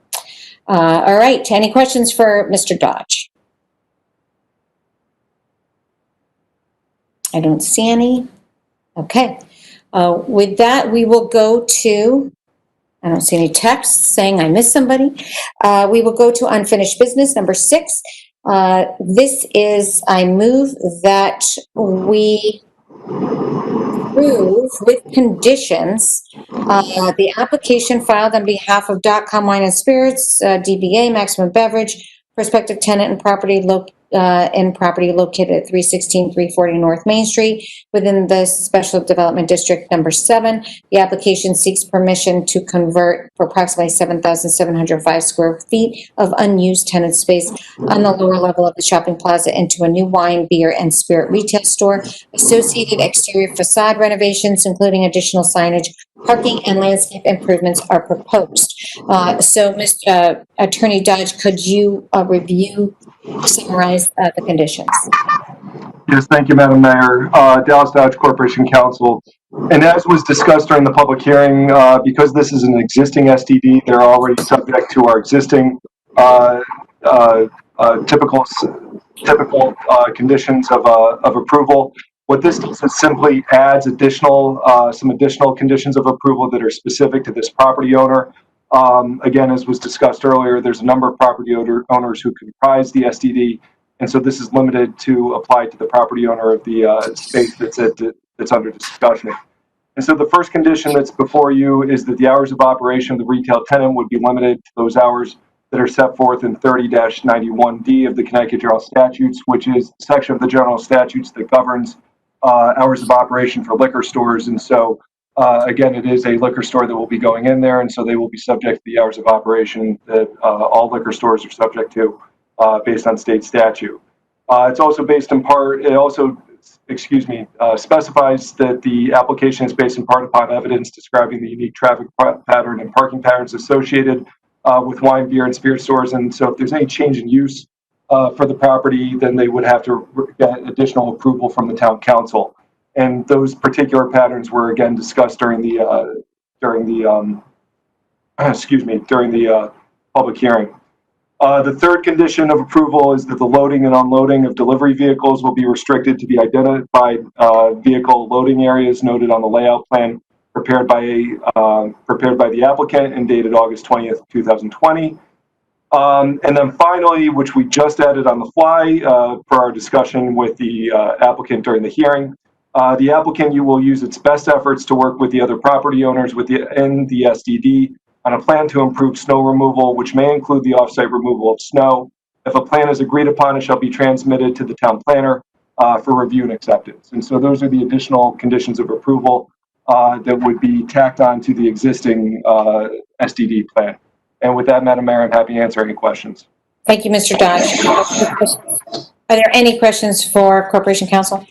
All right, any questions for Mr. Dodge? I don't see any. Okay. With that, we will go to, I don't see any texts saying I missed somebody. We will go to unfinished business, number 6. This is, I move that we approve with conditions the application filed on behalf of .com Wine and Spirits, DBA Maximum Beverage, prospective tenant and property located at 316, 340 North Main Street within the Special Development District Number 7. The application seeks permission to convert for approximately 7,705 square feet of unused tenant space on the lower level of the shopping plaza into a new wine, beer, and spirit retail store. Associated exterior facade renovations, including additional signage, parking, and landscape improvements are proposed. So, Mr. Attorney Dodge, could you review, summarize the conditions? Yes, thank you, Madam Mayor. Dallas Dodge Corporation Counsel. And as was discussed during the public hearing, because this is an existing SDD, they're already subject to our existing typical conditions of approval. What this does is simply adds some additional conditions of approval that are specific to this property owner. Again, as was discussed earlier, there's a number of property owners who comprise the SDD, and so this is limited to apply to the property owner of the space that's under discussion. And so the first condition that's before you is that the hours of operation of the retail tenant would be limited to those hours that are set forth in 30-91D of the Connecticut General Statutes, which is the section of the general statutes that governs hours of operation for liquor stores. And so again, it is a liquor store that will be going in there, and so they will be subject to the hours of operation that all liquor stores are subject to based on state statute. It's also based in part, it also, specifies that the application is based in part upon evidence describing the unique traffic pattern and parking patterns associated with wine, beer, and spirit stores. And so if there's any change in use for the property, then they would have to get additional approval from the town council. And those particular patterns were again discussed during the public hearing. The third condition of approval is that the loading and unloading of delivery vehicles will be restricted to the identified vehicle loading areas noted on the layout plan prepared by the applicant and dated August 20th, 2020. And then finally, which we just added on the fly for our discussion with the applicant during the hearing, the applicant will use its best efforts to work with the other property owners in the SDD on a plan to improve snow removal, which may include the off-site removal of snow. If a plan is agreed upon, it shall be transmitted to the town planner for review and acceptance. And so those are the additional conditions of approval that would be tacked on to the existing SDD plan. And with that, Madam Mayor, I'm happy to answer any questions. Thank you, Mr. Dodge. Are there any questions for Corporation Counsel?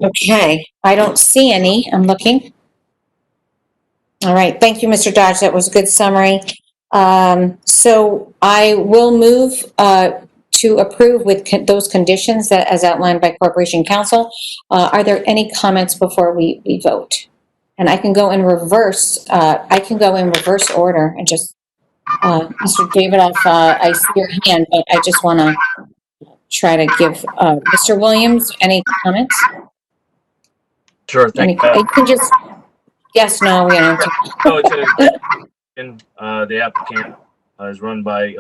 Okay, I don't see any. I'm looking. All right, thank you, Mr. Dodge. That was a good summary. So I will move to approve with those conditions that as outlined by Corporation Counsel. Are there any comments before we vote? And I can go in reverse. Order and just, Mr. Davidoff, I see your hand, but I just want to try to give Mr. Williams any comments. Sure, thank You can just, yes, no, you know. The applicant is run by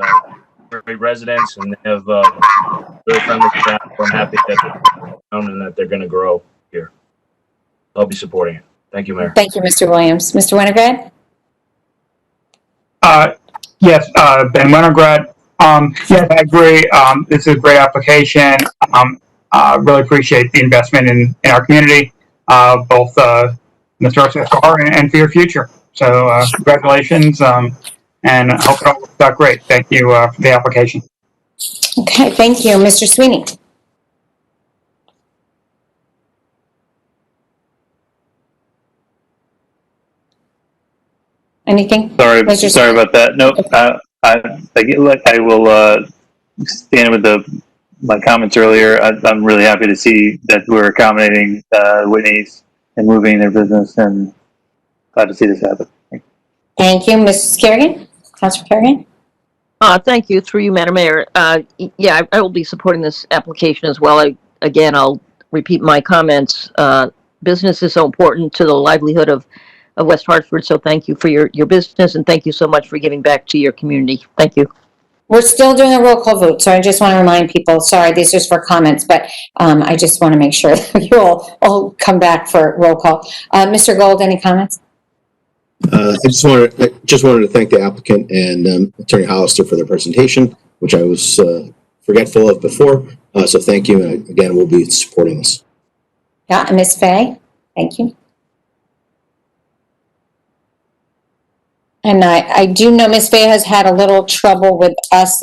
great residents, and they have really friendly staff. I'm happy that they're down and that they're going to grow here. I'll be supporting it. Thank you, Mayor. Thank you, Mr. Williams. Mr. Winograd? Yes, Ben Winograd. Yes, I agree. This is a great application. Really appreciate the investment in our community, both Mr. Escobar and for your future. So congratulations, and I hope it all works out great. Thank you for the application. Okay, thank you. Mr. Sweeney? Anything? Sorry about that. No, I will stand with my comments earlier. I'm really happy to see that we're accommodating Whitney's and moving their business, and glad to see this happen. Thank you. Mrs. Kerrigan? Councilor Kerrigan? Thank you. Through you, Madam Mayor. Yeah, I will be supporting this application as well. I'll repeat my comments. Business is so important to the livelihood of West Hartford, so thank you for your business, and thank you so much for giving back to your community. Thank you. We're still doing a roll call vote, so I just want to remind people, sorry, this is for comments, but I just want to make sure that you all come back for roll call. Mr. Gold, any comments? I just wanted to thank the applicant and Attorney Hollister for their presentation, which I was forgetful of before. So thank you, and again, we'll be supporting this. Yeah, and Ms. Fay, thank you. And I do know Ms. Fay has had a little trouble with us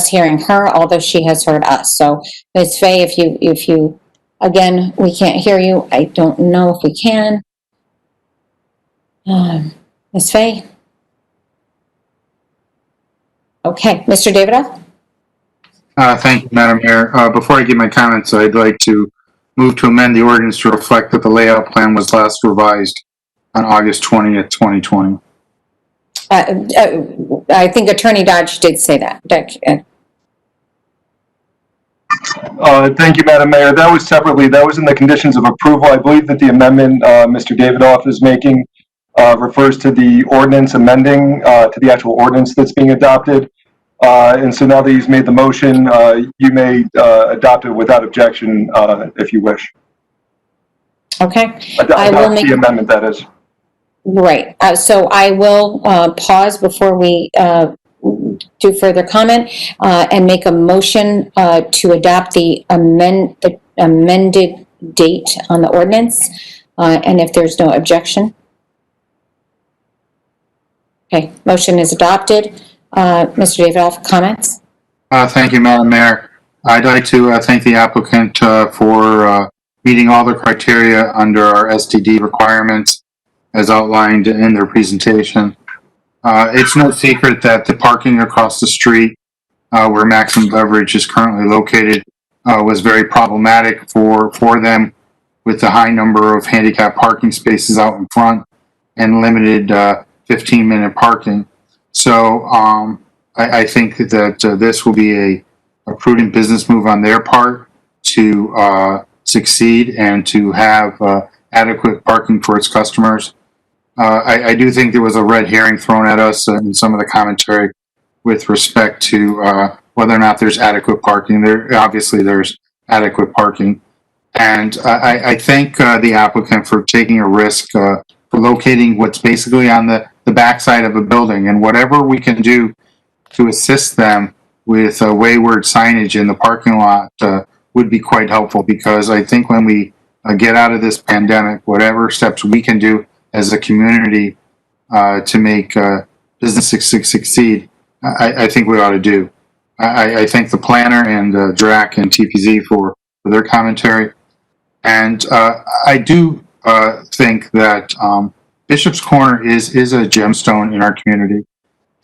hearing her, although she has heard us. So Ms. Fay, if you, again, we can't hear you. I don't know if we can. Ms. Fay? Okay, Mr. Davidoff? Thank you, Madam Mayor. Before I give my comments, I'd like to move to amend the ordinance to reflect that the layout plan was last revised on August 20th, 2020. I think Attorney Dodge did say that. Thank you, Madam Mayor. That was separately. That was in the conditions of approval. I believe that the amendment Mr. Davidoff is making refers to the ordinance amending to the actual ordinance that's being adopted. And so now that he's made the motion, you may adopt it without objection if you wish. Okay. I will make the amendment, that is. Right. So I will pause before we do further comment and make a motion to adopt the amended date on the ordinance. And if there's no objection. Okay, motion is adopted. Mr. Davidoff, comments? Thank you, Madam Mayor. I'd like to thank the applicant for meeting all the criteria under our SDD requirements as outlined in their presentation. It's no secret that the parking across the street where Maximum Beverage is currently located was very problematic for them with the high number of handicap parking spaces out in front and limited 15-minute parking. So I think that this will be a prudent business move on their part to succeed and to have adequate parking for its customers. I do think there was a red herring thrown at us in some of the commentary with respect to whether or not there's adequate parking. Obviously there's adequate parking. And I thank the applicant for taking a risk for locating what's basically on the backside of a building, and whatever we can do to assist them with wayward signage in the parking lot would be quite helpful, because I think when we get out of this pandemic, whatever steps we can do as a community to make businesses succeed, I think we ought to do. I thank the planner and DRAC and TPZ for their commentary. And I do think that Bishop's Corner is a gemstone in our community.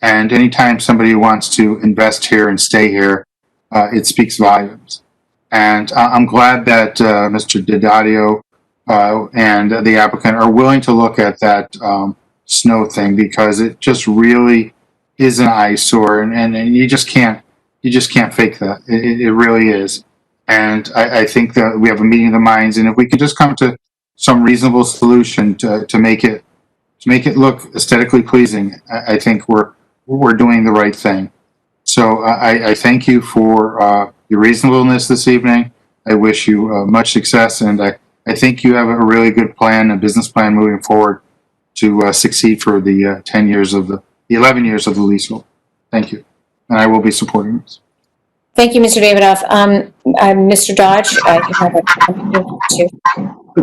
And anytime somebody wants to invest here and stay here, it speaks volumes. And I'm glad that Mr. Didadio and the applicant are willing to look at that snow thing, because it just really is an eyesore, and you just can't fake that. It really is. And I think that we have a meeting of the minds, and if we can just come to some reasonable solution to make it look aesthetically pleasing, I think we're doing the right thing. So I thank you for your reasonableness this evening. I wish you much success, and I think you have a really good plan, a business plan moving forward to succeed for the 10 years of the 11 years of the leasehold. Thank you, and I will be supporting this. Thank you, Mr. Davidoff. Mr. Dodge, you have a comment too.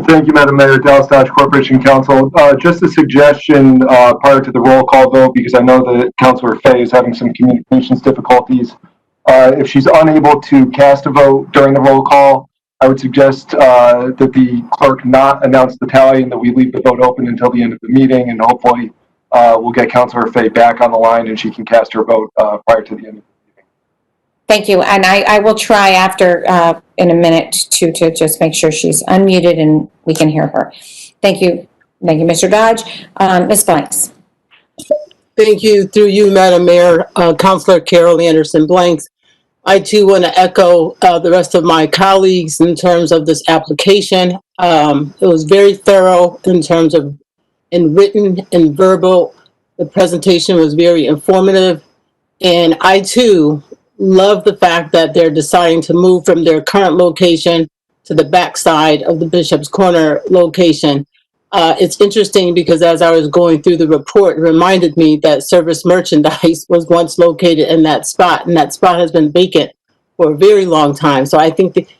Thank you, Madam Mayor. Dallas Dodge Corporation Counsel. Just a suggestion prior to the roll call vote, because I know that Councilor Fay is having some communications difficulties. If she's unable to cast a vote during the roll call, I would suggest that the clerk not announce the tally and that we leave the vote open until the end of the meeting, and hopefully we'll get Councilor Fay back on the line and she can cast her vote prior to the end of the meeting. Thank you, and I will try after in a minute to just make sure she's unmuted and we can hear her. Thank you, Mr. Dodge. Ms. Blanks. Thank you, through you, Madam Mayor, Councilor Carol Anderson Blanks. I too want to echo the rest of my colleagues in terms of this application. It was very thorough in terms of in written and verbal. The presentation was very informative, and I too love the fact that they're deciding to move from their current location to the backside of the Bishop's Corner location. It's interesting because as I was going through the report, it reminded me that Service Merchandise was once located in that spot, and that spot has been vacant for a very long time. So I think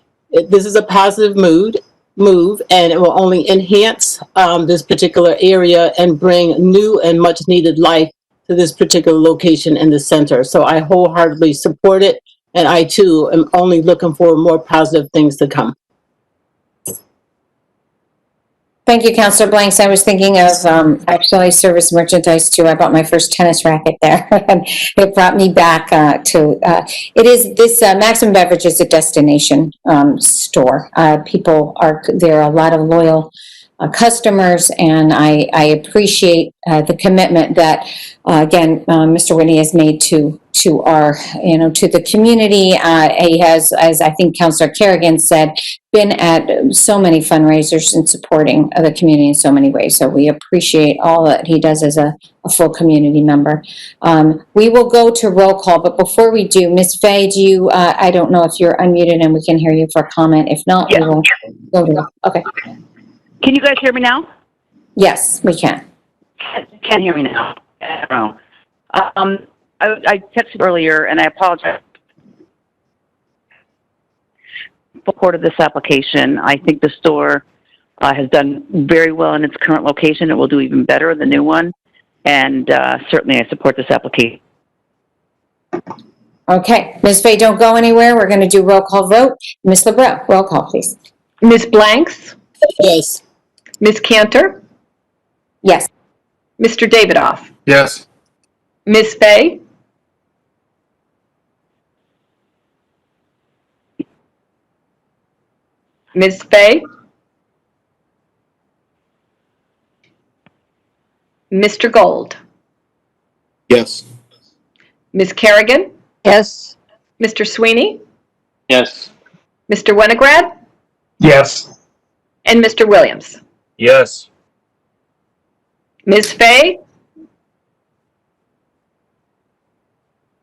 this is a positive move, and it will only enhance this particular area and bring new and much needed life to this particular location in the center. So I wholeheartedly support it, and I too am only looking for more positive things to come. Thank you, Councilor Blanks. I was thinking of actually Service Merchandise too. I bought my first tennis racket there, and it brought me back to. It is this Maximum Beverage is a destination store. People are there are a lot of loyal customers, and I appreciate the commitment that again Mr. Whitney has made to our to the community. He has, as I think Councilor Kerrigan said, been at so many fundraisers and supporting the community in so many ways. So we appreciate all that he does as a full community member. We will go to roll call, but before we do, Ms. Fay, do you? I don't know if you're unmuted and we can hear you for a comment. If not, we will go to. Okay. Can you guys hear me now? Yes, we can. Can't hear me now. I don't know. I texted earlier, and I apologize. Support of this application. I think the store has done very well in its current location. It will do even better in the new one, and certainly I support this application. Okay, Ms. Fay, don't go anywhere. We're going to do roll call vote. Ms. LeBreau, roll call, please. Ms. Blanks? Yes. Ms. Cantor? Yes. Mr. Davidoff? Yes. Ms. Fay? Ms. Fay? Mr. Gold? Yes. Ms. Kerrigan? Yes. Mr. Sweeney? Yes. Mr. Winograd? Yes. And Mr. Williams? Yes. Ms. Fay?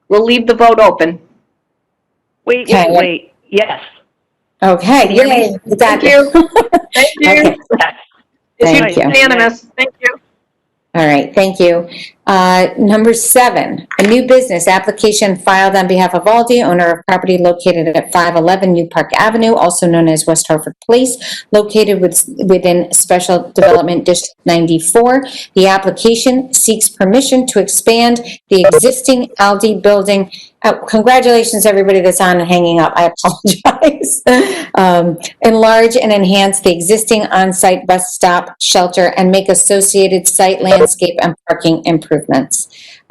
We'll leave the vote open. Wait. Yes. Okay, Can you hear me? yay. Thank you. Thank you. Okay. Thank It's you. unanimous. Thank you. All right, thank you. Number 7, a new business application filed on behalf of Aldi, owner of property located at 511 New Park Avenue, also known as West Hartford Place, located within Special Development District 94. The application seeks permission to expand the existing Aldi building. Congratulations, everybody that's on and hanging up. I apologize. Enlarge and enhance the existing on-site bus stop, shelter, and make associated site landscape and parking improvements.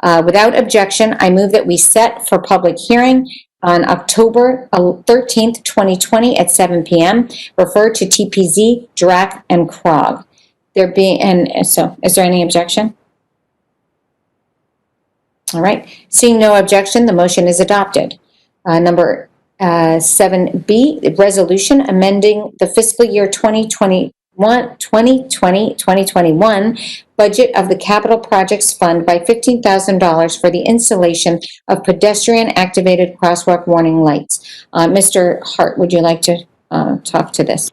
Without objection, I move that we set for public hearing on October 13th, 2020 at 7 p.m. Refer to TPZ, DRAC, and CROG. So, is there any objection? All right. Seeing no objection, the motion is adopted. Number 7B, resolution amending the fiscal year 2021 budget of the Capital Projects Fund by $15,000 for the installation of pedestrian activated crosswalk warning lights. Mr. Hart, would you like to talk to this?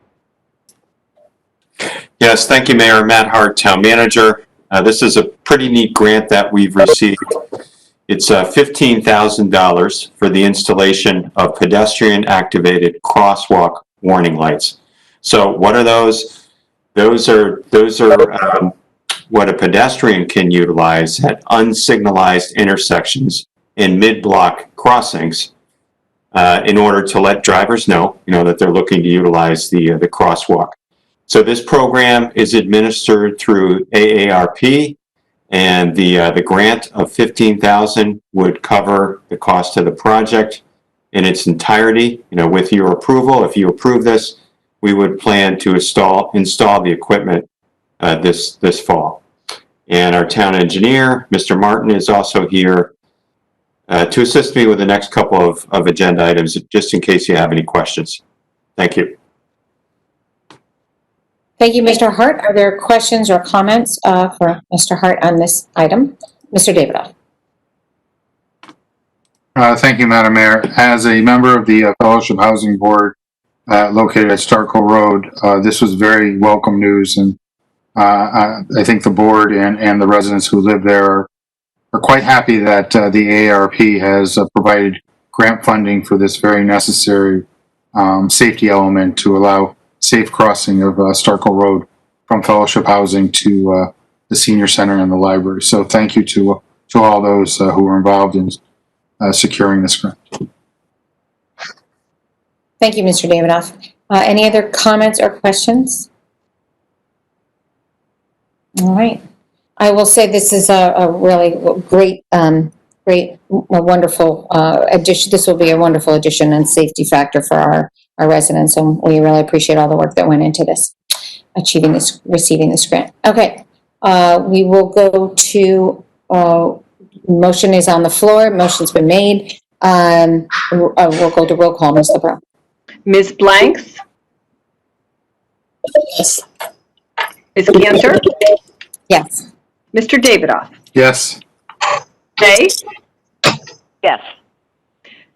Yes, thank you, Mayor. Matt Hart, Town Manager. This is a pretty neat grant that we've received. It's $15,000 for the installation of pedestrian-activated crosswalk warning lights. So what are those? Those are what a pedestrian can utilize at unsignalized intersections and mid-block crossings in order to let drivers know, that they're looking to utilize the crosswalk. So this program is administered through AARP, and the grant of $15,000 would cover the cost of the project in its entirety. With your approval, if you approve this, we would plan to install the equipment this fall. And our town engineer, Mr. Martin, is also here to assist me with the next couple of agenda items, just in case you have any questions. Thank you. Thank you, Mr. Hart. Are there questions or comments for Mr. Hart on this item? Mr. Davidoff. Thank you, Madam Mayor. As a member of the Fellowship Housing Board located at Starkville Road, this was very welcome news, and I think the board and the residents who live there are quite happy that the ARP has provided grant funding for this very necessary safety element to allow safe crossing of Starkle Road from Fellowship Housing to the senior center and the library. So thank you to all those who were involved in securing this grant. Thank you, Mr. Davidoff. Any other comments or questions? All right. I will say this is a really great, wonderful addition. This will be a wonderful addition and safety factor for our residents, and we really appreciate all the work that went into this, receiving this grant. Okay, we will go to, motion is on the floor. Motion's been made. We'll go to roll call, Ms. LeBron. Ms. Blanks? Yes. Ms. Cantor? Yes. Mr. Davidoff? Yes. Day? Yes.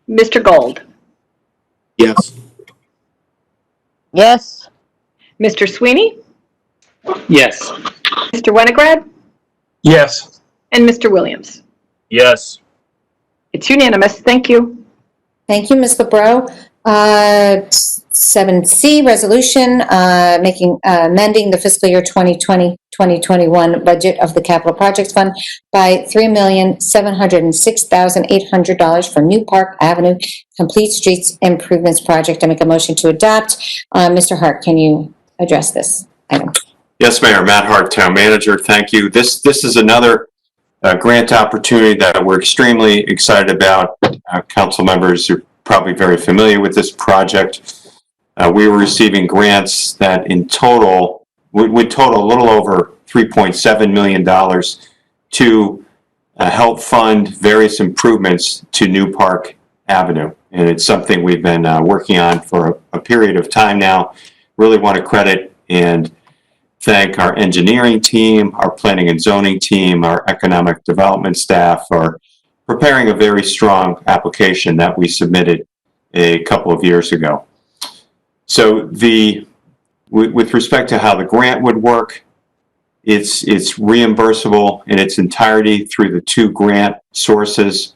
Mr. Gold? Yes. Yes. Mr. Sweeney? Yes. Mr. Winograd? Yes. And Mr. Williams? Yes. It's unanimous. Thank you. Thank you, Ms. LeBron. 7C, resolution amending the fiscal year 2020-2021 budget of the Capital Projects Fund by $3,706,800 for New Park Avenue Complete Streets Improvements Project. I make a motion to adopt. Mr. Hart, can you address this item? Yes, Mayor. Matt Hart, Town Manager. Thank you. This is another grant opportunity that we're extremely excited about. Council members are probably very familiar with this project. We were receiving grants that in total would total a little over $3.7 million to help fund various improvements to New Park Avenue. And it's something we've been working on for a period of time now. Really want to credit and thank our engineering team, our planning and zoning team, our economic development staff for preparing a very strong application that we submitted a couple of years ago. So with respect to how the grant would work, it's reimbursable in its entirety through the two grant sources.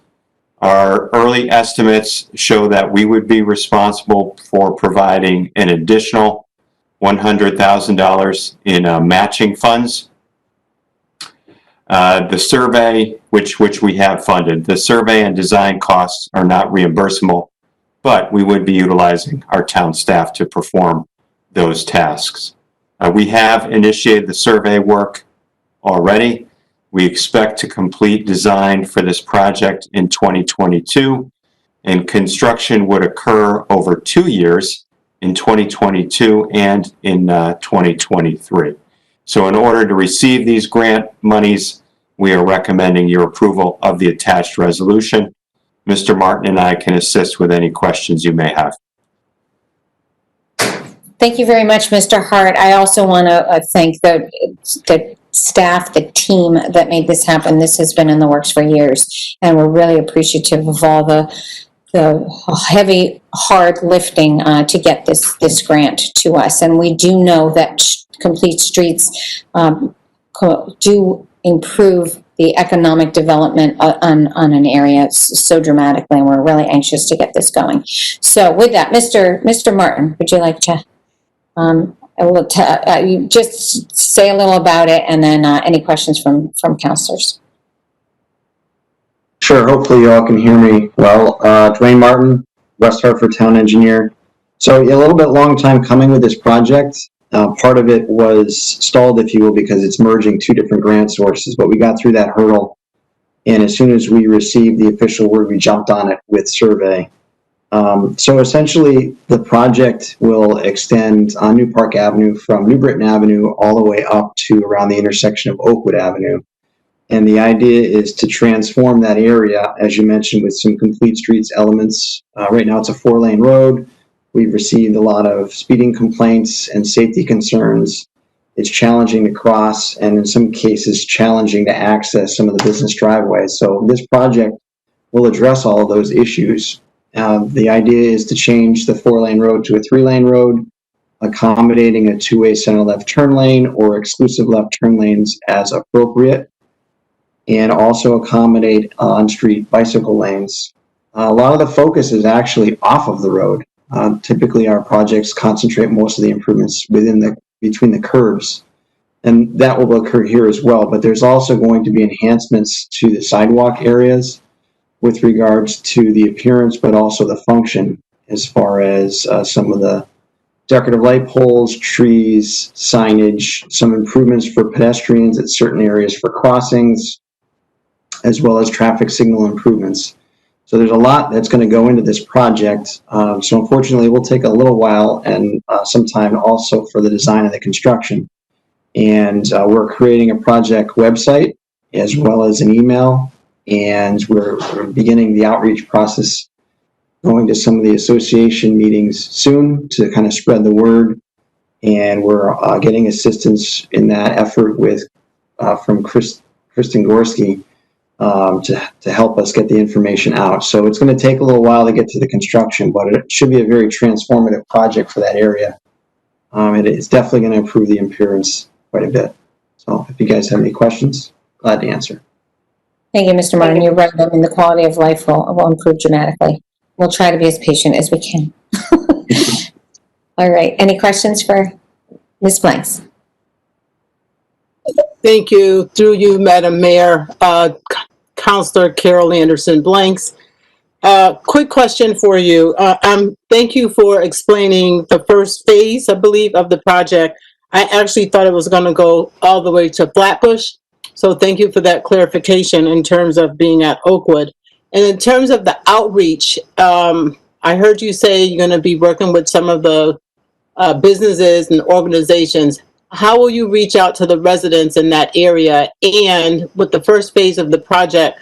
Our early estimates show that we would be responsible for providing an additional $100,000 in matching funds. The survey, which we have funded, the survey and design costs are not reimbursable, but we would be utilizing our town staff to perform those tasks. We have initiated the survey work already. We expect to complete design for this project in 2022, and construction would occur over 2 years in 2022 and in 2023. So in order to receive these grant monies, we are recommending your approval of the attached resolution. Mr. Martin and I can assist with any questions you may have. Thank you very much, Mr. Hart. I also want to thank the staff, the team that made this happen. This has been in the works for years, and we're really appreciative of all the heavy, hard lifting to get this grant to us. And we do know that Complete Streets do improve the economic development on an area so dramatically, and we're really anxious to get this going. So with that, Mr. Martin, would you like to you just say a little about it, and then any questions from councilors? Sure. Hopefully you all can hear me well. Dwayne Martin, West Hartford Town Engineer. So a little bit long time coming with this project. Part of it was stalled, if you will, because it's merging two different grant sources, but we got through that hurdle. And as soon as we received the official word, we jumped on it with survey. So essentially, the project will extend on New Park Avenue from New Britain Avenue all the way up to around the intersection of Oakwood Avenue. And the idea is to transform that area, as you mentioned, with some Complete Streets elements. Right now, it's a 4-lane road. We've received a lot of speeding complaints and safety concerns. It's challenging to cross, and in some cases, challenging to access some of the business driveways. So this project will address all of those issues. The idea is to change the 4-lane road to a 3-lane road. accommodating a two-way center left turn lane or exclusive left turn lanes as appropriate, and also accommodate on-street bicycle lanes. A lot of the focus is actually off of the road. Typically, our projects concentrate most of the improvements between the curbs, and that will occur here as well. But there's also going to be enhancements to the sidewalk areas with regards to the appearance, but also the function, as far as some of the decorative light poles, trees, signage, some improvements for pedestrians at certain areas for crossings, as well as traffic signal improvements. So there's a lot that's going to go into this project. So unfortunately, it will take a little while and some time also for the design of the construction. And we're creating a project website as well as an email, and we're beginning the outreach process, going to some of the association meetings soon to kind of spread the word. And we're getting assistance in that effort with from Kristen Gorski to help us get the information out. So it's going to take a little while to get to the construction, but it should be a very transformative project for that area. It's definitely going to improve the appearance quite a bit. So if you guys have any questions, glad to answer. Thank you, Mr. Martin. You're right. I mean, the quality of life will improve dramatically. We'll try to be as patient as we can. All right. Any questions for Ms. Blanks? Thank you. Through you, Madam Mayor, Councilor Carol Anderson Blanks. Quick question for you. Thank you for explaining the first phase, I believe, of the project. I actually thought it was going to go all the way to Flatbush. So thank you for that clarification in terms of being at Oakwood. And in terms of the outreach, I heard you say you're going to be working with some of the businesses and organizations. How will you reach out to the residents in that area? And with the first phase of the project,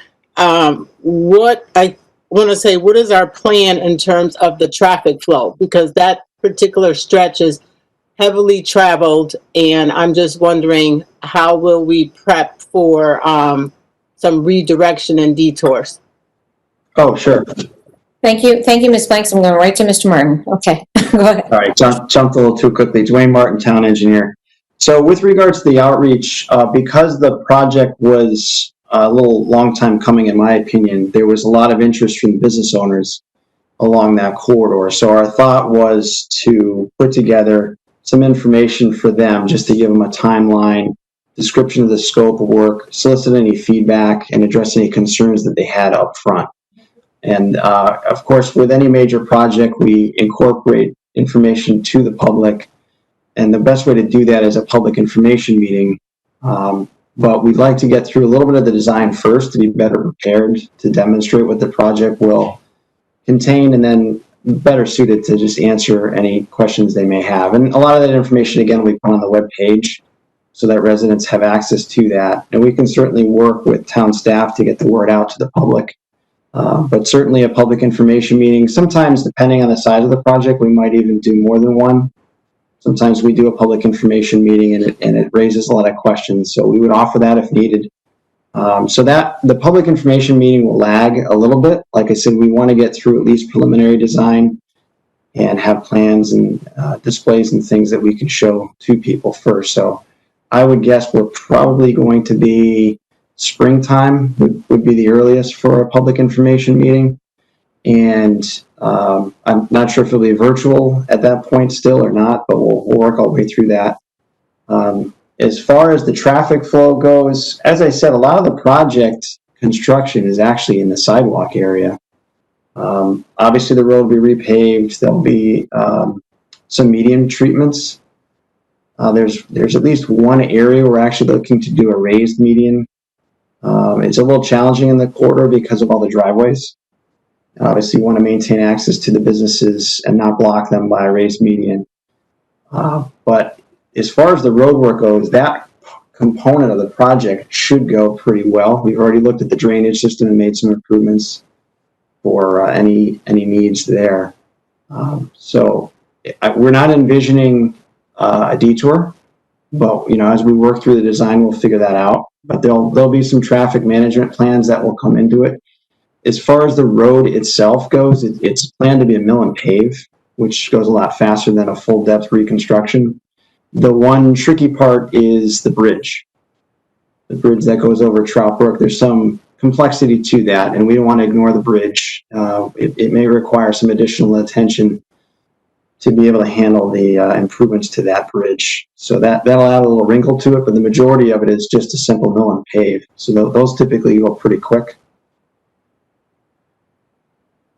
what is our plan in terms of the traffic flow? Because that particular stretch is heavily traveled, and I'm just wondering, how will we prep for some redirection and detours? Oh, sure. Thank you. Thank you, Ms. Blanks. I'm going right to Mr. Martin. Okay, go ahead. All right, jumped a little too quickly. Dwayne Martin, Town Engineer. So with regards to the outreach, because the project was a long time coming, in my opinion, there was a lot of interest from business owners along that corridor. So our thought was to put together some information for them, just to give them a timeline, description of the scope of work, solicit any feedback, and address any concerns that they had up front. And of course, with any major project, we incorporate information to the public. And the best way to do that is a public information meeting. But we'd like to get through a little bit of the design first to be better prepared to demonstrate what the project will contain, and then better suited to just answer any questions they may have. And a lot of that information, again, we put on the web page so that residents have access to that. And we can certainly work with town staff to get the word out to the public. But certainly a public information meeting. Sometimes, depending on the size of the project, we might even do more than one. Sometimes we do a public information meeting and it raises a lot of questions. So we would offer that if needed. So that the public information meeting will lag a little bit. Like I said, we want to get through at least preliminary design and have plans and displays and things that we can show to people first. So I would guess we're probably going to be springtime would be the earliest for a public information meeting. And I'm not sure if it'll be virtual at that point still or not, but we'll work our way through that. As far as the traffic flow goes, as I said, a lot of the project construction is actually in the sidewalk area. Obviously, the road will be repaved. There'll be some median treatments. There's at least one area we're actually looking to do a raised median. It's a little challenging in the corridor because of all the driveways. Obviously, you want to maintain access to the businesses and not block them by a raised median. But as far as the road work goes, that component of the project should go pretty well. We've already looked at the drainage system and made some improvements for any needs there. So we're not envisioning a detour, but as we work through the design, we'll figure that out. But there'll be some traffic management plans that will come into it. As far as the road itself goes, it's planned to be a mill and pave which goes a lot faster than a full depth reconstruction. The one tricky part is the bridge. The bridge that goes over Trout Brook. There's some complexity to that, and we don't want to ignore the bridge. It may require some additional attention to be able to handle the improvements to that bridge. So that'll add a little wrinkle to it, but the majority of it is just a simple mill and pave. So those typically go pretty quick.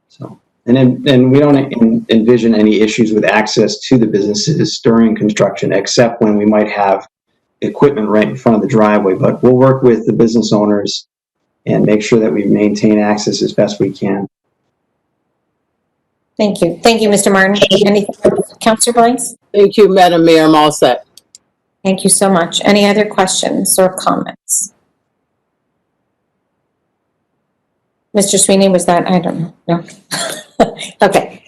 So, and we don't envision any issues with access to the businesses during construction, except when we might have equipment right in front of the driveway. But we'll work with the business owners and make sure that we maintain access as best we can. Thank you. Thank you, Mr. Martin. Anything else? Councillor Blanks? Thank you, Madam Mayor. I'm all set. Thank you so much. Any other questions or comments? Mr. Sweeney, was that, I don't know. No. Okay.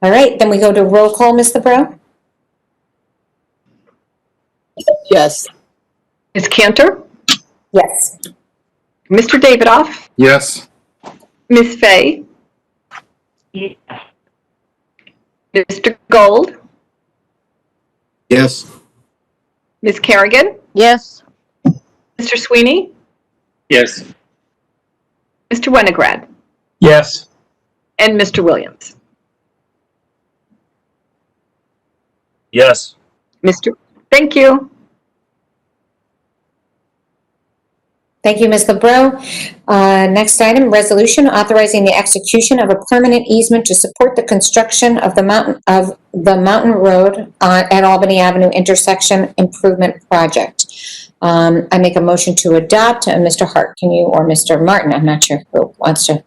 All right, then we go to roll call, Ms. LeBrow? Yes. Ms. Cantor? Yes. Mr. Davidoff? Yes. Ms. Fay? Yes. Mr. Gold? Yes. Ms. Kerrigan? Yes. Mr. Sweeney? Yes. Mr. Winograd? Yes. And Mr. Williams? Yes. Thank you. Thank you, Ms. LeBrow. Next item, resolution authorizing the execution of a permanent easement to support the construction of the Mountain Road at Albany Avenue intersection improvement project. I make a motion to adopt. Mr. Hart, can you, or Mr. Martin, I'm not sure who wants to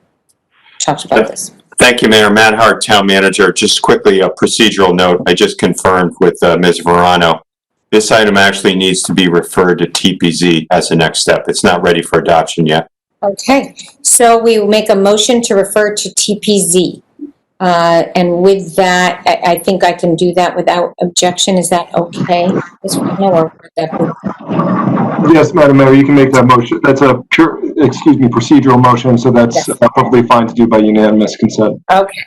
talk about this. Thank you, Mayor. Matt Hart, Town Manager. Just quickly, a procedural note. I just confirmed with Ms. Verano. This item actually needs to be referred to TPZ as the next step. It's not ready for adoption yet. Okay, so we will make a motion to refer to TPZ. And with that, I think I can do that without objection. Is that okay? Yes, Madam Mayor, you can make that motion. That's a procedural motion, so that's perfectly fine to do by unanimous consent. Okay,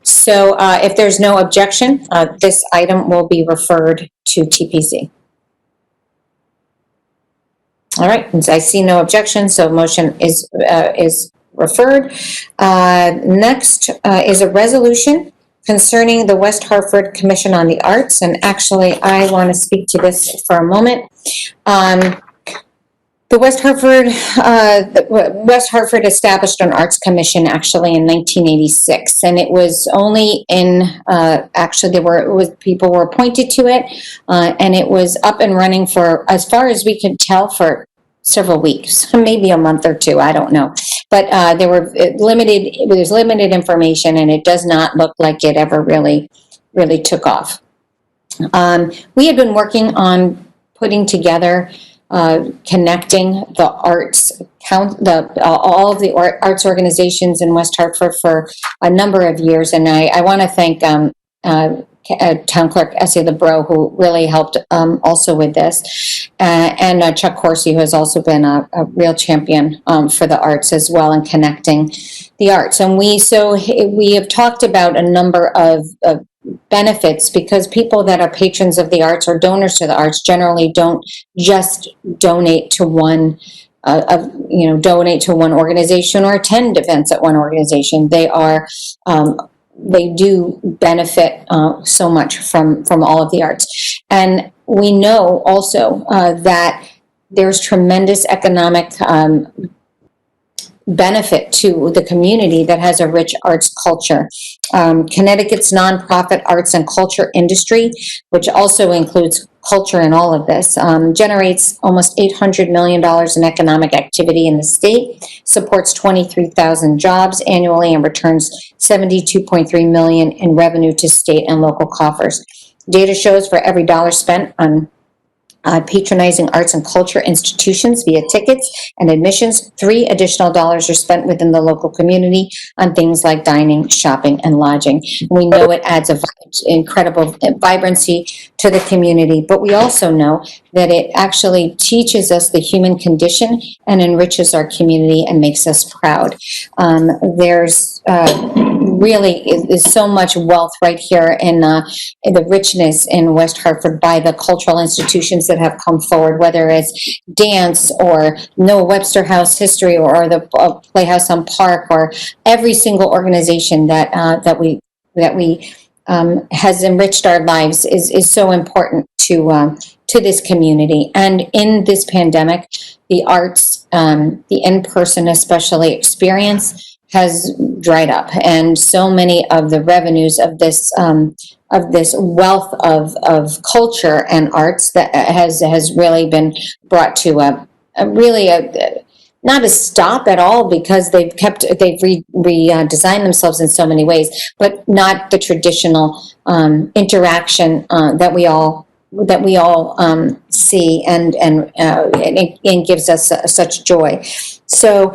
so if there's no objection, this item will be referred to TPZ. All right, since I see no objection, so motion is referred. Next is a resolution concerning the West Hartford Commission on the Arts, and actually I want to speak to this for a moment. The West Hartford established an arts commission actually in 1986, and it was only in people were appointed to it, and it was up and running for, as far as we could tell, for several weeks, maybe a month or two, I don't know. But there was limited information, and it does not look like it ever really took off. We had been working on putting together, connecting the arts, all of the arts organizations in West Hartford for a number of years, and I want to thank Town Clerk Essie LeBrow, who really helped also with this, and Chuck Corsi, who has also been a real champion for the arts as well, and connecting the arts. And we have talked about a number of benefits, because people that are patrons of the arts or donors to the arts generally don't just donate to one organization or attend events at one organization. They do benefit so much from all of the arts. And we know also that there's tremendous economic benefit to the community that has a rich arts culture. Connecticut's nonprofit arts and culture industry, which also includes culture in all of this, generates almost $800 million in economic activity in the state, supports 23,000 jobs annually, and returns $72.3 million in revenue to state and local coffers. Data shows for every dollar spent on patronizing arts and culture institutions via tickets and admissions, 3 additional dollars are spent within the local community on things like dining, shopping, and lodging. We know it adds a incredible vibrancy to the community, but we also know that it actually teaches us the human condition and enriches our community and makes us proud. There's really is so much wealth right here in the richness in West Hartford by the cultural institutions that have come forward, whether it's dance or Noah Webster House History or the Playhouse on Park, or every single organization that we has enriched our lives is so important to this community. And in this pandemic, the arts, the in-person especially experience has dried up, and so many of the revenues of this wealth of culture and arts that has really been brought to a not a stop at all, because they've redesigned themselves in so many ways, but not the traditional interaction that we all see and gives us such joy. So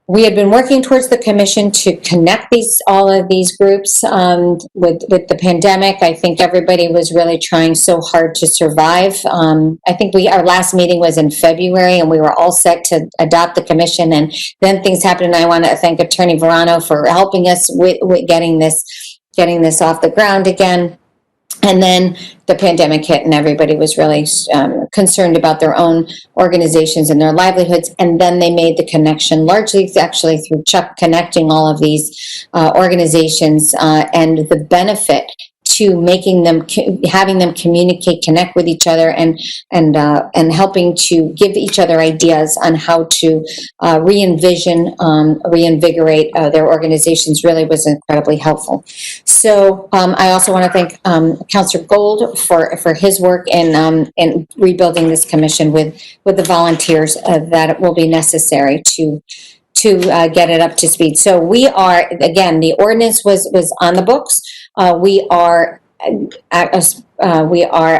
we had been working towards the commission to connect all of these groups with the pandemic. I think everybody was really trying so hard to survive. I think our last meeting was in February, and we were all set to adopt the commission, and then things happened. And I want to thank Attorney Verano for helping us with getting this off the ground again. And then the pandemic hit, and everybody was really concerned about their own organizations and their livelihoods. And then they made the connection, largely actually through Chuck connecting all of these organizations and the benefit to making them, having them communicate, connect with each other, and helping to give each other ideas on how to re-envision, reinvigorate their organizations really was incredibly helpful. So I also want to thank Councilor Gold for his work in rebuilding this commission with the volunteers that will be necessary to get it up to speed. So we are, again, the ordinance was on the books. We are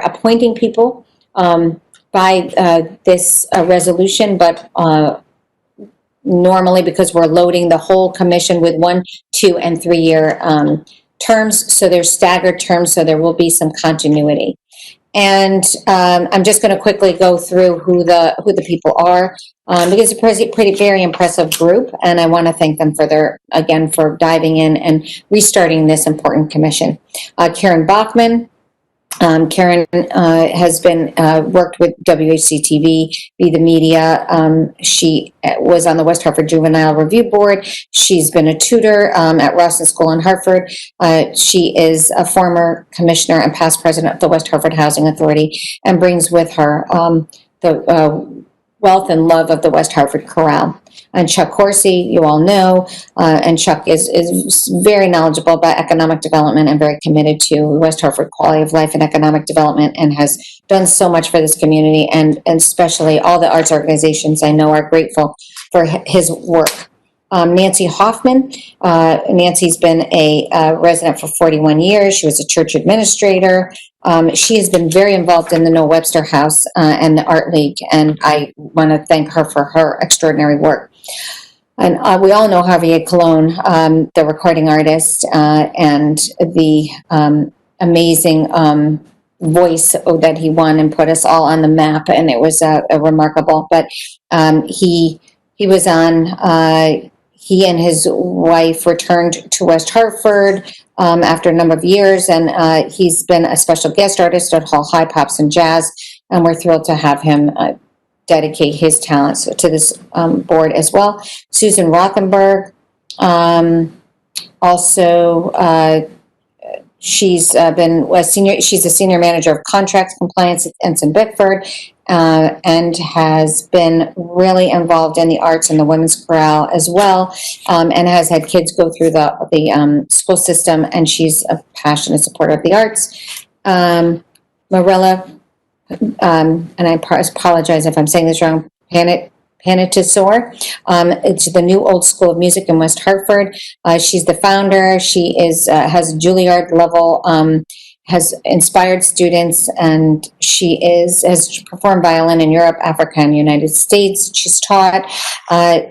appointing people by this resolution, but normally, because we're loading the whole commission with 1, 2, and 3 year terms, so there's staggered terms, so there will be some continuity. And I'm just going to quickly go through who the people are, because it's a pretty very impressive group, and I want to thank them for for diving in and restarting this important commission. Karen Bachman. Karen has been worked with WHCTV, Be the Media. She was on the West Hartford Juvenile Review Board. She's been a tutor at Rawson School in Hartford. She is a former commissioner and past president of the West Hartford Housing Authority, and brings with her the wealth and love of the West Hartford Chorale. And Chuck Horsey, you all know, and Chuck is very knowledgeable about economic development and very committed to West Hartford quality of life and economic development, and has done so much for this community, and especially all the arts organizations I know are grateful for his work. Nancy Hoffman. Nancy's been a resident for 41 years. She was a church administrator. She has been very involved in the Noah Webster House and the Art League, and I want to thank her for her extraordinary work. And we all know Javier Colon, the recording artist, and the amazing voice that he won and put us all on the map, and it was remarkable. But he was on. He and his wife returned to West Hartford after a number of years, and he's been a special guest artist at Hall High Pops and Jazz, and we're thrilled to have him dedicate his talents to this board as well. Susan Rothenberg, also she's been a senior. She's a senior manager of contracts compliance at Ensign Bickford, and has been really involved in the arts and the women's chorale as well, and has had kids go through the school system, and she's a passionate supporter of the arts. Marilla, and I apologize if I'm saying this wrong, Panatisor. It's the New Old School of Music in West Hartford. She's the founder. She has a Juilliard level, has inspired students, and she has performed violin in Europe, Africa, and United States. She's taught.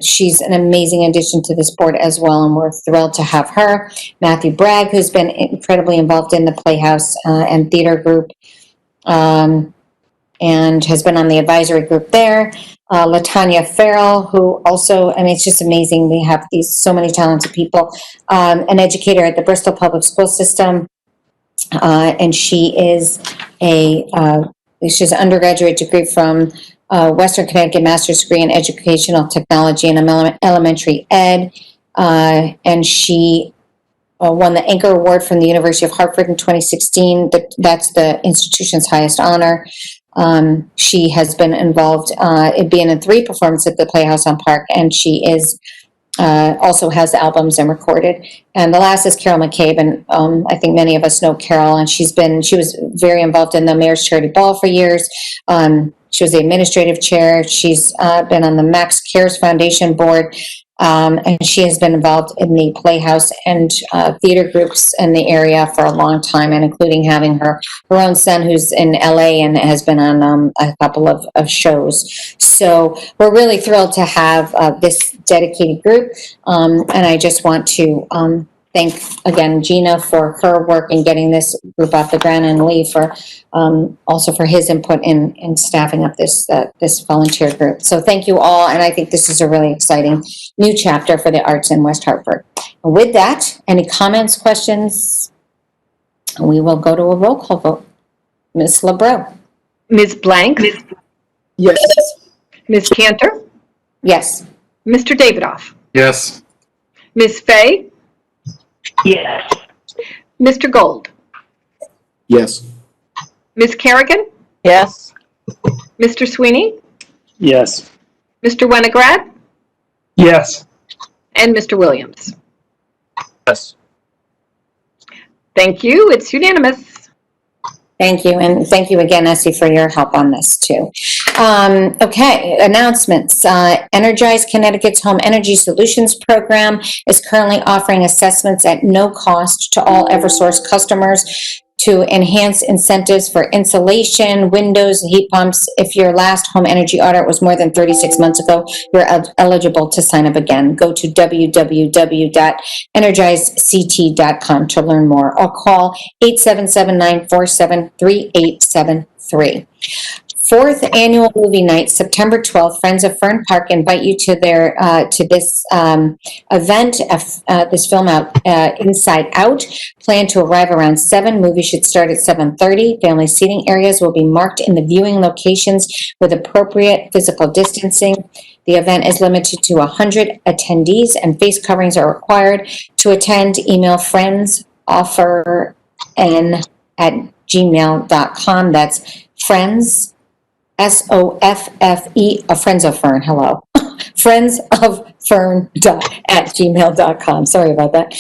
She's an amazing addition to this board as well, and we're thrilled to have her. Matthew Bragg, who's been incredibly involved in the Playhouse and theater group. and has been on the advisory group there. LaTanya Farrell, who also, I mean, it's just amazing. We have so many talented people. An educator at the Bristol Public School System. And she is she has an undergraduate degree from Western Connecticut Master's Degree in Educational Technology and Elementary Ed. And she won the Anchor Award from the University of Hartford in 2016. That's the institution's highest honor. She has been involved in being in 3 performances at the Playhouse on Park, and she is also has albums and recorded. And the last is Carol McCabe, and I think many of us know Carol, and she was very involved in the Mayor's Charity Ball for years. She was the administrative chair. She's been on the Max Cares Foundation board, and she has been involved in the Playhouse and theater groups in the area for a long time, and including having her own son who's in LA and has been on a couple of shows. So we're really thrilled to have this dedicated group, and I just want to thank again Gina for her work in getting this group off the ground, and Lee for also for his input in staffing up this volunteer group. So thank you all, and I think this is a really exciting new chapter for the arts in West Hartford. With that, any comments, questions? We will go to a roll call vote. Ms. LeBreau. Ms. Blank? Yes. Ms. Cantor? Yes. Mr. Davidoff? Yes. Ms. Fay? Yes. Mr. Gold? Yes. Ms. Kerrigan? Yes. Mr. Sweeney? Yes. Mr. Winograd? Yes. And Mr. Williams? Yes. Thank you. It's unanimous. Thank you, and thank you again, Essie, for your help on this too. Okay, announcements. Energize Connecticut's Home Energy Solutions Program is currently offering assessments at no cost to all Eversource customers to enhance incentives for insulation, windows, heat pumps. If your last home energy audit was more than 36 months ago, you're eligible to sign up again. Go to www.energizect.com to learn more, or call 877-947-3873. 4th annual movie night, September 12th. Friends of Fern Park invite you to their to this event, this film out Inside Out. Plan to arrive around 7. Movie should start at 7:30. Family seating areas will be marked in the viewing locations with appropriate physical distancing. The event is limited to 100 attendees, and face coverings are required. To attend, email friendsofferN@gmail.com. That's friends. SOFFE, Friends of Fern, hello. friendsofFern@gmail.com. Sorry about that.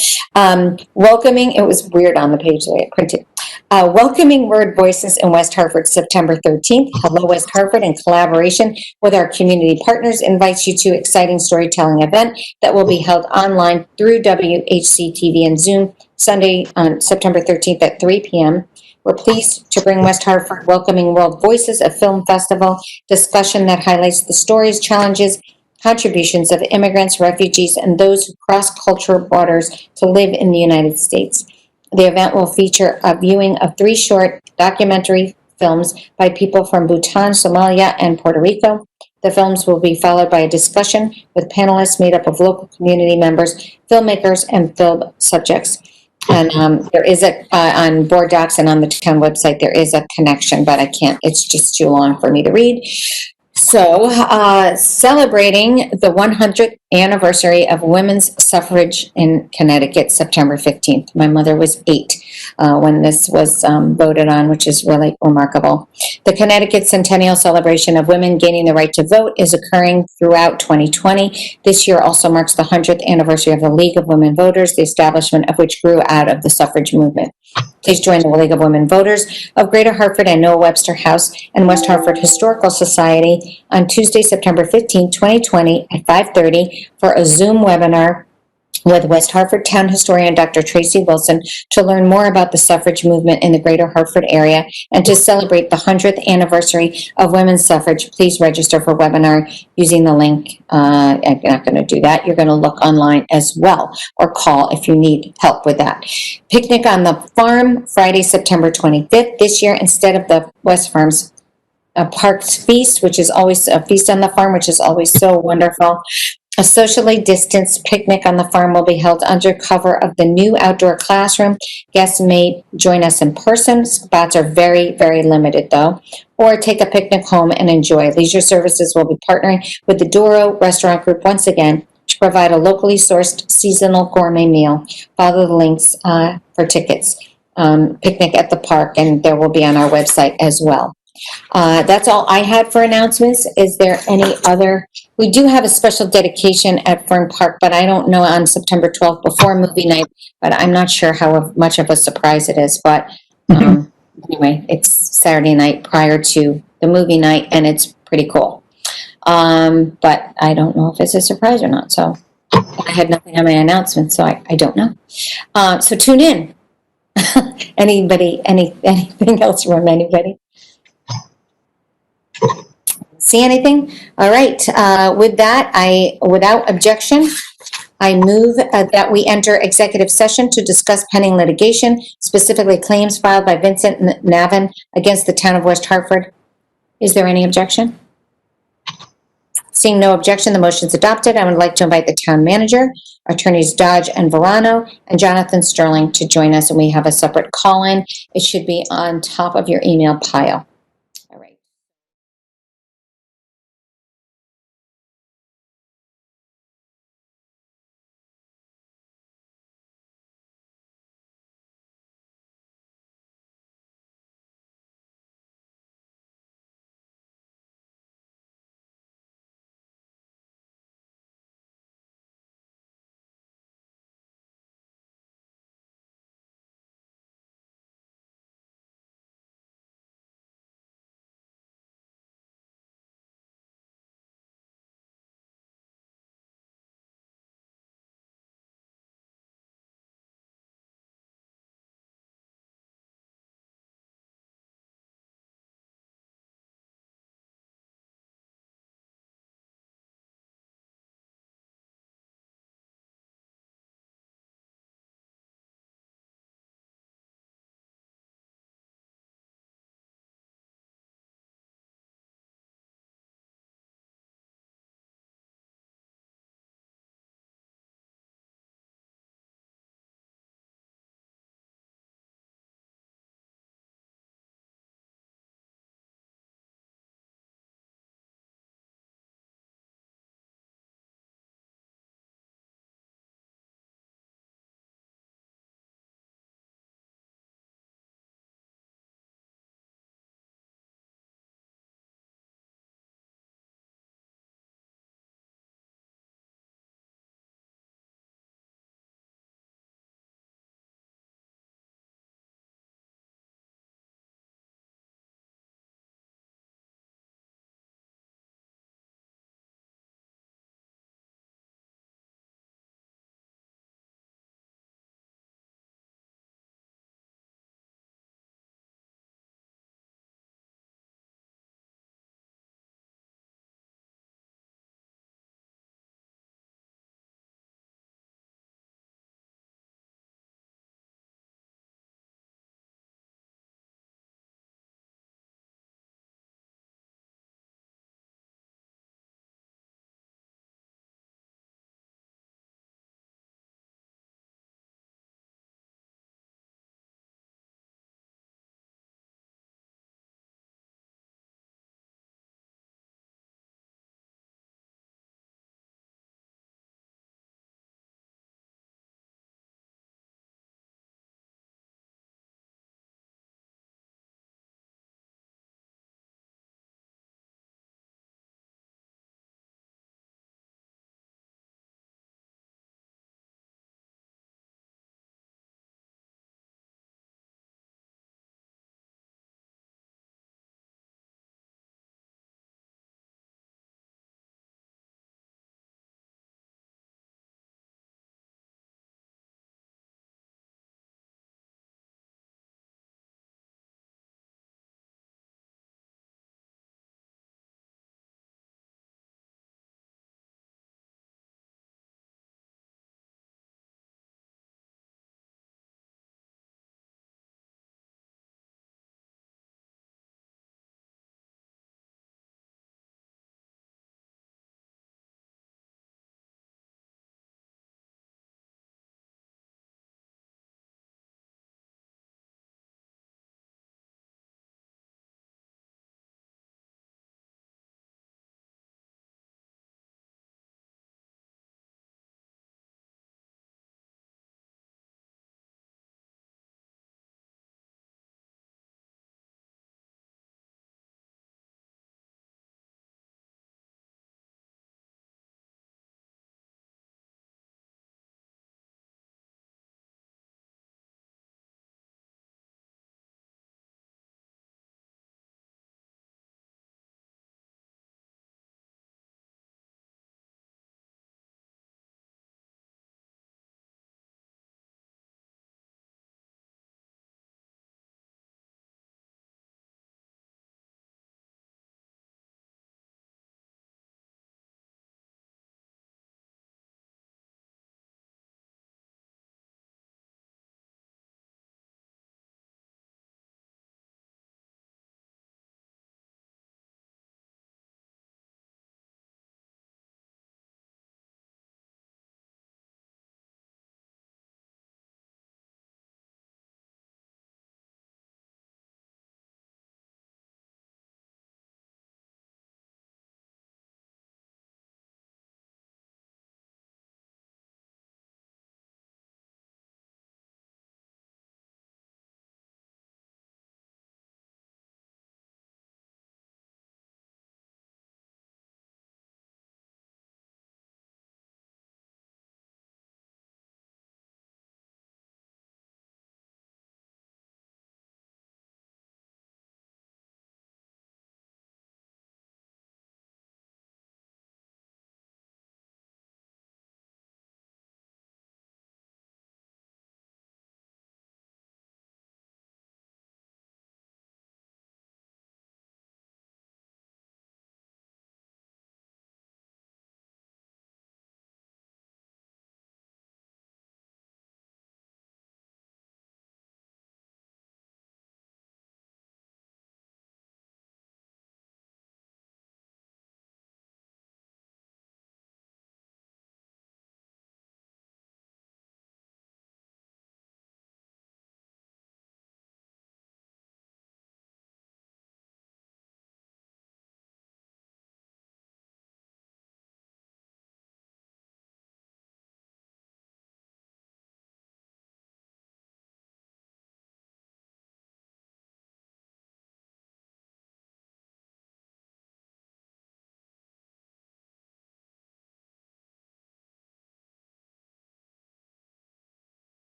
Welcoming, it was weird on the page the way it printed. Welcoming Word Voices in West Hartford, September 13th. Hello West Hartford, in collaboration with our community partners, invites you to an exciting storytelling event that will be held online through WHC TV and Zoom Sunday on September 13th at 3 p.m. We're pleased to bring West Hartford Welcoming World Voices, a film festival discussion that highlights the stories, challenges, contributions of immigrants, refugees, and those who cross cultural borders to live in the United States. The event will feature a viewing of 3 short documentary films by people from Bhutan, Somalia, and Puerto Rico. The films will be followed by a discussion with panelists made up of local community members, filmmakers, and film subjects. And there is on board docs and on the town website, there is a connection, but I can't, it's just too long for me to read. So, celebrating the 100th anniversary of women's suffrage in Connecticut, September 15th. My mother was 8 when this was voted on, which is really remarkable. The Connecticut Centennial Celebration of Women Gaining the Right to Vote is occurring throughout 2020. This year also marks the 100th anniversary of the League of Women Voters, the establishment of which grew out of the suffrage movement. Please join the League of Women Voters of Greater Hartford and Noah Webster House and West Hartford Historical Society on Tuesday, September 15, 2020 at 5:30 for a Zoom webinar with West Hartford Town Historian Dr. Tracy Wilson to learn more about the suffrage movement in the Greater Hartford area and to celebrate the 100th anniversary of women's suffrage. Please register for webinar using the link. I'm not going to do that. You're going to look online as well or call if you need help with that. Picnic on the Farm, Friday, September 25th. This year, instead of the West Farms a Parks Feast, which is always a feast on the farm, which is always so wonderful. A socially distanced picnic on the farm will be held under cover of the new outdoor classroom. Guests may join us in person. Spots are very, very limited though. Or take a picnic home and enjoy. Leisure Services will be partnering with the Doro Restaurant Group once again to provide a locally sourced seasonal gourmet meal. Follow the links for tickets. Picnic at the park, and there will be on our website as well. That's all I had for announcements. Is there any other? We do have a special dedication at Fern Park, but I don't know, on September 12th before movie night, but I'm not sure how much of a surprise it is. But anyway, it's Saturday night prior to the movie night, and it's pretty cool. But I don't know if it's a surprise or not. So I had nothing on my announcement, so I don't know. So tune in. Anybody, anything else from anybody? See anything? All right. With that, without objection, I move that we enter executive session to discuss pending litigation, specifically claims filed by Vincent Navin against the town of West Hartford. Is there any objection? Seeing no objection, the motion is adopted. I would like to invite the town manager, attorneys Dodge and Verano, and Jonathan Sterling to join us, and we have a separate call-in. It should be on top of your email pile.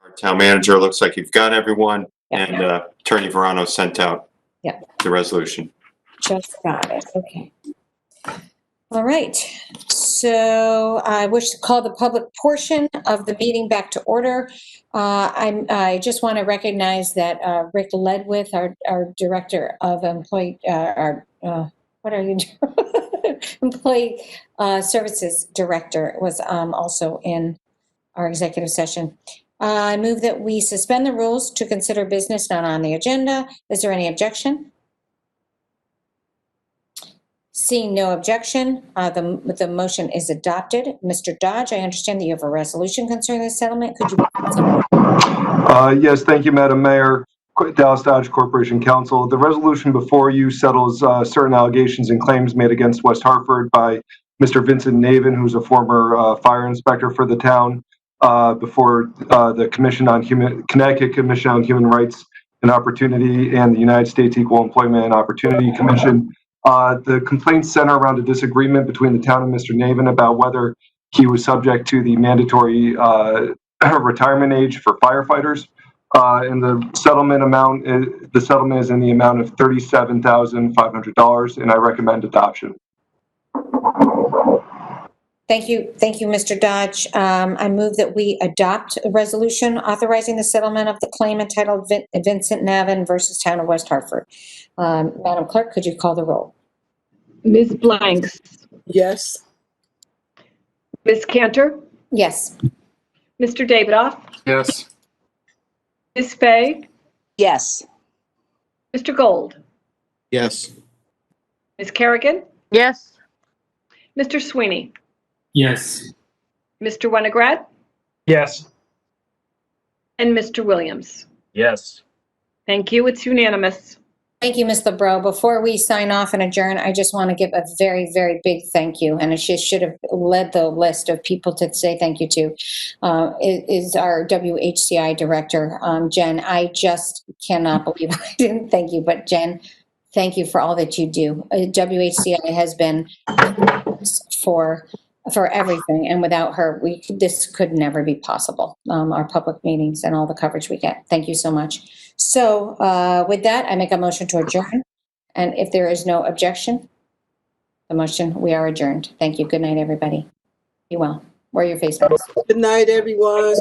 Our town manager, looks like you've got everyone, and Attorney Verano sent out Yeah. the resolution. Just got it, okay. All right, so I wish to call the public portion of the meeting back to order. I just want to recognize that Rick Ledwith, our Director of Employee, what are you? Employee Services Director was also in our executive session. I move that we suspend the rules to consider business not on the agenda. Is there any objection? Seeing no objection, the motion is adopted. Mr. Dodge, I understand that you have a resolution concerning the settlement. Could you? Yes, thank you, Madam Mayor. Dallas Dodge Corporation Counsel. The resolution before you settles certain allegations and claims made against West Hartford by Mr. Vincent Navin, who's a former fire inspector for the town, before the Connecticut Commission on Human Rights and Opportunity and the United States Equal Employment and Opportunity Commission. The complaints center around a disagreement between the town and Mr. Navin about whether he was subject to the mandatory retirement age for firefighters. And the settlement is in the amount of $37,500, and I recommend adoption. Thank you, Mr. Dodge. I move that we adopt a resolution authorizing the settlement of the claim entitled Vincent Navin versus Town of West Hartford. Madam Clerk, could you call the roll? Ms. Blanks, Yes. Ms. Cantor, Yes. Mr. Davidoff, Yes. Ms. Fay, Yes. Mr. Gold, Yes. Ms. Kerrigan, Yes. Mr. Sweeney, Yes. Mr. Winograd, Yes. and Mr. Williams. Yes. Thank you. It's unanimous. Thank you, Ms. LeBreau. Before we sign off and adjourn, I just want to give a very, very big thank you, and it should have led the list of people to say thank you to, is our WHCI director, Jen. I just cannot believe I didn't thank you, but Jen, thank you for all that you do. WHCI has been for everything, and without her, this could never be possible. Our public meetings and all the coverage we get. Thank you so much. So with that, I make a motion to adjourn. And if there is no objection, we are adjourned. Thank you. Good night, everybody. Be well. Wear your face masks. Good night, everyone.